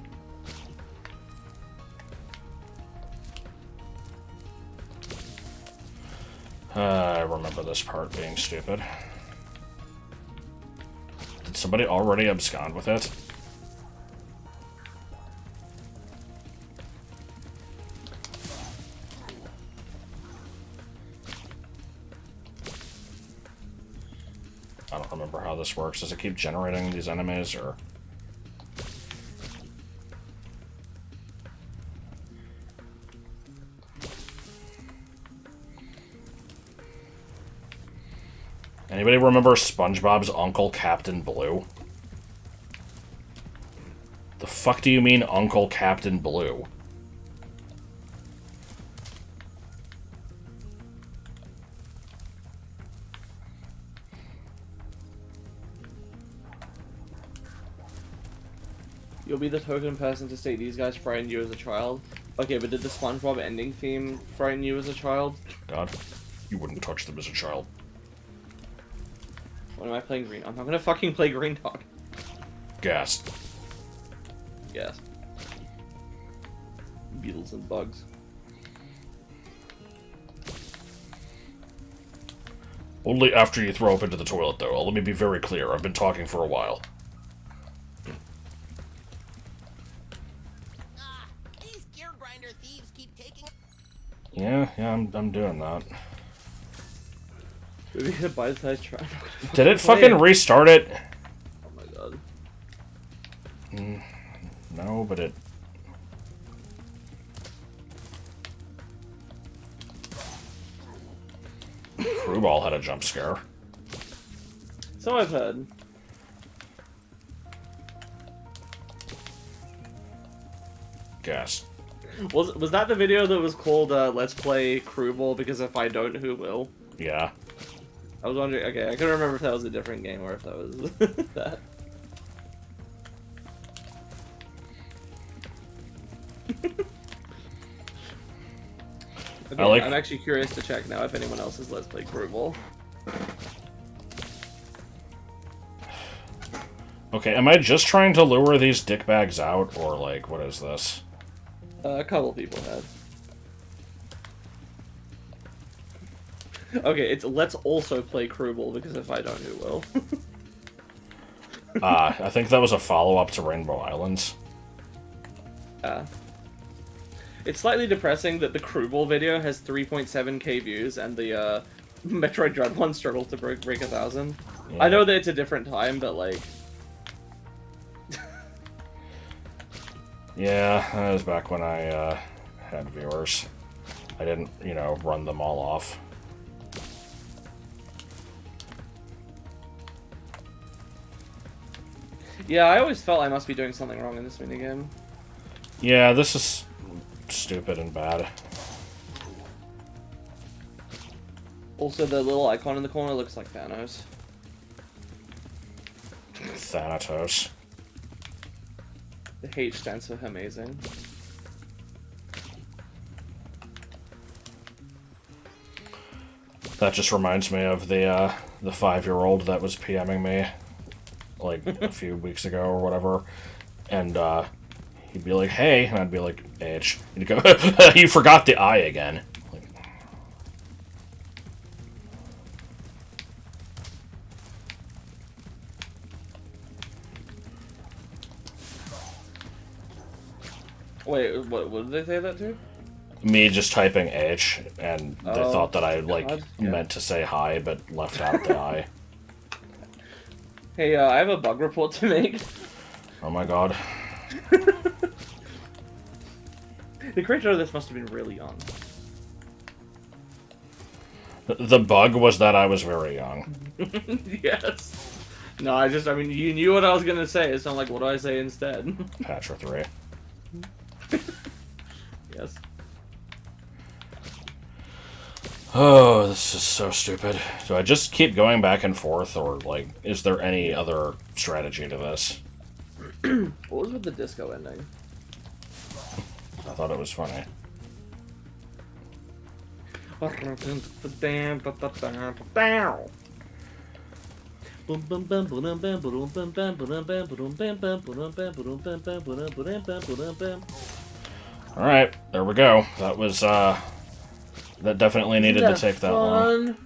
I remember this part being stupid. Did somebody already abscond with it? I don't remember how this works. Does it keep generating these enemies, or...? Anybody remember SpongeBob's Uncle Captain Blue? The fuck do you mean Uncle Captain Blue? You'll be the token person to state these guys frightened you as a child. Okay, but did the SpongeBob ending theme frighten you as a child? God, you wouldn't touch them as a child. When am I playing Green? I'm not gonna fucking play Green Dog. Gas. Yes. Beetles and bugs. Only after you throw up into the toilet, though. Let me be very clear. I've been talking for a while. These gear grinder thieves keep taking. Yeah, I'm doing that. Maybe a bite-sized try. Did it fucking restart it? Oh my god. No, but it... Crewball had a jump scare. So I've heard. Guess. Was that the video that was called Let's Play Crewball because if I don't, who will? Yeah. I was wondering, okay, I couldn't remember if that was a different game or if that was that. Okay, I'm actually curious to check now if anyone else has Let's Play Crewball. Okay, am I just trying to lure these dickbags out, or like, what is this? A couple people have. Okay, it's let's also play Crewball because if I don't, who will? I think that was a follow-up to Rainbow Islands. It's slightly depressing that the Crewball video has 3.7k views and the Metroid Dread one struggled to break 1,000. Yeah. I know that it's a different time, but like... Yeah, that was back when I had viewers. I didn't, you know, run them all off. Yeah, I always felt I must be doing something wrong in this minigame. Yeah, this is stupid and bad. Also, the little icon in the corner looks like Thanos. Thanatos. The H stands for amazing. That just reminds me of the 5-year-old that was PMing me like a few weeks ago or whatever, and he'd be like, "Hey," and I'd be like, "H," and he'd go, "You forgot the I again." Like, Wait, what did they say that to? me just typing H, and they Oh, thought that I like God, yeah. meant to say hi, but left out the I. Hey, I have a bug report to make. Oh my god. The creator of this must have been really young. The bug was that I was very young. Yes. No, I mean, you knew what I was gonna say, so I'm like, what do I say instead? Patcher 3. Yes. Oh, this is so stupid. Do I just keep going back and forth, or, like, is there any other strategy to this? What was with the disco ending? I thought it was funny. Alright, there we go. That was, that definitely needed to take that long.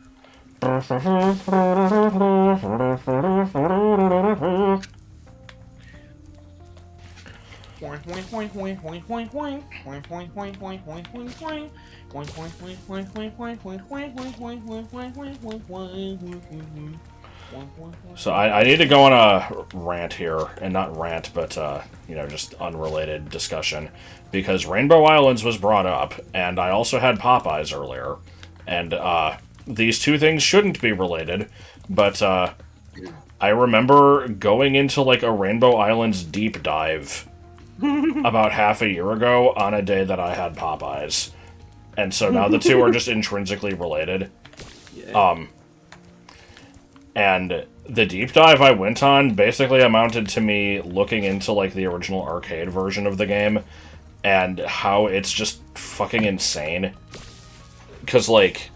So I need to go on a rant here, and not rant, but, you know, just unrelated discussion, because Rainbow Islands was brought up, and I also had Popeyes earlier, and, these two things shouldn't be related, but, I remember going into, like, a Rainbow Islands deep dive about half a year ago on a day that I had Popeyes, and so now the two are just intrinsically related. Yeah. And the deep dive I went on basically amounted to me looking into, like, the original arcade version of the game, and how it's just fucking insane. Because, like,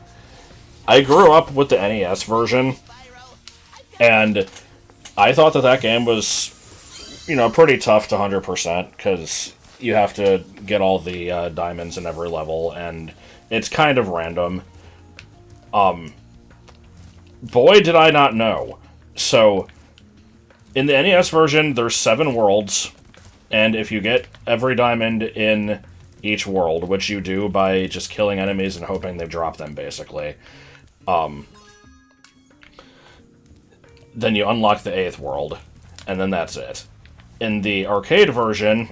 I grew up with the NES version, and I thought that game was, you know, pretty tough to 100%, because you have to get all the diamonds in every level, and it's kind of random. Boy, did I not know. So, in the NES version, there's 7 worlds, and if you get every diamond in each world, which you do by just killing enemies and hoping they drop them, basically, then you unlock the 8th world, and then that's it. In the arcade version,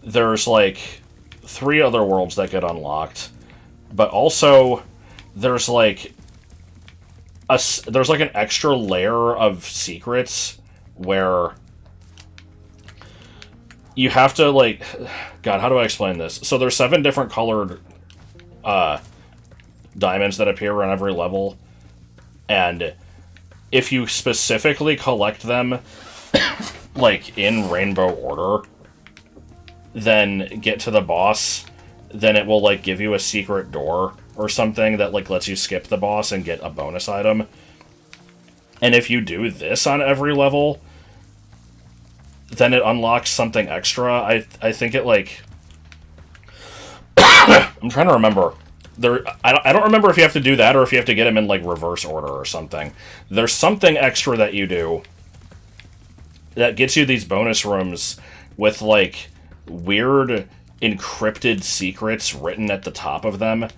there's, like, 3 other worlds that get unlocked, but also there's, like, there's like an extra layer of secrets where you have to, like, God, how do I explain this? So there's 7 different colored diamonds that appear on every level, and if you specifically collect them like in rainbow order, then get to the boss, then it will, like, give you a secret door or something that, like, lets you skip the boss and get a bonus item. And if you do this on every level, then it unlocks something extra. I think it, like... I'm trying to remember. I don't remember if you have to do that or if you have to get them in, like, reverse order or something. There's something extra that you do that gets you these bonus rooms with, like, weird encrypted secrets written at the top of them,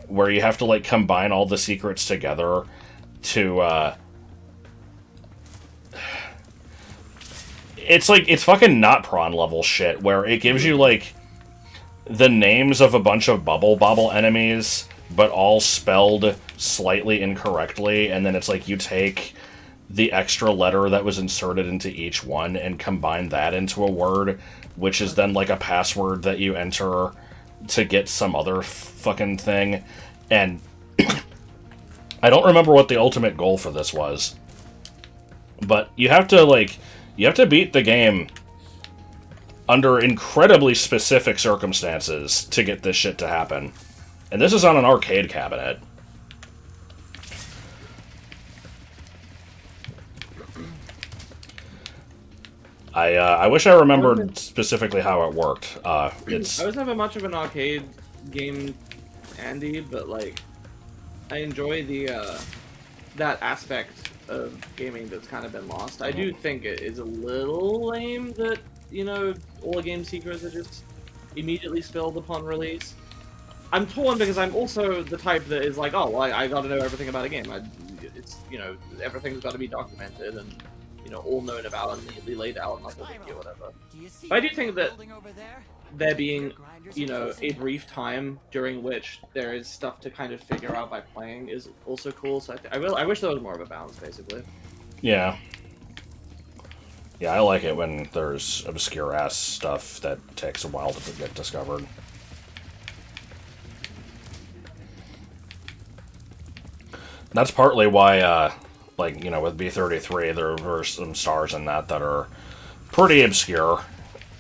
where you have to, like, combine all the secrets together to, It's, like, it's fucking not prawn level shit, where it gives you, like, the names of a bunch of bubble enemies, but all spelled slightly incorrectly, and then it's like you take the extra letter that was inserted into each one and combine that into a word, which is then, like, a password that you enter to get some other fucking thing. And I don't remember what the ultimate goal for this was. But you have to beat the game under incredibly specific circumstances to get this shit to happen. And this is on an arcade cabinet. I wish I remembered specifically how it worked. It's I was never much of an arcade game Andy, but like I enjoy the that aspect of gaming that's kind of been lost. I do think it is a little lame that, you know, all the game secrets are just immediately spilled upon release. I'm torn because I'm also the type that is like, oh, well, I gotta know everything about a game. It's, you know, everything's got to be documented and, you know, all known about and neatly laid out, not the wiki or whatever. But I do think that there being, you know, a brief time during which there is stuff to kind of figure out by playing is also cool. So I wish there was more of a balance, basically. yeah. Yeah, I like it when there's obscure-ass stuff that takes a while to get discovered. That's partly why, like, you know, with B33, there were some stars in that are pretty obscure.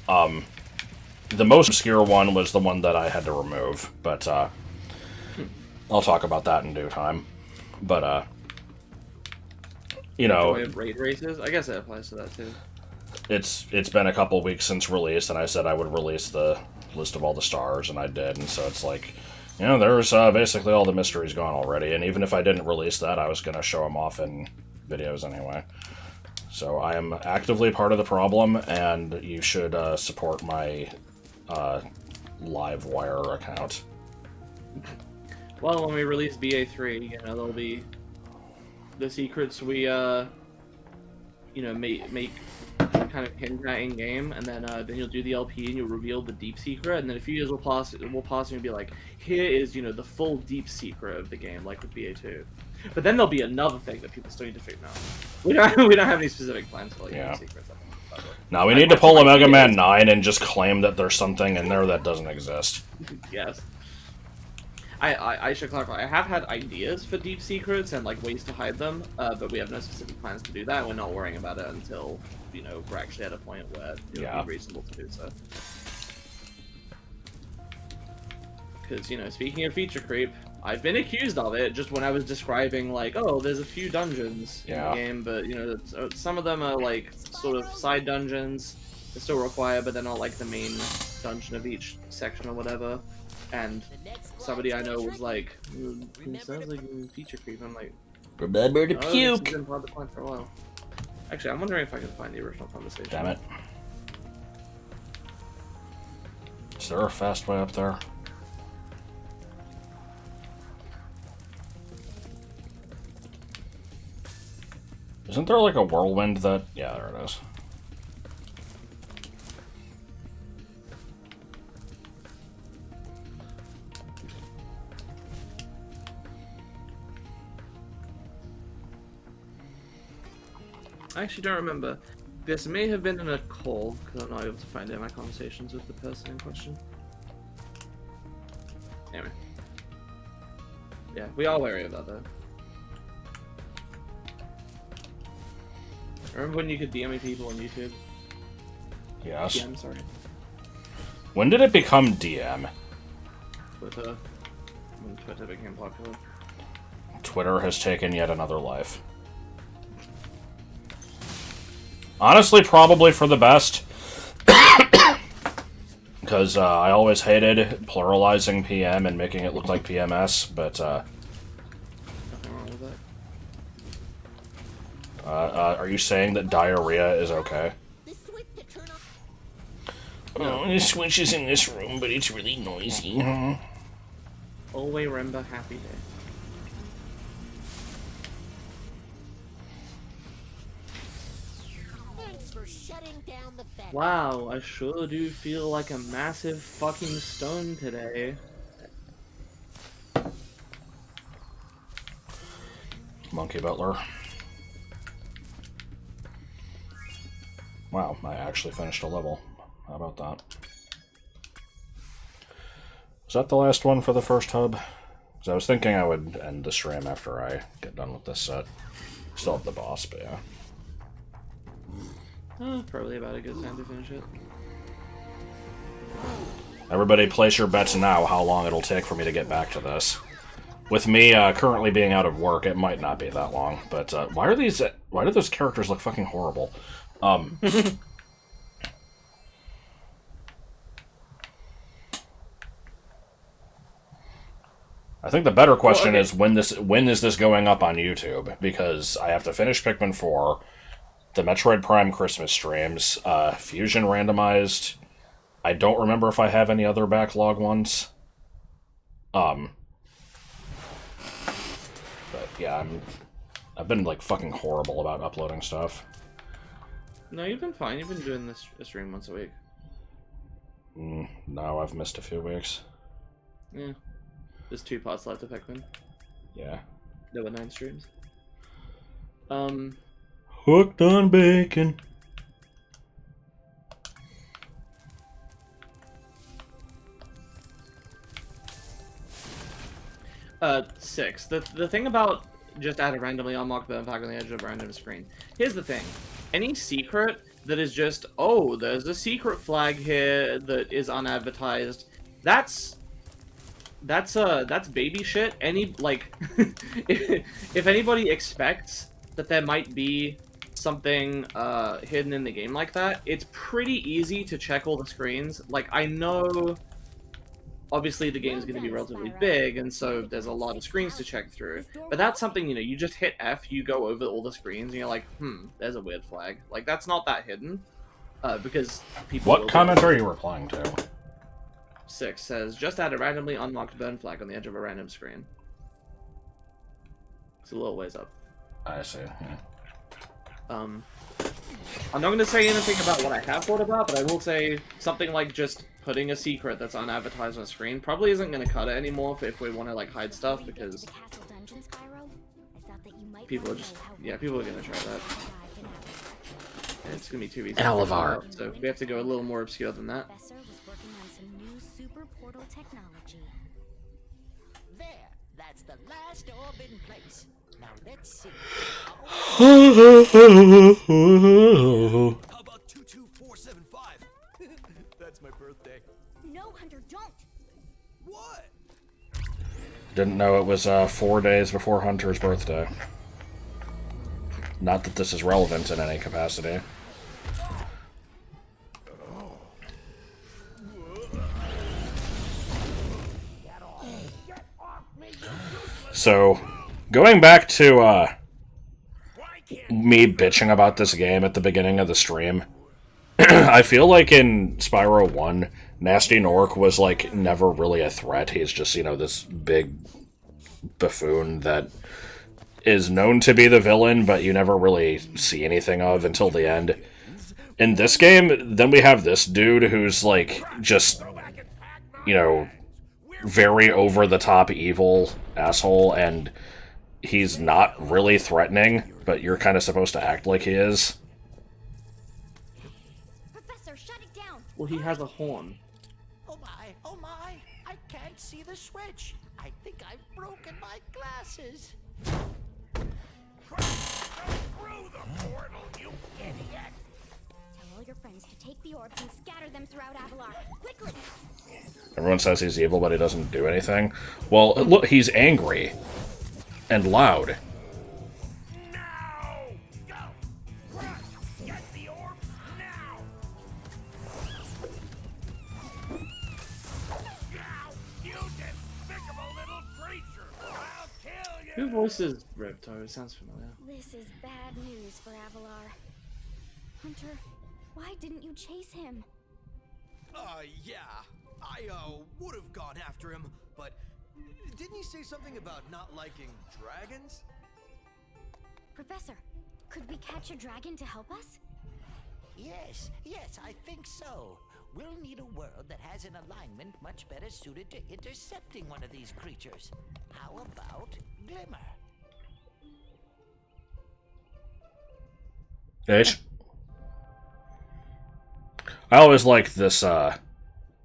The most obscure one was the one that I had to remove, but, I'll talk about that in due time. But, you know... Raid races? I guess that applies to that, too. It's been a couple weeks since release, and I said I would release the list of all the stars, and I did, and so it's like... You know, there's basically all the mysteries gone already, and even if I didn't release that, I was going to show them off in videos anyway. So I am actively part of the problem, and you should support my Livewire account. Well, when we release BA3, you know, there'll be the secrets we, you know, make kind of hint at in game, and then you'll do the LP and you'll reveal the deep secret, and then a few years will pass and you'll be like, here is, you know, the full deep secret of the game, like with BA2. But then there'll be another thing that people still need to figure out. We don't have any specific plans for like Yeah. secrets. Now we need to pull a Mega Man 9 and just claim that there's something in there that doesn't exist. Yes. I should clarify. I have had ideas for deep secrets and like ways to hide them, but we have no specific plans to do that. We're not worrying about it until, you know, we're actually at a point where it would be reasonable to do so. Because, you know, speaking of feature creep, I've been accused of it just when I was describing, like, oh, there's a few dungeons in the game, but, you know, some of them are, like, sort of side dungeons that still require, but they're not, like, the main dungeon of each section or whatever. And somebody I know was like, it sounds like feature creep. I'm like, remember to puke! This has been part of the plan for a while. Actually, I'm wondering if I can find the original conversation. Damn it. Is there a fast way up there? Isn't there like a whirlwind that... Yeah, there it is. I actually don't remember. This may have been in a call, because I'm not able to find it in my conversations with the person in question. Anyway. Yeah, we are wary of that, though. Remember when you could DM people on YouTube? Yes. DM, sorry. When did it become DM? Twitter. When Twitter became popular. Twitter has taken yet another life. Honestly, probably for the best. Because I always hated pluralizing PM and making it look like PMS, but Nothing wrong with that. are you saying that diarrhea is okay? Oh, the switch is in this room, but it's really noisy. Always remember happy day. Wow, I sure do feel like a massive fucking stone today. Monkey Butler. Wow, I actually finished a level. How about that? Is that the last one for the first hub? So I was thinking I would end the stream after I get done with this set. Still have the boss, but yeah. Probably about a good time to finish it. Everybody place your bets now how long it'll take for me to get back to this. With me currently being out of work, it might not be that long, but why do those characters look fucking horrible? I think the better question is when is this going up on YouTube? Because I have to finish Pikmin 4, the Metroid Prime Christmas streams, Fusion randomized. I don't remember if I have any other backlog ones. But yeah, I've been like fucking horrible about uploading stuff. No, you've been fine. You've been doing this stream once a week. No, I've missed a few weeks. Yeah. There's 2 parts left of Pikmin. Yeah. There were 9 streams. Hooked on bacon. Six. The thing about just add a randomly unlocked burn flag on the edge of a random screen. Here's the thing. Any secret that is just, oh, there's a secret flag here that is unadvertised, that's baby shit. Any, like, if anybody expects that there might be something hidden in the game like that, it's pretty easy to check all the screens. Like, I know obviously the game's going to be relatively big, and so there's a lot of screens to check through, but that's something, you know, you just hit F, you go over all the screens, and you're like, there's a weird flag. Like, that's not that hidden, because people... What comment are you replying to? 6 says, just add a randomly unlocked burn flag on the edge of a random screen. It's a little ways up. I see, yeah. I'm not going to say anything about what I have thought about, but I will say something like just putting a secret that's unadvertised on a screen probably isn't going to cut it anymore if we want to, like, hide stuff, because people are just... Yeah, people are going to try that. And it's going to be too easy. Alavar. So we have to go a little more obscure than that. There, that's the last orb in place. Now let's see. How about 22475? That's my birthday. No, Hunter, don't! What? Didn't know it was 4 days before Hunter's birthday. Not that this is relevant in any capacity. So, going back to me bitching about this game at the beginning of the stream, I feel like in Spyro 1, Nasty Nork was, like, never really a threat. He's just, you know, this big buffoon that is known to be the villain, but you never really see anything of until the end. In this game, then we have this dude who's, like, just, you know, very over-the-top evil asshole, and he's not really threatening, but you're kind of supposed to act like he is. Professor, shut it down! Well, he has a horn. Oh my, I can't see the switch. I think I've broken my glasses. Through the portal, you idiot! Tell all your friends to take the orbs and scatter them throughout Avalar. Quickly! Everyone says he's evil, but he doesn't do anything. Well, look, he's angry. And loud. Now! Go! Crush! Get the orbs now! Now, you despicable little creature! I'll kill you! Who voices Ripto? It sounds familiar. This is bad news for Avalar. Hunter, why didn't you chase him? Yeah. I, would have gone after him, but didn't he say something about not liking dragons? Professor, could we catch a dragon to help us? Yes, I think so. We'll need a world that has an alignment much better suited to intercepting one of these creatures. How about Glimmer? H. I always like this,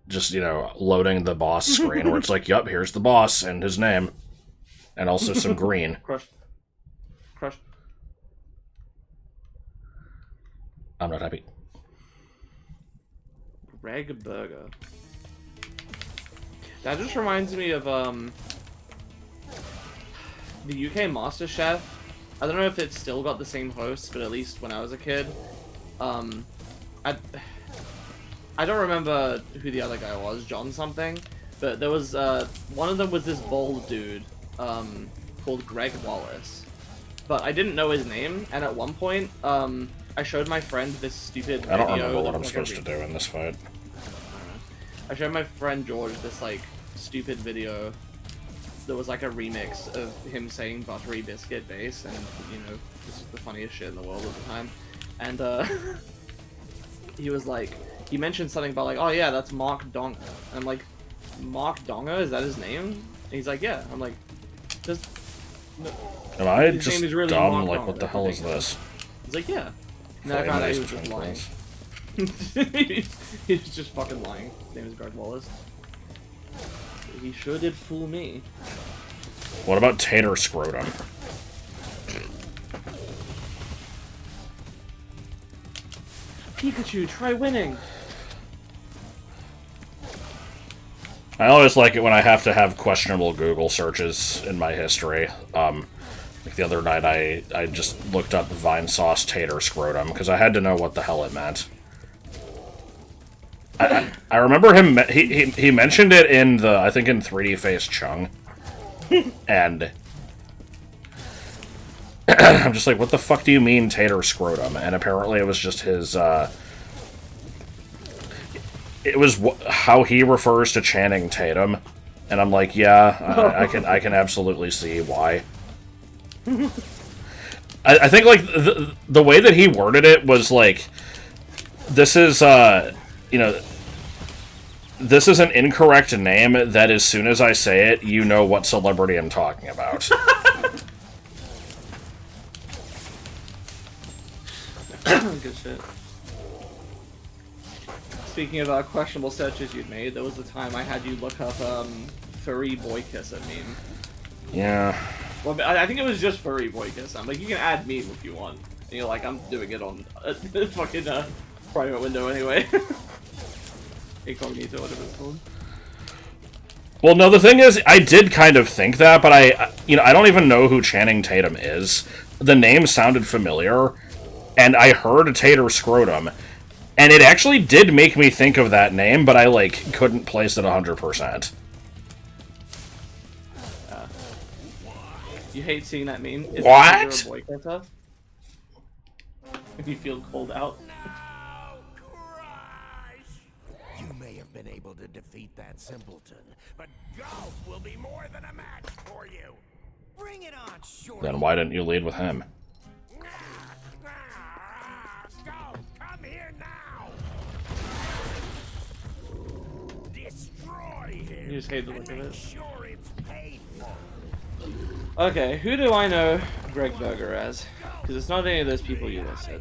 just, you know, loading the boss screen where it's like, yup, here's the boss and his name. And also some green. Crush. Crush. I'm not happy. Greg Burger. That just reminds me of the UK MasterChef. I don't know if it's still got the same hosts, but at least when I was a kid, I don't remember who the other guy was, John something, but there was one of them was this bald dude called Greg Wallace, but I didn't know his name, and at one point I showed my friend this stupid video. I don't remember what that I'm was supposed to do in this fight. I showed my friend George this like stupid video that was like a remix of him saying buttery biscuit base, and you know, this is the funniest shit in the world at the time. And he was like, he mentioned something about like, oh yeah, that's Mark Donger. And I'm like, Mark Donger, is that his name? And he's like, yeah. I'm like, does no, Am I his just name is really dumb? Mark Like, Donger, what the hell is this? He's like, yeah. And then I found out he was just lying. He's just fucking lying. His name is Greg Wallace. He sure did fool me. What about Tater Scrotum? Pikachu, try winning! I always like it when I have to have questionable Google searches in my history. Like the other night, I just looked up Vine Sauce Tater Scrotum, because I had to know what the hell it meant. I remember him, he mentioned it in the, I think in 3D Face Chung. And I'm just like, what the fuck do you mean Tater Scrotum? And apparently it was just his, it was how he refers to Channing Tatum. And I'm like, yeah, I can absolutely see why. I think, like, the way that he worded it was like, this is, you know, this is an incorrect name that as soon as I say it, you know what celebrity I'm talking about. Good shit. Speaking of questionable searches you'd made, there was the time I had you look up furry boy kisser meme. Yeah. Well, I think it was just furry boy kiss. I'm like, you can add meme if you want. And you're like, I'm doing it on a fucking private window anyway. Incognito, whatever it's called. Well, no, the thing is, I did kind of think that, but I don't even know who Channing Tatum is. The name sounded familiar, and I heard Tater Scrotum, and it actually did make me think of that name, but I, like, couldn't place it 100%. You hate seeing that meme? Is What? A boy kisser? If you feel cold out. You may have been able to defeat that simpleton, but golf will be more than a match for you. Bring it on, short. Then why didn't you lead with him? Golf, come here now. Destroy him. You just hate the look of it. Sure, it's painful. Okay, who do I know Greg Berger as? Because it's not any of those people you listed.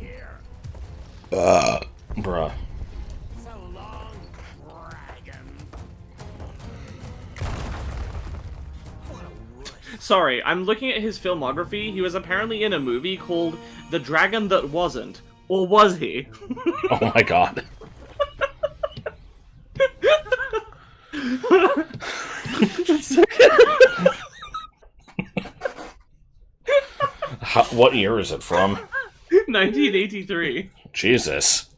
Bruh. So long, dragon. Sorry, I'm looking at his filmography. He was apparently in a movie called The Dragon That Wasn't. Or was he? Oh my god. What year is it from? 1983. Jesus.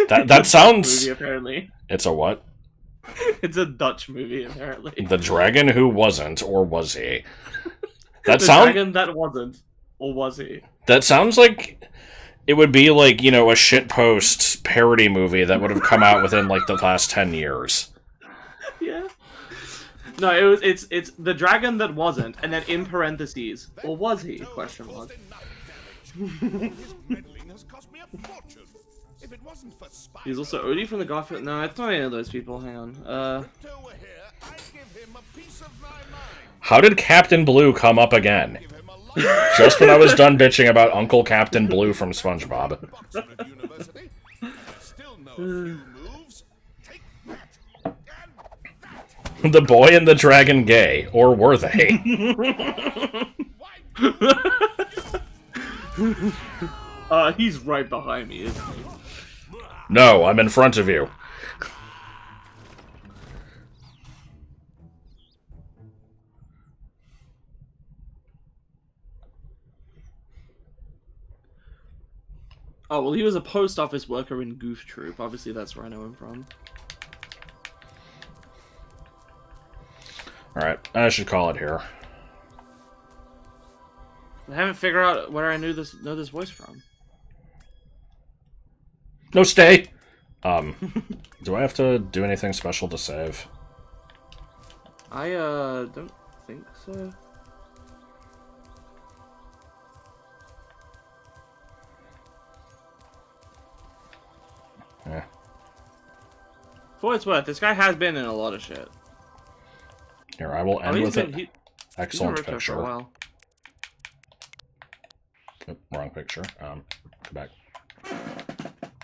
That sounds... Movie, apparently. It's a what? It's a Dutch movie, apparently. The Dragon Who Wasn't, or was he? That The sounds... Dragon That Wasn't. Or was he? That sounds like... It would be like, you know, a shitpost parody movie that would have come out within, like, the last 10 years. Yeah. No, it's The Dragon That Wasn't, and then in parentheses, or was he? Question mark. He's also Odie from the Garfield. No, it's not any of those people. Hang on. How did Captain Blue come up again? Just when I was done bitching about Uncle Captain Blue from SpongeBob. The boy and the dragon gay, or were they? He's right behind me, isn't he? No, I'm in front of you. Oh, well, he was a post office worker in Goof Troop. Obviously, that's where I know him from. Alright, I should call it here. I haven't figured out where I know this voice from. No, stay! Do I have to do anything special to save? I, don't think so. Yeah. For what it's worth, this guy has been in a lot of shit. Here, I will end with it. Excellent he's been picture. for a while. Oop, wrong picture. Go back.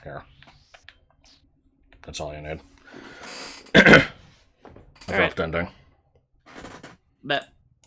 Here. That's all you need. Abrupt ending. Bet.